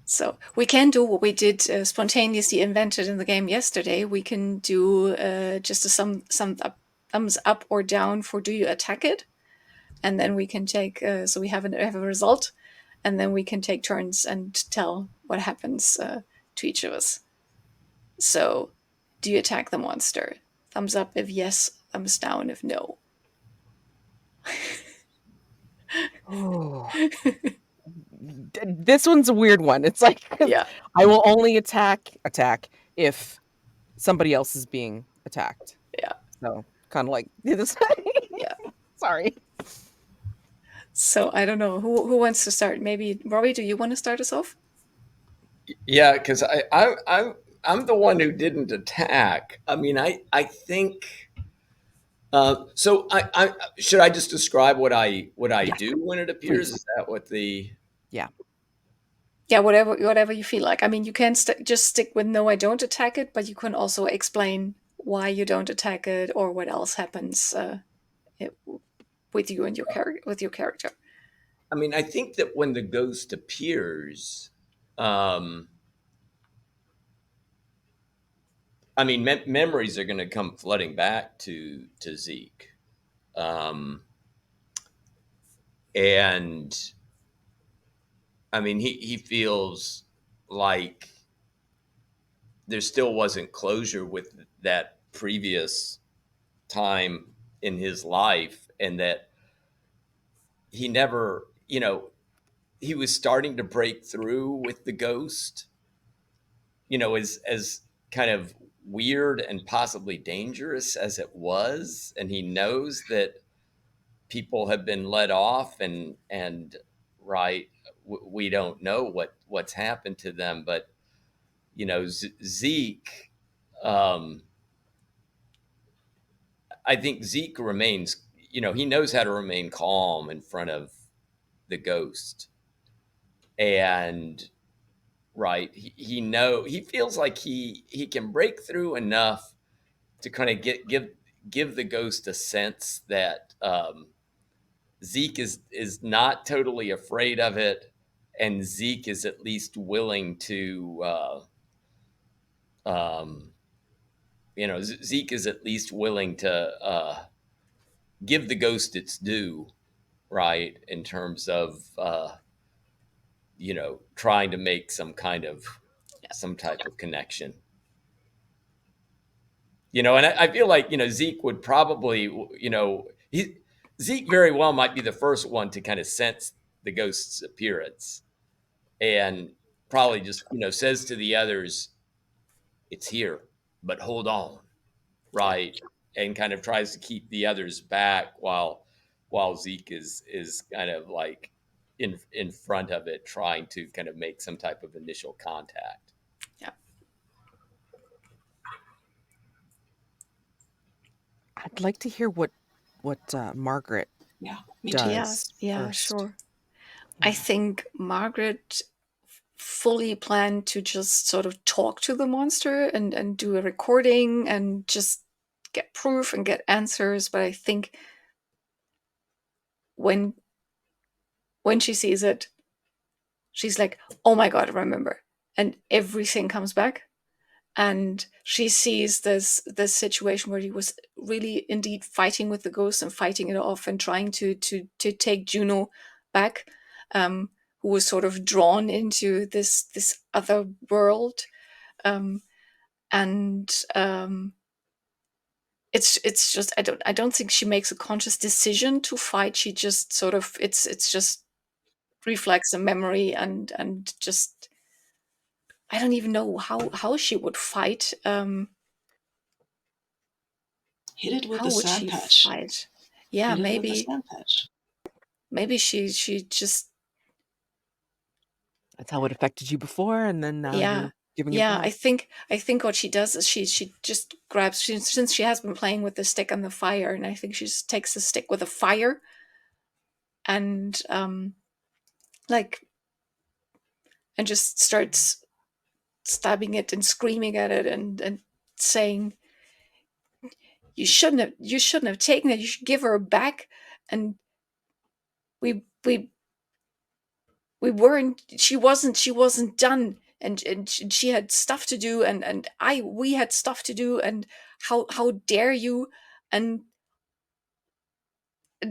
So we can do what we did spontaneously invented in the game yesterday. We can do just a thumbs up or down for do you attack it, and then we can take so we have a result, and then we can take turns and tell what happens to each of us. So, do you attack the monster? Thumbs up if yes, thumbs down if no. Oh. This one's a weird one. It's like Yeah, I will only attack if somebody else is being attacked. yeah, So kind of like this. yeah. Sorry. So I don't know who wants to start. Maybe Robbie. Do you want to start us off? Yeah, because I'm the one who didn't attack. I mean, I think. So I should I just describe what I Yes, do when it appears? please. Is that what the Yeah. Yeah, whatever you feel like. I mean, you can just stick with no, I don't attack it, but you can also explain why you don't attack it or what else happens it, with you and your character with your character. I mean, I think that when the ghost appears, um, I mean, memories are going to come flooding back to Zeke, um, and I mean, he feels like there still wasn't closure with that previous time in his life, and that he never, he was starting to break through with the ghost, as kind of weird and possibly dangerous as it was, and he knows that people have been let off, and right, we don't know what's happened to them, but Zeke, um, I think Zeke remains, he knows how to remain calm in front of the ghost, and right, he feels like he can break through enough to kind of give the ghost a sense that Zeke is not totally afraid of it, and Zeke is at least willing to um, Zeke is at least willing to give the ghost its due, right, in terms of trying to make some type of connection. And I feel like Zeke would probably he Zeke very well might be the first one to kind of sense the ghost's appearance, and probably just, says to the others, it's here, but hold on, Yeah. right? And kind of tries to keep the others back while Zeke is kind of like in front of it, trying to kind of make some type of initial contact. Yeah. I'd like to hear what Margaret Yeah, me too. Yeah. does Yeah. first. Sure. I Yeah. think Margaret fully planned to just sort of talk to the monster and do a recording and just get proof and get answers. But I think when she sees it, she's like, "Oh my god, remember!" And everything comes back, and she sees this situation where he was really indeed fighting with the ghost and fighting it off and trying to take Juno back, who was sort of drawn into this other world, um, and it's just I don't think she makes a conscious decision to fight. She just sort of it's just reflex and memory and just I don't even know how she would fight. Hit it with How the would sand she patch. fight? Yeah, Hit it with the maybe sand patch. she just That's how it affected you before, and then now yeah. you're giving it Yeah, back. I think what she does is she just grabs since she has been playing with the stick and the fire, and I think she just takes the stick with a fire and like and just starts stabbing it and screaming at it and saying you shouldn't have taken it, you should give her back. And we we weren't she wasn't done, and she had stuff to do, and I we had stuff to do, and how dare you. And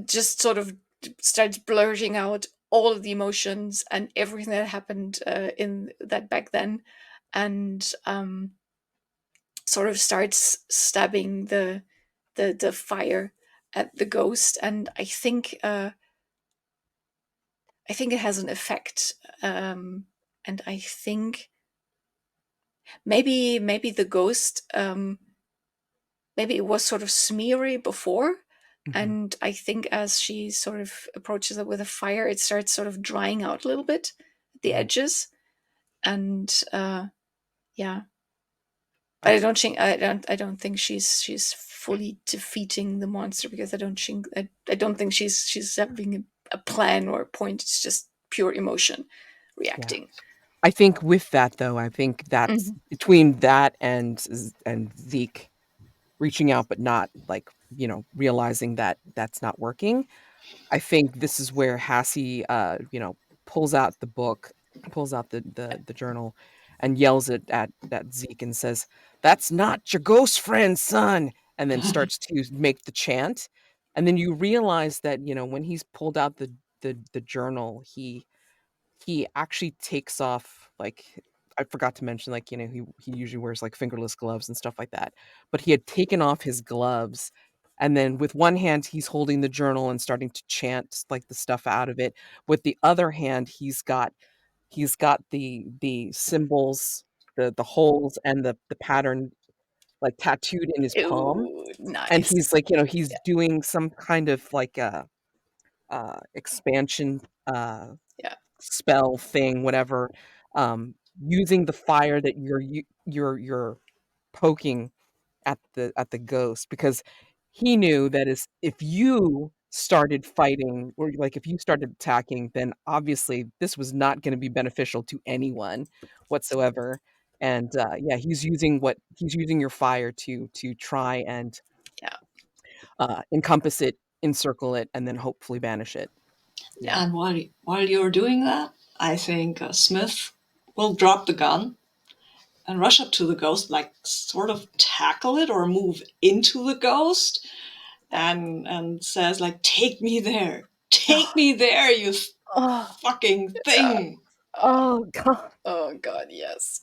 just sort of starts blurting out all of the emotions and everything that happened in that back then, and sort of starts stabbing the fire at the ghost. And I think it has an effect, and I think maybe the ghost, maybe it was sort of smeary before, Mhm. and I think as she sort of approaches it with a fire, it starts sort of drying out a little bit at the Mhm. edges, and yeah. I But I don't think she's fully defeating the monster, because I don't think she's having a plan or a point. It's just pure emotion Yeah. reacting. I think with that, though, I think that's Mhm. between that and Zeke reaching out, but not, like, realizing that that's not working. I think this is where Hassie, pulls out the book, pulls out the journal, and yells at Zeke and says, "That's not your ghost friend, son," and then starts to make the chant. And then you realize that, when he's pulled out the journal, he actually takes off, like, I forgot to mention, like, he usually wears, like, fingerless gloves and stuff like that, but he had taken off his gloves, and then with one hand, he's holding the journal and starting to chant, like, the stuff out of it. With the other hand, he's got the symbols, the holes and the pattern, like, tattooed in his palm, Ooh, and nice. he's, like, he's doing some kind of, like, expansion, Yeah. spell thing, whatever, using the fire that you're poking at the ghost, because he knew that if you started fighting, or, like, if you started attacking, then obviously this was not going to be beneficial to anyone whatsoever. And yeah, he's using your fire to try and Yeah. encompass it, encircle it, and then hopefully banish it. Yeah. And while you're doing that, I think Smith will drop the gun and rush up to the ghost, like sort of tackle it or move into the ghost, Yeah. and says like, "Take me there, Oh, take me there, you oh, fucking yeah. thing." Oh god. Oh god, yes.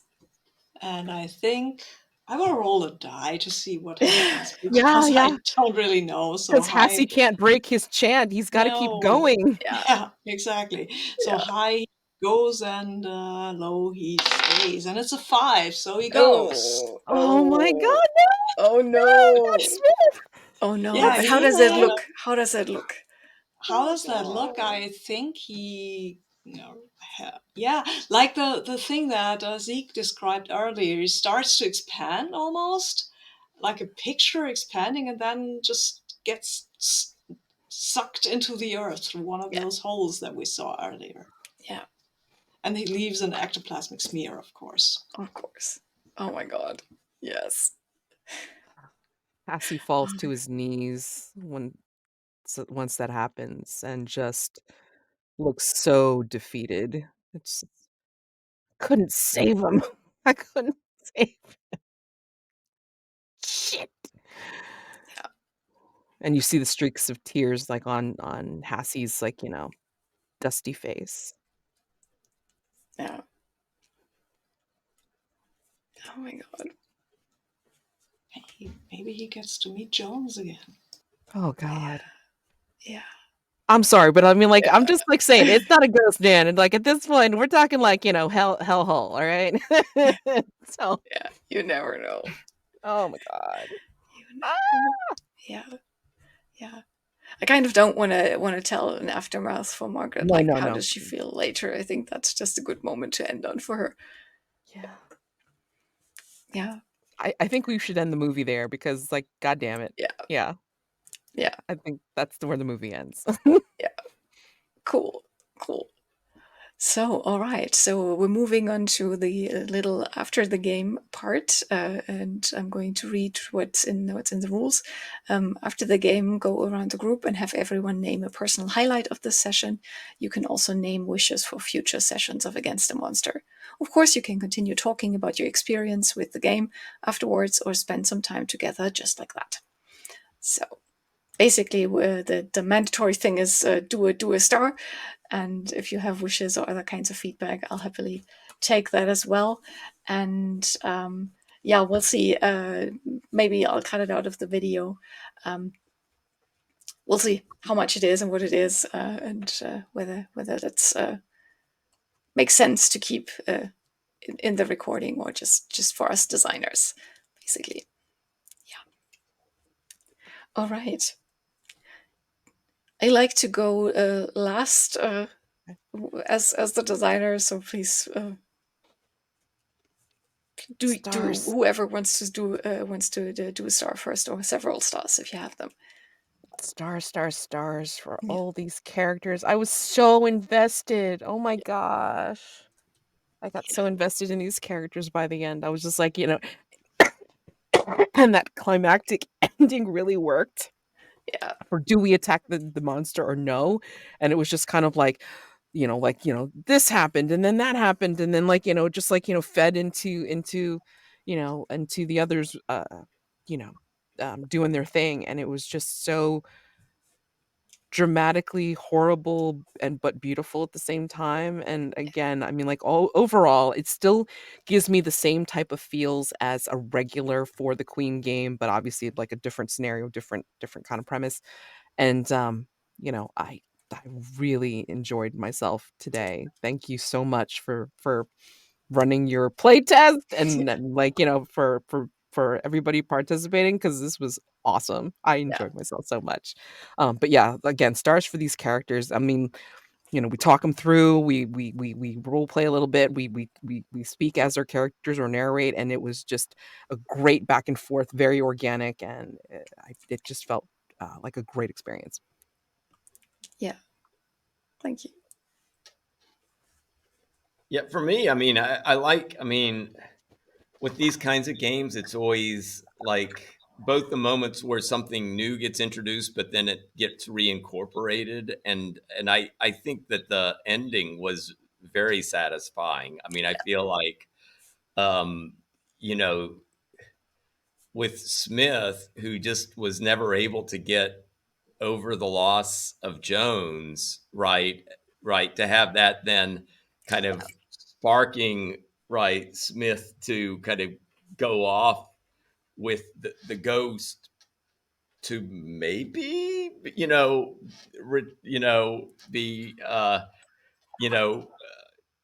And I think I will roll a die to see what happens Yeah, because yeah. I don't really know. So Because Hassie high, can't break his chant. He's got to keep no, going. Yeah. yeah, exactly. So Yeah. high goes, and low he stays. And it's a 5, so he goes. Oh, Oh my oh, god, oh no, not no. Smith. Oh no. Yeah, But how he does it kind of. look? How does it look? How Oh does that look? god. I think he. Yeah, like the thing that Zeke described earlier. He starts to expand almost, like a picture expanding, and then just gets sucked into the earth through one of Yeah, those holes that we saw earlier. yeah, And he leaves an ectoplasmic smear, of course. of course. Oh my god. Yes. Cassie falls Oh to his knees once that happens and just looks so defeated. It's couldn't save him. I couldn't save shit. yeah, And you see the streaks of tears like on Hassie's like, dusty face. yeah. Oh my god. Hey, maybe he gets to meet Jones again. Oh Yeah, god. yeah, I'm sorry, but I mean like I'm yeah. just like saying it's not a ghost man and like at this point we're talking like, hell hole, all right? So, Yeah. You never know. oh my god. You Ah! never know. Yeah, yeah. I kind of don't want to tell an aftermath for Margaret. No, Like, no, how no. does she feel later? I think that's just a good moment to end on for her. Yeah. Yeah, I think we should end the movie there because like god damn it. yeah, Yeah. yeah, I think that's where the movie ends. yeah. Cool, cool. So, all right. So we're moving on to the little after the game part, and I'm going to read what's in the rules. After the game, go around the group and have everyone name a personal highlight of the session. You can also name wishes for future sessions of Against the Monster. Of course, you can continue talking about your experience with the game afterwards, or spend some time together just like that. So basically, the mandatory thing is do a star, and if you have wishes or other kinds of feedback, I'll happily take that as well. And yeah, we'll see. Maybe I'll cut it out of the video. Um, we'll see how much it is and what it is, and whether that's makes sense to keep in the recording or just for us designers, basically. Yeah. All right. I like to go last as the designer, so please do Stars. whoever wants to do a star first, or several stars if you have them. Stars for Yeah, all these characters. I was so invested. Oh my gosh. I got yeah, so invested in these characters by the end. I was just like, and that climactic ending really worked. yeah, For do we attack the monster or no? And it was just kind of like, this happened and then that happened and then like, just like, fed into the others you know, doing their thing. And it was just so dramatically horrible and but beautiful at the same time. And again, I mean like all overall it still gives me the same type of feels as a regular for the Queen game, but obviously like a different scenario, different kind of premise. And I really enjoyed myself today. Thank you so much for running your play test and like, for everybody participating because this was awesome. I yeah, enjoyed myself so much. But yeah, again, stars for these characters. I mean, we talk them through, we role play a little bit, we speak as their characters or narrate, and it was just a great back and forth, very organic, and it just felt like a great experience. yeah. Thank you. Yeah, for me, I mean, I mean, with these kinds of games, it's always like both the moments where something new gets introduced, but then it gets reincorporated, and I think that the ending was very satisfying. I mean, I feel like, um, you know, with Smith, who just was never able to get over the loss of Jones, right? Right. To have that then kind of sparking, right, Smith to kind of go off with the ghost to maybe, be, you know,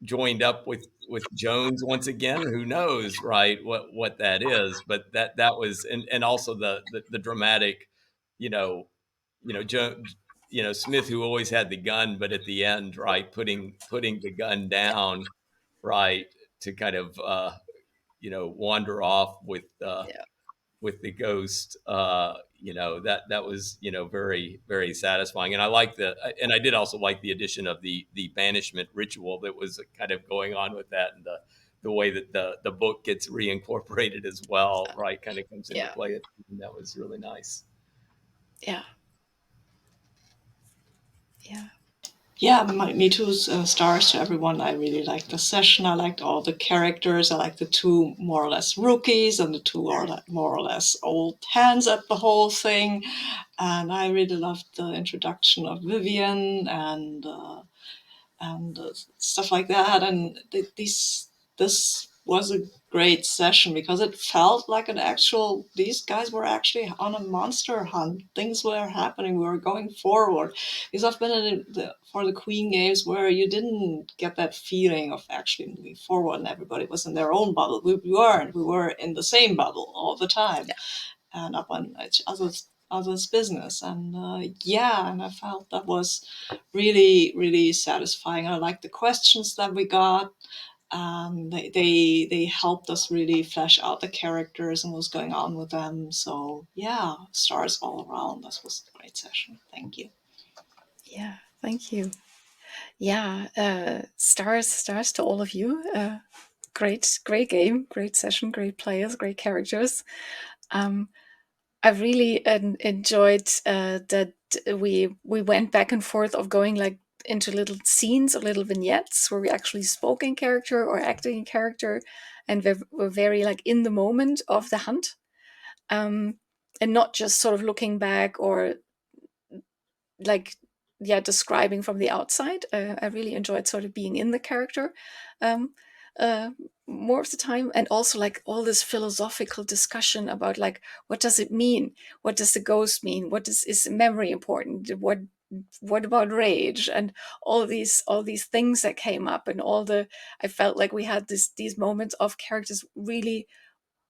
joined up with Jones once again. Who knows, right? What that is, but that was, and also the dramatic, you know, Jones, Smith, who always had the gun, but at the end, right, putting the gun Yeah. down, right, to kind of wander off Yeah. with the ghost. That was very very satisfying, and I did also like the addition of the banishment ritual that was kind of going on with that, and the way that the book gets reincorporated as well, right, kind of comes into Yeah. play. And that was really nice. Yeah. Yeah. Yeah, me too. Stars to everyone. I really liked the session. I liked all the characters. I liked the two more or less rookies and the two are like more or less old hands at the whole thing. And I really loved the introduction of Vivian and stuff like that. And this was a great session because it felt like an actual. These guys were actually on a monster hunt. Things were happening. We were going forward. Because I've been in for the Queen games where you didn't get that feeling of actually moving forward, and everybody was in their own bubble. We weren't. We were in the same bubble all the time Yeah. and up on each other's business. And yeah, and I felt that was really really satisfying. I liked the questions that we got. They helped us really flesh out the characters and what's going on with them. So yeah, stars all around. This was a great session. Thank you. Yeah. Thank you. Yeah. Stars to all of you. Great game, great session, great players, great characters. I really enjoyed that we went back and forth of going like into little scenes or little vignettes where we actually spoke in character or acted in character, and we're very like in the moment of the hunt, um, and not just sort of looking back or like describing from the outside. I really enjoyed sort of being in the character um, uh, more of the time, and also like all this philosophical discussion about like what does it mean, what does the ghost mean, what is memory important, what about rage, and all these things that came up, and all the I felt like we had these moments of characters really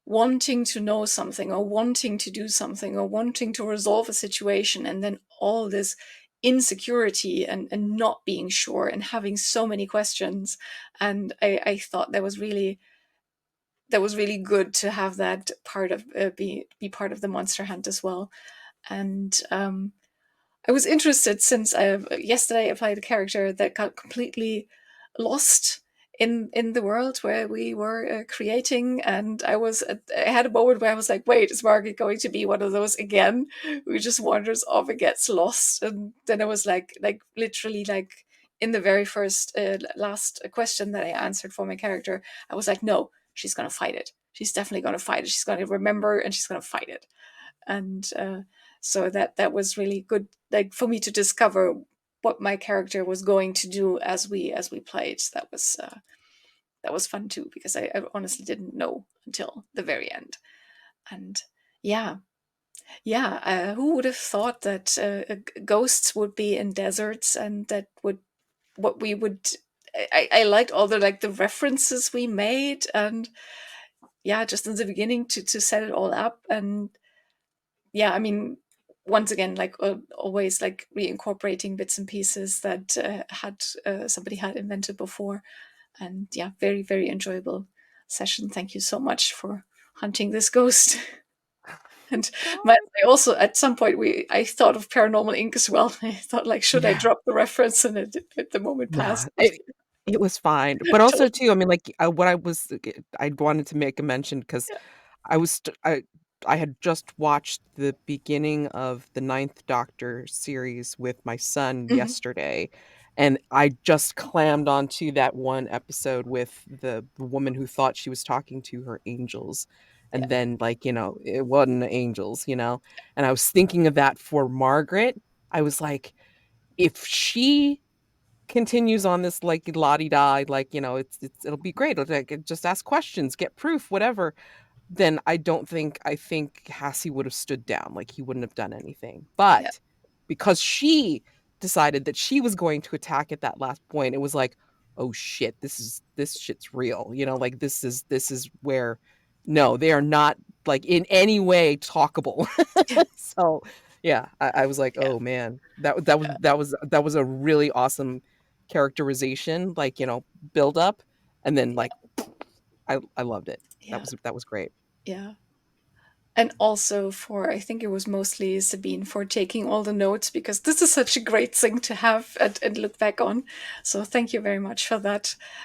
wanting to know something or wanting to do something or wanting to resolve a situation, and then all this insecurity and not being sure and having so many questions. And I thought that was really good to have that part of be part of the monster hunt as well. And I was interested since yesterday I played a character that got completely lost in the world where we were creating, and I had a moment where I was like, "Wait, is Margaret going to be one of those again who just wanders off and gets lost?" And then I was like literally like in the very first last question that I answered for my character, I was like, "No, she's gonna fight it. She's definitely gonna fight it. She's gonna remember and she's gonna fight it." And so that was really good, like for me to discover what my character was going to do as we played. That was fun too, because I honestly didn't know until the very end. And yeah, yeah, who would have thought that ghosts would be in deserts, and that would what we would I liked all the like the references we made, and yeah, just in the beginning to set it all up. And yeah, I mean, once again, like always, like reincorporating bits and pieces that had somebody had invented before. And yeah, very very enjoyable session. Thank you so much for hunting this ghost. And God. I also at some point I thought of Paranormal Inc. as well. I thought like, should I Yeah. drop the reference? And the moment Nah, passed. it was fine. But I also told too, I mean, like, what I wanted to make a mention because yeah. I was st I had just watched the beginning of the Ninth Doctor series with my son Mhm. yesterday, and I just clammed onto that one episode with the woman who thought she was talking to her angels, Yeah. and then, like, it wasn't angels, and I was thinking of that for Margaret. I was like, if she continues on this like la-di-da, like, it'll be great. Like, just ask questions, get proof, whatever. Then I think Hassie would have stood down. Like, he wouldn't have done anything. Yeah. But because she decided that she was going to attack at that last point, it was like, oh shit, this shit's real. You know, like this is where no, they are not like in any way talkable. So yeah, I was like, Yeah, oh man, yeah, that was a really awesome characterization, like, you know, build up, and then yeah, like I loved it. yeah, That was great. yeah. And also for, I think it was mostly Sabine for taking all the notes, because this is such a great thing to have and look back on. So thank you very much for that.